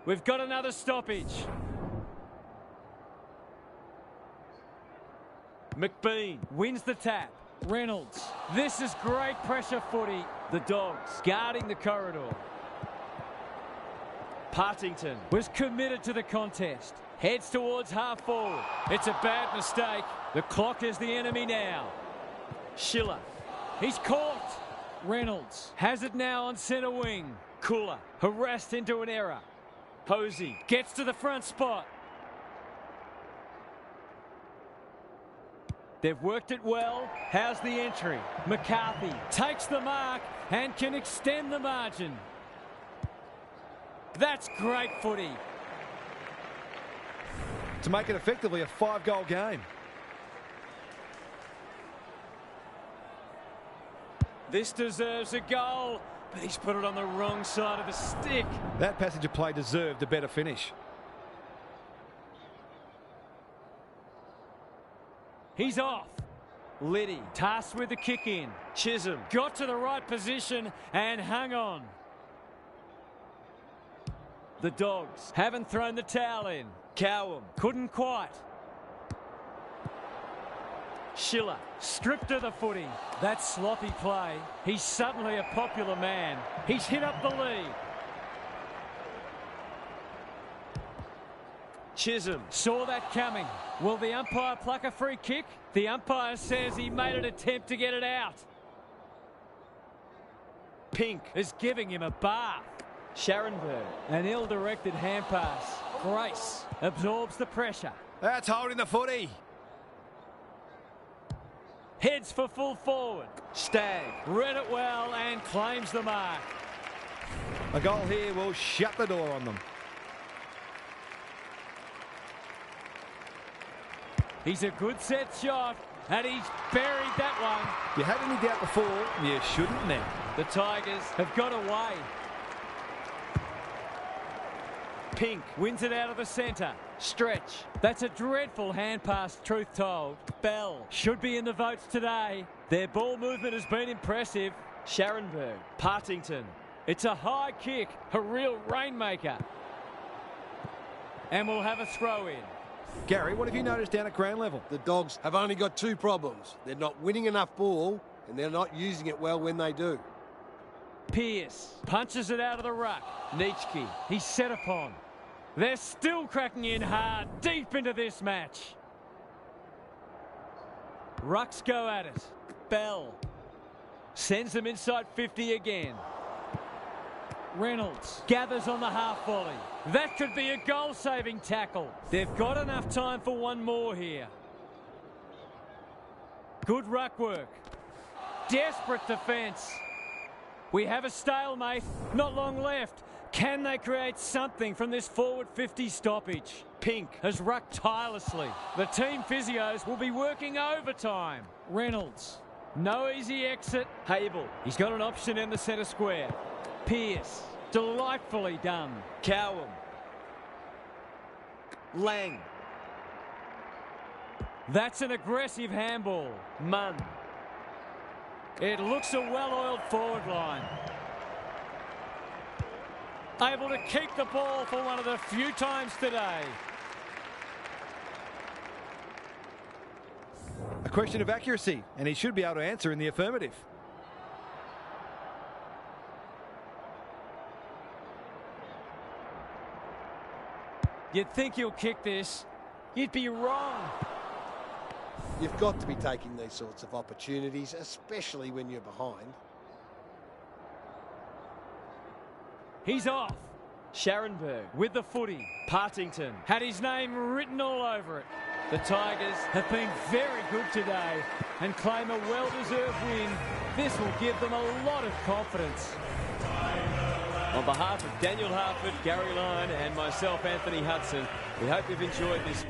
We've got another stoppage. McBean wins the tap. Reynolds. This is great pressure footy. The Dogs guarding the corridor. Partington was committed to the contest. Heads towards half forward. It's a bad mistake. The clock is the enemy now. Schiller. He's caught. Reynolds has it now on centre wing. Cooler harassed into an error. Posey gets to the front spot. They've worked it well. How's the entry? McCarthy takes the mark and can extend the margin. That's great footy. To make it effectively a 5-goal game. This deserves a goal, but he's put it on the wrong side of the stick. That passage of play deserved a better finish. He's off. Liddy tasked with the kick in. Chisholm got to the right position and hung on. The Dogs haven't thrown the towel in. Cowham couldn't quite. Schiller stripped of the footy. That sloppy play. He's suddenly a popular man. He's hit up the lead. Chisholm saw that coming. Will the umpire pluck a free kick? The umpire says he made an attempt to get it out. Pink is giving him a bath. Scharenberg, an ill-directed hand pass. Grace absorbs the pressure. That's holding the footy. Heads for full forward. Stagg read it well and claims the mark. A goal here will shut the door on them. He's a good set shot, and he's buried that one. If you had any doubt before, you shouldn't now. The Tigers have got away. Pink wins it out of the centre. Stretch. That's a dreadful hand pass, truth told. Bell should be in the votes today. Their ball movement has been impressive. Scharenberg. Partington. It's a high kick, a real rainmaker. And we'll have a throw in. Gary, what have you noticed down at ground level? The Dogs have only got two problems. They're not winning enough ball, and they're not using it well when they do. Pearce punches it out of the ruck. Nitschke, he's set upon. They're still cracking in hard, deep into this match. Rucks go at it. Bell sends them inside 50 again. Reynolds gathers on the half volley. That could be a goal-saving tackle. They've got enough time for one more here. Good ruck work. Desperate defence. We have a stalemate. Not long left. Can they create something from this forward 50 stoppage? Pink has rucked tirelessly. The team physios will be working overtime. Reynolds. No easy exit. Hable. He's got an option in the centre square. Pearce. Delightfully done. Cowham. Lang. That's an aggressive handball. Munn. It looks a well-oiled forward line. Able to keep the ball for one of the few times today. A question of accuracy, and he should be able to answer in the affirmative. You'd think he'll kick this. You'd be wrong. You've got to be taking these sorts of opportunities, especially when you're behind. He's off. Scharenberg with the footy. Partington had his name written all over it. The Tigers have been very good today and claim a well-deserved win. This will give them a lot of confidence. On behalf of Daniel Hartford, Gary Lyon and myself, Anthony Hudson, we hope you've enjoyed this.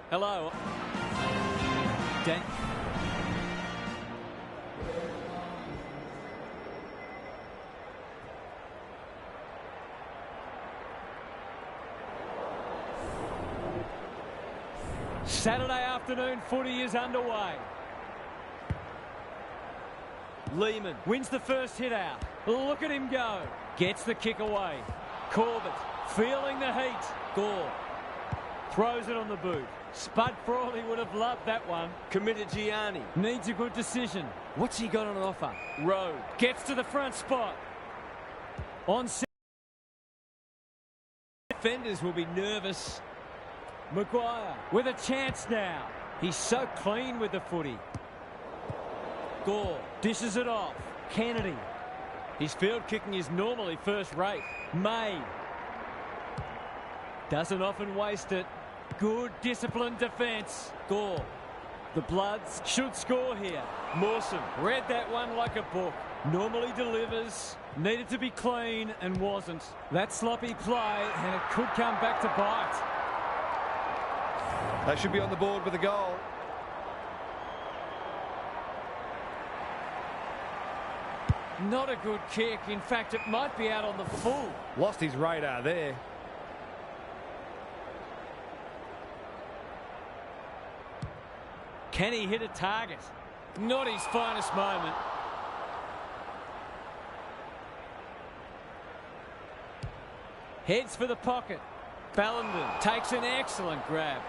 Hello. Saturday afternoon footy is underway. Lehman wins the first hit out. Look at him go. Gets the kick away. Corbett feeling the heat. Gore throws it on the boot. Spud Frawley would have loved that one. Committed Gianni. Needs a good decision. What's he got on offer? Rowe gets to the front spot. On set. Defenders will be nervous. Maguire with a chance now. He's so clean with the footy. Gore dishes it off. Kennedy. His field kicking is normally first rate. May. Doesn't often waste it. Good disciplined defence. Gore. The Bloods should score here. Mawson read that one like a book. Normally delivers. Needed to be clean and wasn't. That sloppy play and it could come back to bite. They should be on the board with a goal. Not a good kick. In fact, it might be out on the full. Lost his radar there. Can he hit a target? Not his finest moment. Heads for the pocket. Ballenden takes an excellent grab.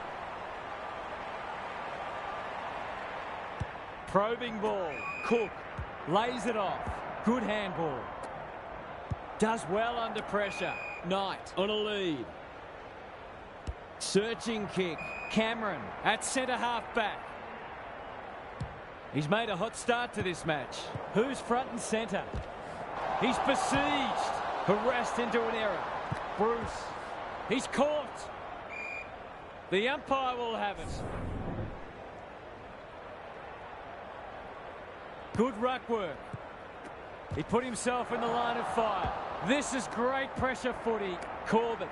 Probing ball. Cook lays it off. Good handball. Does well under pressure. Knight on a lead. Searching kick. Cameron at centre-half back. He's made a hot start to this match. Who's front and centre? He's besieged. Harassed into an error. Bruce. He's caught. The umpire will have it. Good ruck work. He put himself in the line of fire. This is great pressure footy. Corbett.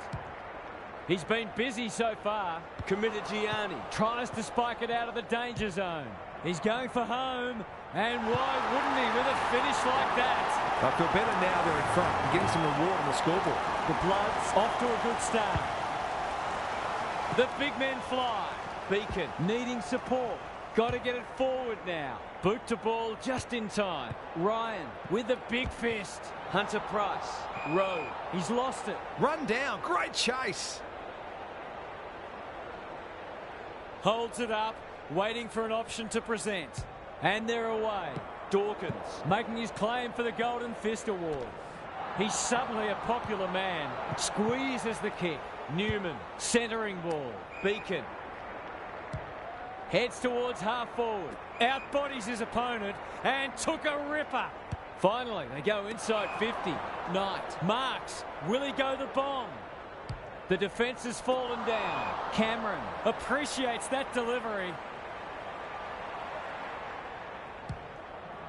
He's been busy so far. Committed Gianni. Tries to spike it out of the danger zone. He's going for home. And why wouldn't he with a finish like that? I feel better now they're in front and getting some reward on the scoreboard. The Bloods off to a good start. The big men fly. Beacon needing support. Got to get it forward now. Boot to ball just in time. Ryan with the big fist. Hunter Price. Rowe. He's lost it. Run down. Great chase. Holds it up. Waiting for an option to present. And they're away. Dawkins making his claim for the Golden Fist Award. He's suddenly a popular man. Squeezes the kick. Newman centering ball. Beacon heads towards half forward. Outbodies his opponent and took a ripper. Finally, they go inside 50. Knight marks. Will he go the bomb? The defence has fallen down. Cameron appreciates that delivery.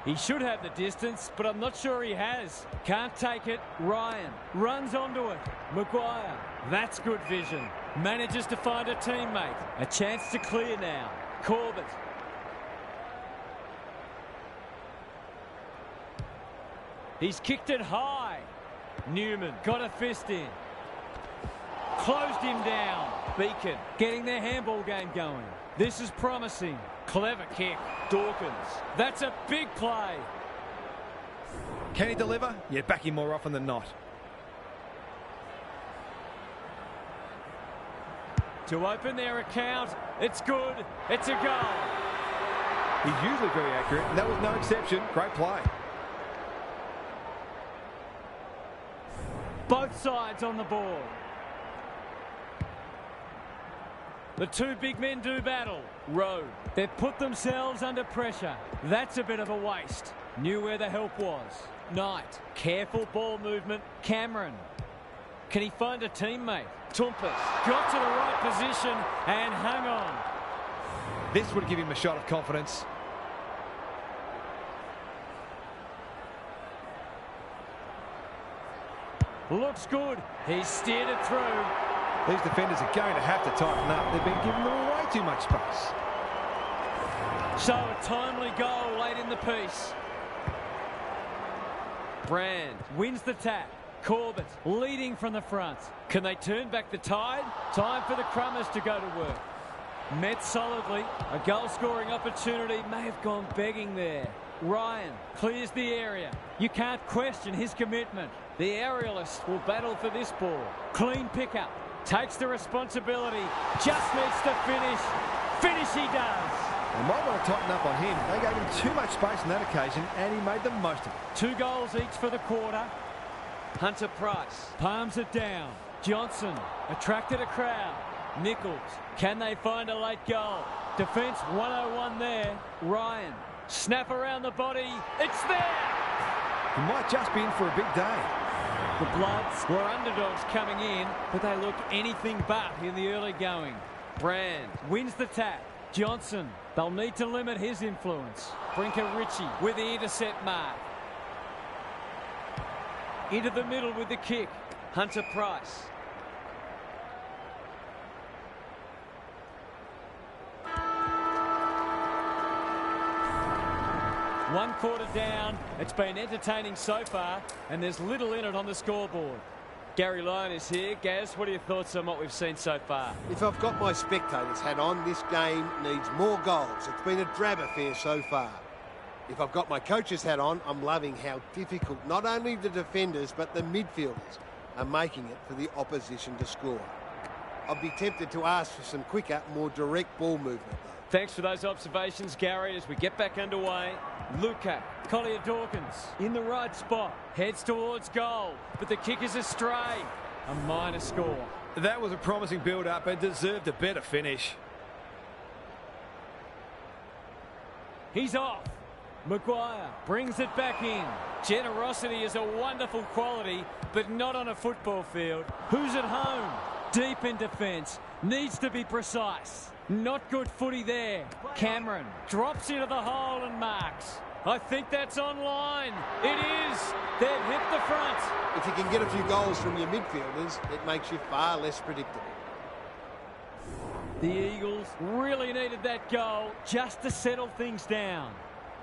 He should have the distance, but I'm not sure he has. Can't take it. Ryan runs onto it. Maguire. That's good vision. Manages to find a teammate. A chance to clear now. Corbett. He's kicked it high. Newman got a fist in. Closed him down. Beacon getting their handball game going. This is promising. Clever kick. Dawkins. That's a big play. Can he deliver? Yeah, back him more often than not. To open their account, it's good. It's a goal. He's usually very accurate, and that was no exception. Great play. Both sides on the board. The two big men do battle. Rowe. They've put themselves under pressure. That's a bit of a waste. Knew where the help was. Knight. Careful ball movement. Cameron. Can he find a teammate? Tumpus. Got to the right position and hung on. This would give him a shot of confidence. Looks good. He's steered it through. These defenders are going to have to tighten up. They've been giving them way too much space. So a timely goal late in the piece. Brand wins the tap. Corbett leading from the front. Can they turn back the tide? Time for the Crummers to go to work. Met solidly. A goal-scoring opportunity may have gone begging there. Ryan clears the area. You can't question his commitment. The aerialist will battle for this ball. Clean pickup. Takes the responsibility. Just needs to finish. Finish he does. They might want to tighten up on him. They gave him too much space on that occasion, and he made the most of it. 2 goals each for the quarter. Hunter Price palms it down. Johnson attracted a crowd. Nichols. Can they find a late goal? Defence 101 there. Ryan. Snap around the body. It's there! He might just be in for a big day. The Bloods were underdogs coming in, but they looked anything but in the early going. Brand wins the tap. Johnson. They'll need to limit his influence. Brinker Ritchie with the intercept mark. Into the middle with the kick. Hunter Price. One quarter down. It's been entertaining so far, and there's little in it on the scoreboard. Gary Lyon is here. Gaz, what are your thoughts on what we've seen so far? If I've got my spectators hat on, this game needs more goals. It's been a drab affair so far. If I've got my coach's hat on, I'm loving how difficult not only the defenders but the midfielders are making it for the opposition to score. I'd be tempted to ask for some quicker, more direct ball movement though. Thanks for those observations, Gary, as we get back underway. Luca, Collier Dawkins in the right spot, heads towards goal, but the kick is astray. A minor score. That was a promising build-up and deserved a better finish. He's off. Maguire brings it back in. Generosity is a wonderful quality, but not on a football field. Who's at home? Deep in defence. Needs to be precise. Not good footy there. Cameron drops into the hole and marks. I think that's online. It is. They've hit the front. If you can get a few goals from your midfielders, it makes you far less predictable. The Eagles really needed that goal just to settle things down.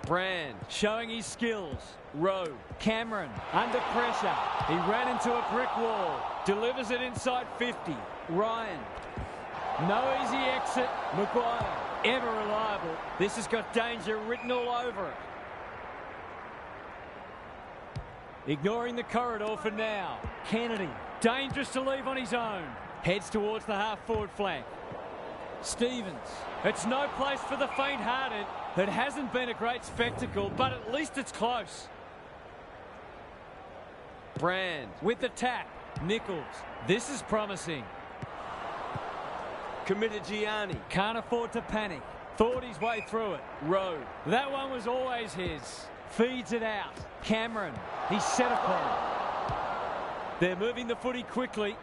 Brand showing his skills. Rowe. Cameron under pressure. He ran into a brick wall. Delivers it inside 50. Ryan. No easy exit. Maguire. Ever reliable. This has got danger written all over it. Ignoring the corridor for now. Kennedy. Dangerous to leave on his own. Heads towards the half-forward flank. Stevens. It's no place for the faint-hearted. It hasn't been a great spectacle, but at least it's close. Brand with the tap. Nichols. This is promising. Committed Gianni. Can't afford to panic. Thought his way through it. Rowe. That one was always his. Feeds it out. Cameron. He's set upon. They're moving the footy quickly.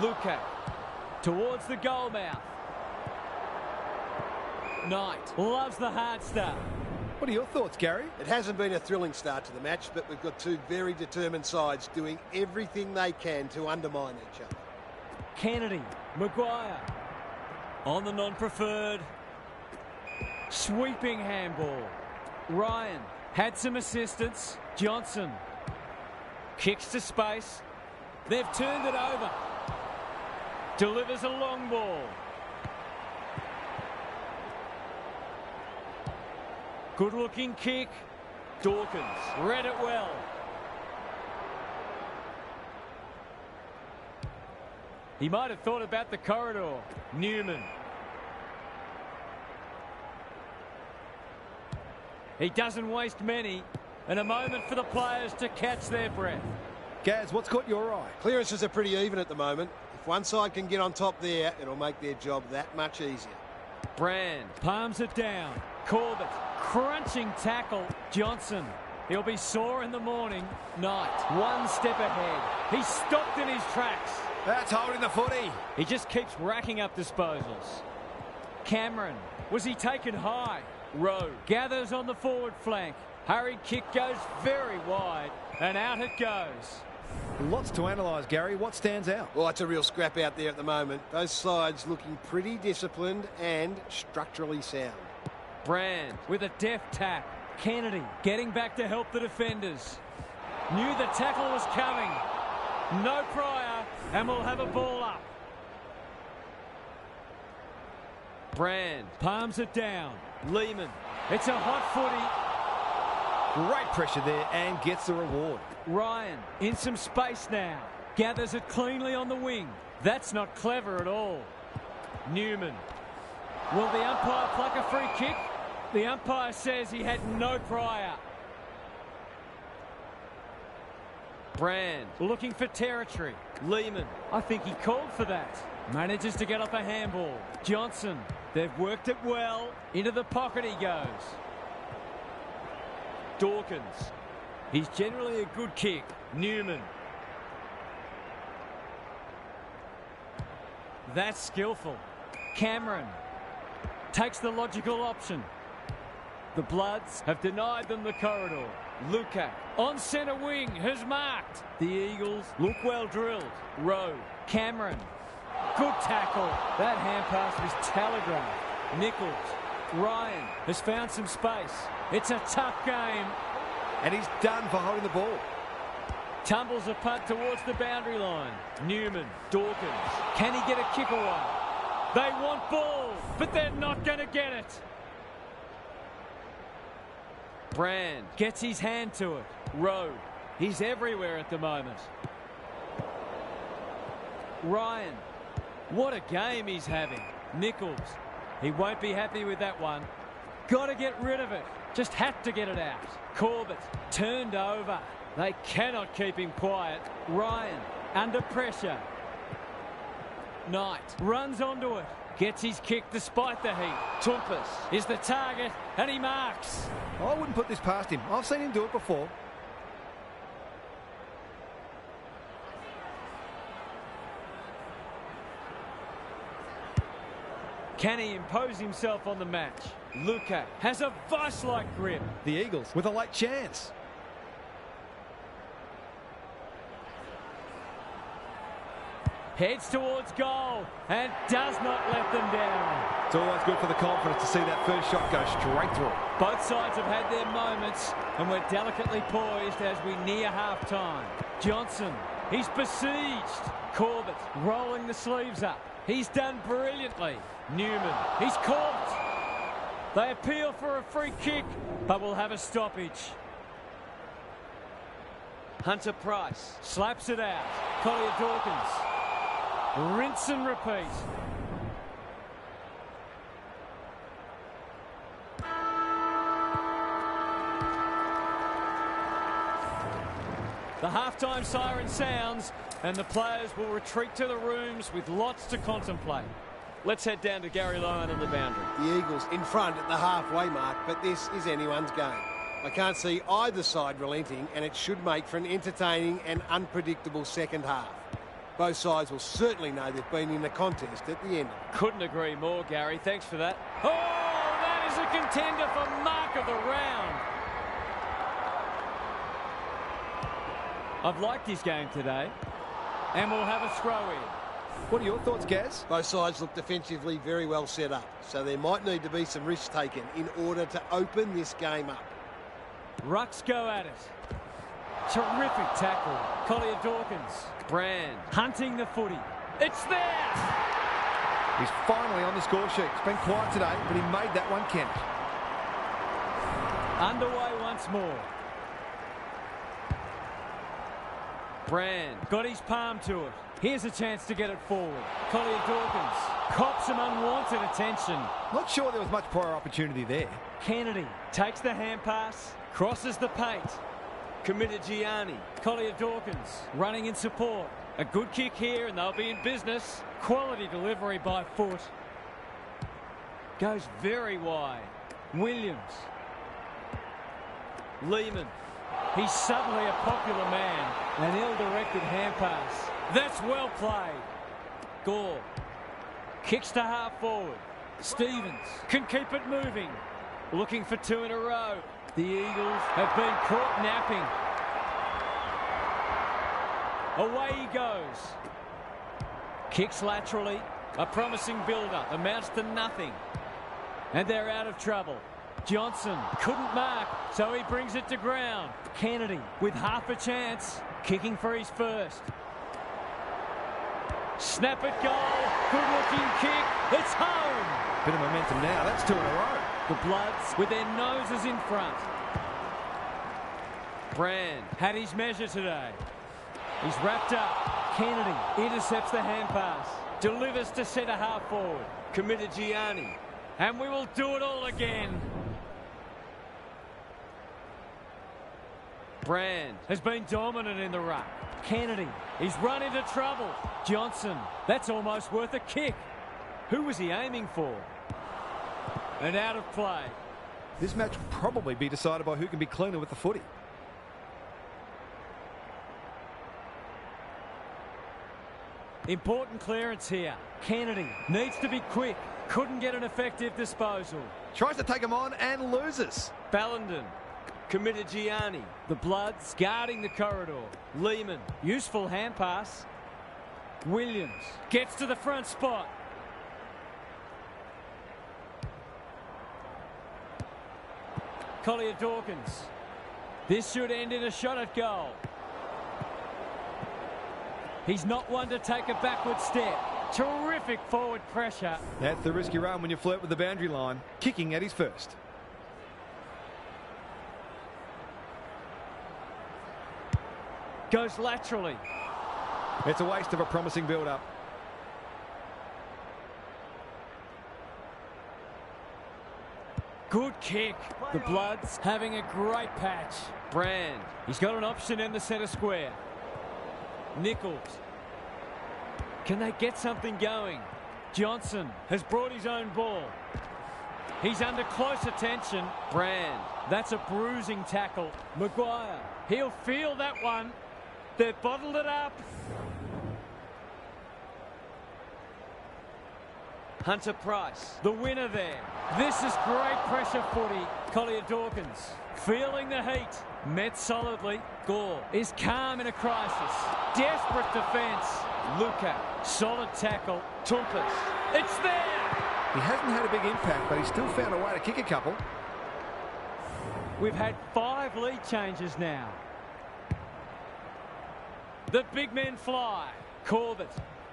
Luca. Towards the goal mouth. Knight. Loves the hard stuff. What are your thoughts, Gary? It hasn't been a thrilling start to the match, but we've got two very determined sides doing everything they can to undermine each other. Kennedy. Maguire. On the non-preferred. Sweeping handball. Ryan. Had some assistance. Johnson. Kicks to space. They've turned it over. Delivers a long ball. Good-looking kick. Dawkins read it well. He might have thought about the corridor. Newman. He doesn't waste many. And a moment for the players to catch their breath. Gaz, what's caught your eye? Clearances are pretty even at the moment. If one side can get on top there, it'll make their job that much easier. Brand palms it down. Corbett. Crunching tackle. Johnson. He'll be sore in the morning. Knight. One step ahead. He's stopped in his tracks. That's holding the footy. He just keeps racking up disposals. Cameron. Was he taken high? Rowe gathers on the forward flank. Hurried kick goes very wide. And out it goes. Lots to analyse, Gary. What stands out? Well, it's a real scrap out there at the moment. Both sides looking pretty disciplined and structurally sound. Brand with a deft tap. Kennedy getting back to help the defenders. Knew the tackle was coming. No prior, and we'll have a ball up. Brand palms it down. Lehman. It's a hot footy. Great pressure there and gets the reward. Ryan in some space now. Gathers it cleanly on the wing. That's not clever at all. Newman. Will the umpire pluck a free kick? The umpire says he had no prior. Brand looking for territory. Lehman. I think he called for that. Manages to get off a handball. Johnson, they've worked it well. Into the pocket he goes. Dawkins. He's generally a good kick. Newman. That's skillful. Cameron takes the logical option. The Bloods have denied them the corridor. Lukac on centre wing has marked. The Eagles look well drilled. Rowe. Cameron. Good tackle. That hand pass was telegraphed. Nichols. Ryan has found some space. It's a tough game. And he's done for holding the ball. Tumbles a punt towards the boundary line. Newman. Dawkins. Can he get a kick away? They want ball, but they're not going to get it. Brand gets his hand to it. Rowe. He's everywhere at the moment. Ryan. What a game he's having. Nichols. He won't be happy with that one. Got to get rid of it. Just had to get it out. Corbett turned over. They cannot keep him quiet. Ryan under pressure. Knight runs onto it. Gets his kick despite the heat. Tumpus is the target and he marks. I wouldn't put this past him. I've seen him do it before. Can he impose himself on the match? Lukac has a vice-like grip. The Eagles with a late chance. Heads towards goal and does not let them down. It's always good for the confidence to see that first shot go straight through. Both sides have had their moments and we're delicately poised as we near half-time. Johnson, he's besieged. Corbett rolling the sleeves up. He's done brilliantly. Newman, he's caught. They appeal for a free kick, but will have a stoppage. Hunter Price slaps it out. Collier Dawkins. Rinse and repeat. The halftime siren sounds and the players will retreat to the rooms with lots to contemplate. Let's head down to Gary Lyon on the boundary. The Eagles in front at the halfway mark, but this is anyone's game. I can't see either side relenting, and it should make for an entertaining and unpredictable second half. Both sides will certainly know they've been in the contest at the end. Couldn't agree more, Gary. Thanks for that. Oh, that is a contender for mark of the round. I've liked his game today, and we'll have a throw-in. What are your thoughts, Gaz? Both sides look defensively very well set up, so there might need to be some risks taken in order to open this game up. Rucks go at it. Terrific tackle. Collier Dawkins. Brand hunting the footy. It's there! He's finally on the score sheet. It's been quiet today, but he made that one count. Underway once more. Brand got his palm to it. Here's a chance to get it forward. Collier Dawkins cops some unwanted attention. Not sure there was much prior opportunity there. Kennedy takes the hand pass, crosses the paint. Committed Gianni. Collier Dawkins running in support. A good kick here and they'll be in business. Quality delivery by foot. Goes very wide. Williams. Lehman. He's suddenly a popular man. An ill-directed hand pass. That's well played. Gore. Kicks to half forward. Stevens can keep it moving. Looking for two in a row. The Eagles have been caught napping. Away he goes. Kicks laterally. A promising build-up. Amounts to nothing. And they're out of trouble. Johnson couldn't mark, so he brings it to ground. Kennedy with half a chance. Kicking for his first. Snap at goal. Good-looking kick. It's home. Bit of momentum now. That's two in a row. The Bloods with their noses in front. Brand had his measure today. He's wrapped up. Kennedy intercepts the hand pass. Delivers to centre half forward. Committed Gianni. And we will do it all again. Brand has been dominant in the ruck. Kennedy, he's run into trouble. Johnson, that's almost worth a kick. Who was he aiming for? And out of play. This match will probably be decided by who can be cleaner with the footy. Important clearance here. Kennedy needs to be quick. Couldn't get an effective disposal. Tries to take him on and loses. Ballenden committed Gianni. The Bloods guarding the corridor. Lehman, useful hand pass. Williams gets to the front spot. Collier Dawkins. This should end in a shot at goal. He's not one to take a backward step. Terrific forward pressure. That's the risky run when you flirt with the boundary line. Kicking at his first. Goes laterally. It's a waste of a promising build-up. Good kick. The Bloods having a great patch. Brand. He's got an option in the centre square. Nichols. Can they get something going? Johnson has brought his own ball. He's under close attention. Brand. That's a bruising tackle. Maguire. He'll feel that one. They've bottled it up. Hunter Price, the winner there. This is great pressure footy. Collier Dawkins feeling the heat. Met solidly. Gore is calm in a crisis. Desperate defence. Luca, solid tackle. Tumpus, it's there. He hasn't had a big impact, but he's still found a way to kick a couple. We've had 5 lead changes now. The big men fly. Corbett,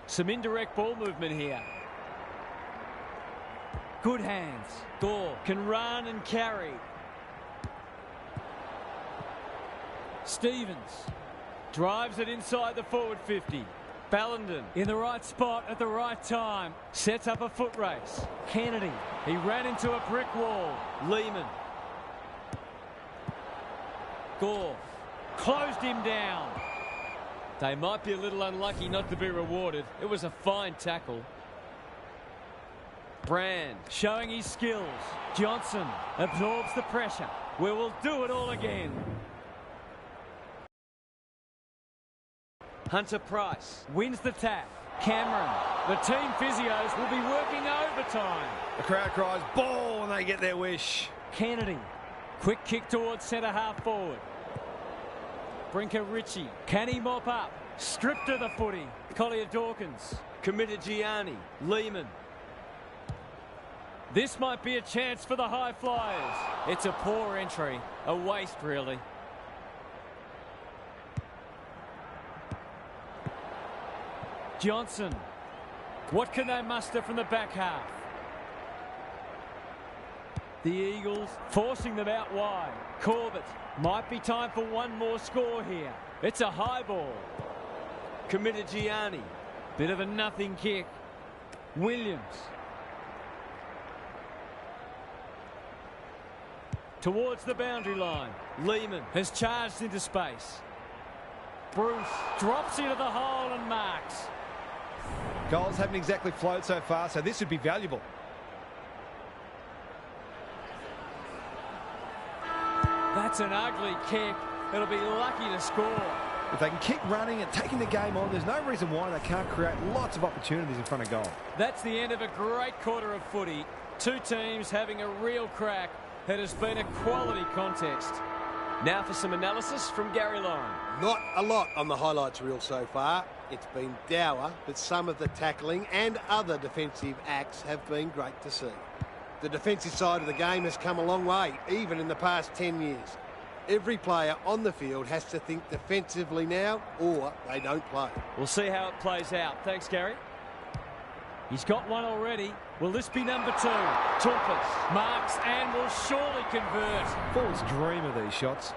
some indirect ball movement here. Good hands. Gore can run and carry. Stevens drives it inside the forward 50. Ballenden in the right spot at the right time. Sets up a foot race. Kennedy, he ran into a brick wall. Lehman. Gore closed him down. They might be a little unlucky not to be rewarded. It was a fine tackle. Brand showing his skills. Johnson absorbs the pressure. We will do it all again. Hunter Price wins the tap. Cameron, the team physios will be working overtime. The crowd cries ball and they get their wish. Kennedy, quick kick towards centre half forward. Brinker Ritchie, can he mop up? Stripped of the footy. Collier Dawkins, committed Gianni. Lehman. This might be a chance for the high flyers. It's a poor entry. A waste, really. Johnson. What can they muster from the back half? The Eagles forcing them out wide. Corbett. Might be time for one more score here. It's a high ball. Committed Gianni. Bit of a nothing kick. Williams. Towards the boundary line. Lehman has charged into space. Bruce drops into the hole and marks. Goals haven't exactly flowed so far, so this would be valuable. That's an ugly kick. It'll be lucky to score. If they can keep running and taking the game on, there's no reason why they can't create lots of opportunities in front of goal. That's the end of a great quarter of footy. Two teams having a real crack. It has been a quality contest. Now for some analysis from Gary Lyon. Not a lot on the highlights reel so far. It's been dour, but some of the tackling and other defensive acts have been great to see. The defensive side of the game has come a long way, even in the past 10 years. Every player on the field has to think defensively now, or they don't play. We'll see how it plays out. Thanks, Gary. He's got one already. Will this be number 2? Tumpus marks and will surely convert. Forwards dream of these shots.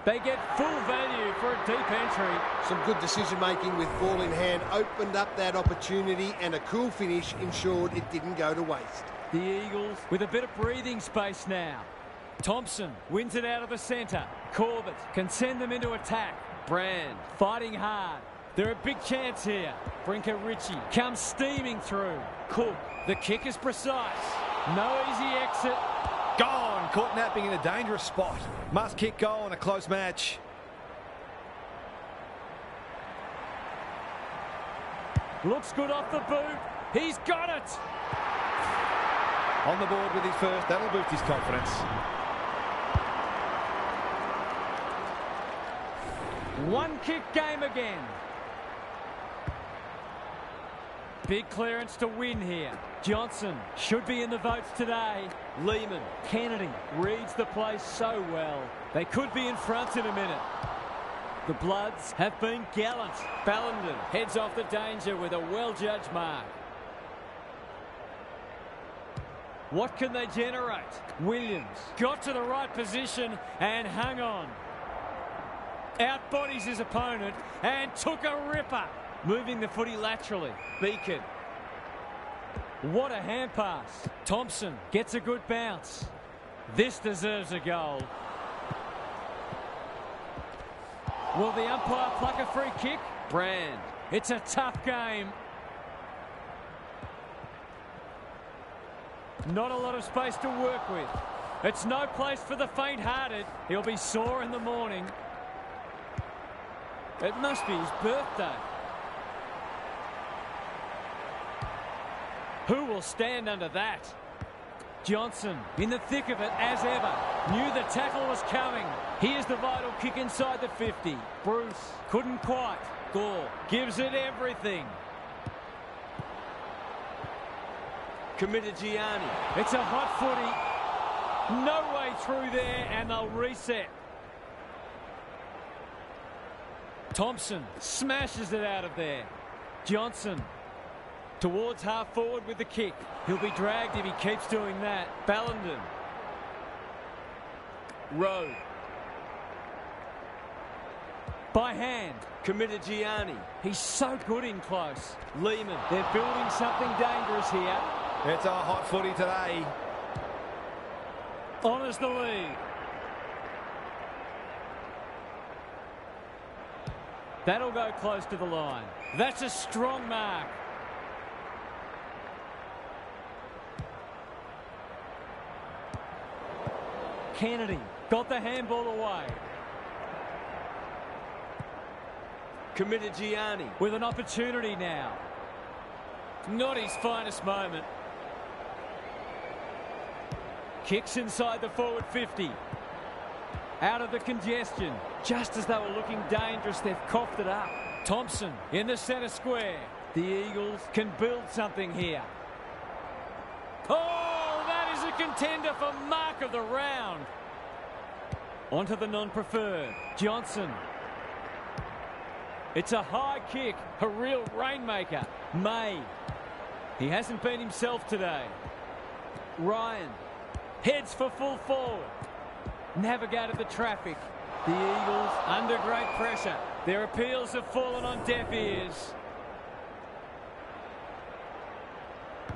They get full value for a deep entry. Some good decision-making with ball in hand opened up that opportunity, and a cool finish ensured it didn't go to waste. The Eagles with a bit of breathing space now. Thompson wins it out of the centre. Corbett can send them into attack. Brand fighting hard. They're a big chance here. Brinker Ritchie comes steaming through. Cook, the kick is precise. No easy exit. Gone. Caught napping in a dangerous spot. Must kick goal in a close match. Looks good off the boot. He's got it. On the board with his first. That'll boost his confidence. One kick game again. Big clearance to win here. Johnson should be in the votes today. Lehman, Kennedy reads the play so well. They could be in front in a minute. The Bloods have been gallant. Ballenden heads off the danger with a well-judged mark. What can they generate? Williams got to the right position and hung on. Outbodies his opponent and took a ripper. Moving the footy laterally. Beacon. What a hand pass. Thompson gets a good bounce. This deserves a goal. Will the umpire pluck a free kick? Brand. It's a tough game. Not a lot of space to work with. It's no place for the faint-hearted. He'll be sore in the morning. It must be his birthday. Who will stand under that? Johnson in the thick of it as ever. Knew the tackle was coming. Here's the vital kick inside the 50. Bruce couldn't quite. Gore gives it everything. Committed Gianni. It's a hot footy. No way through there and they'll reset. Thompson smashes it out of there. Johnson towards half forward with the kick. He'll be dragged if he keeps doing that. Ballenden. Rowe. By hand. Committed Gianni. He's so good in close. Lehman. They're building something dangerous here. It's a hot footy today. Honours the lead. That'll go close to the line. That's a strong mark. Kennedy got the handball away. Committed Gianni with an opportunity now. Not his finest moment. Kicks inside the forward 50. Out of the congestion. Just as they were looking dangerous, they've coughed it up. Thompson in the centre square. The Eagles can build something here. Oh, that is a contender for mark of the round. Onto the non-preferred. Johnson. It's a high kick, a real rainmaker. May. He hasn't been himself today. Ryan heads for full forward. Navigated the traffic. The Eagles under great pressure. Their appeals have fallen on deaf ears.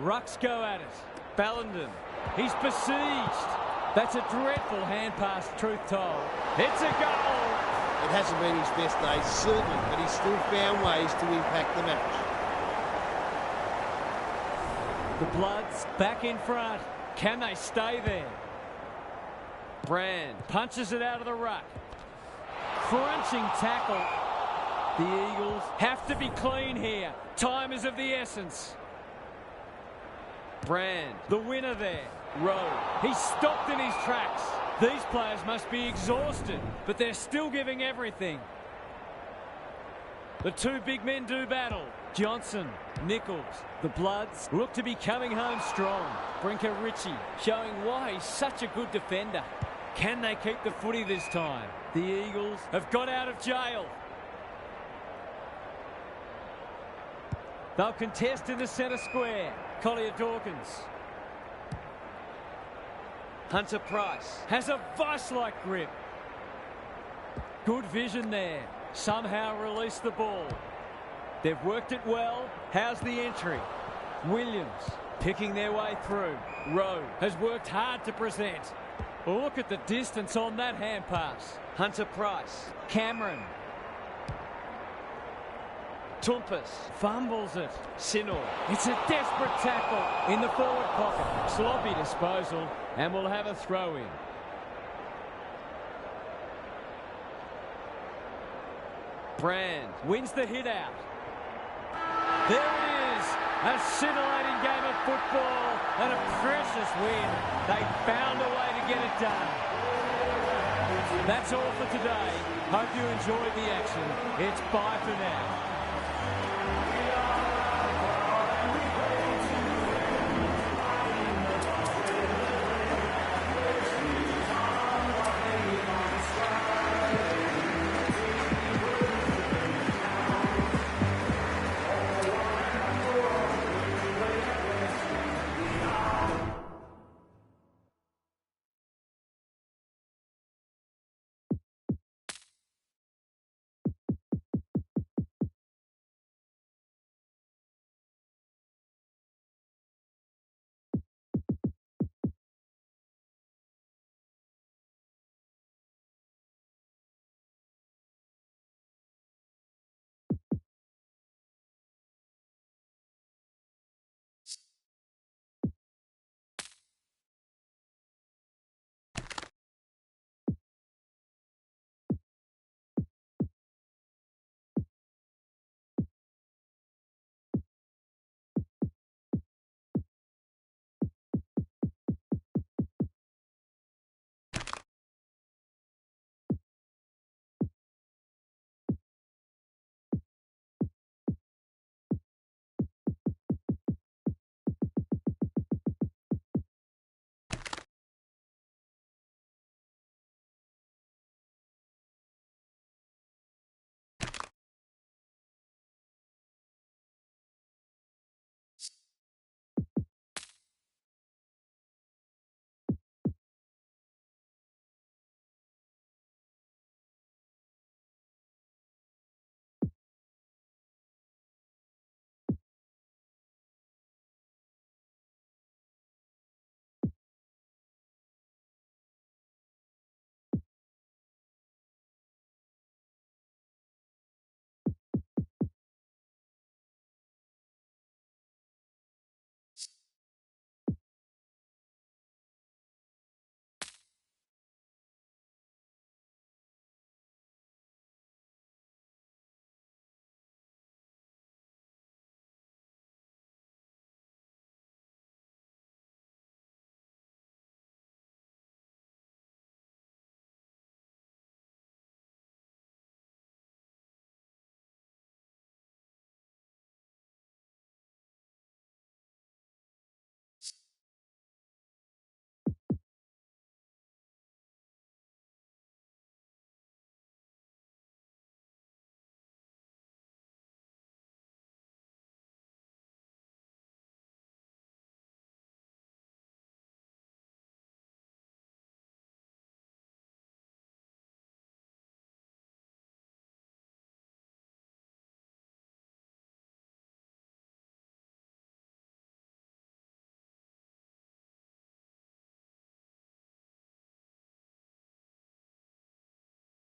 Rucks go at it. Ballenden. He's besieged. That's a dreadful hand pass, truth told. It's a goal. It hasn't been his best day, certainly, but he's still found ways to impact the match. The Bloods back in front. Can they stay there? Brand punches it out of the ruck. Crunching tackle. The Eagles have to be clean here. Time is of the essence. Brand, the winner there. Rowe, he's stopped in his tracks. These players must be exhausted, but they're still giving everything. The two big men do battle. Johnson, Nichols. The Bloods look to be coming home strong. Brinker Ritchie showing why he's such a good defender. Can they keep the footy this time? The Eagles have got out of jail. They'll contest in the centre square. Collier Dawkins. Hunter Price has a vice-like grip. Good vision there. Somehow release the ball. They've worked it well. How's the entry? Williams Picking their way through. Rowe has worked hard to present. Look at the distance on that hand pass. Hunter Price. Cameron. Tumpus fumbles it. Sinor. It's a desperate tackle in the forward pocket. Sloppy disposal, and we'll have a throw in. Brand wins the hit out. There it is. A scintillating game of football and a precious win. They found a way to get it done. That's all for today. Hope you enjoyed the action. It's bye for now.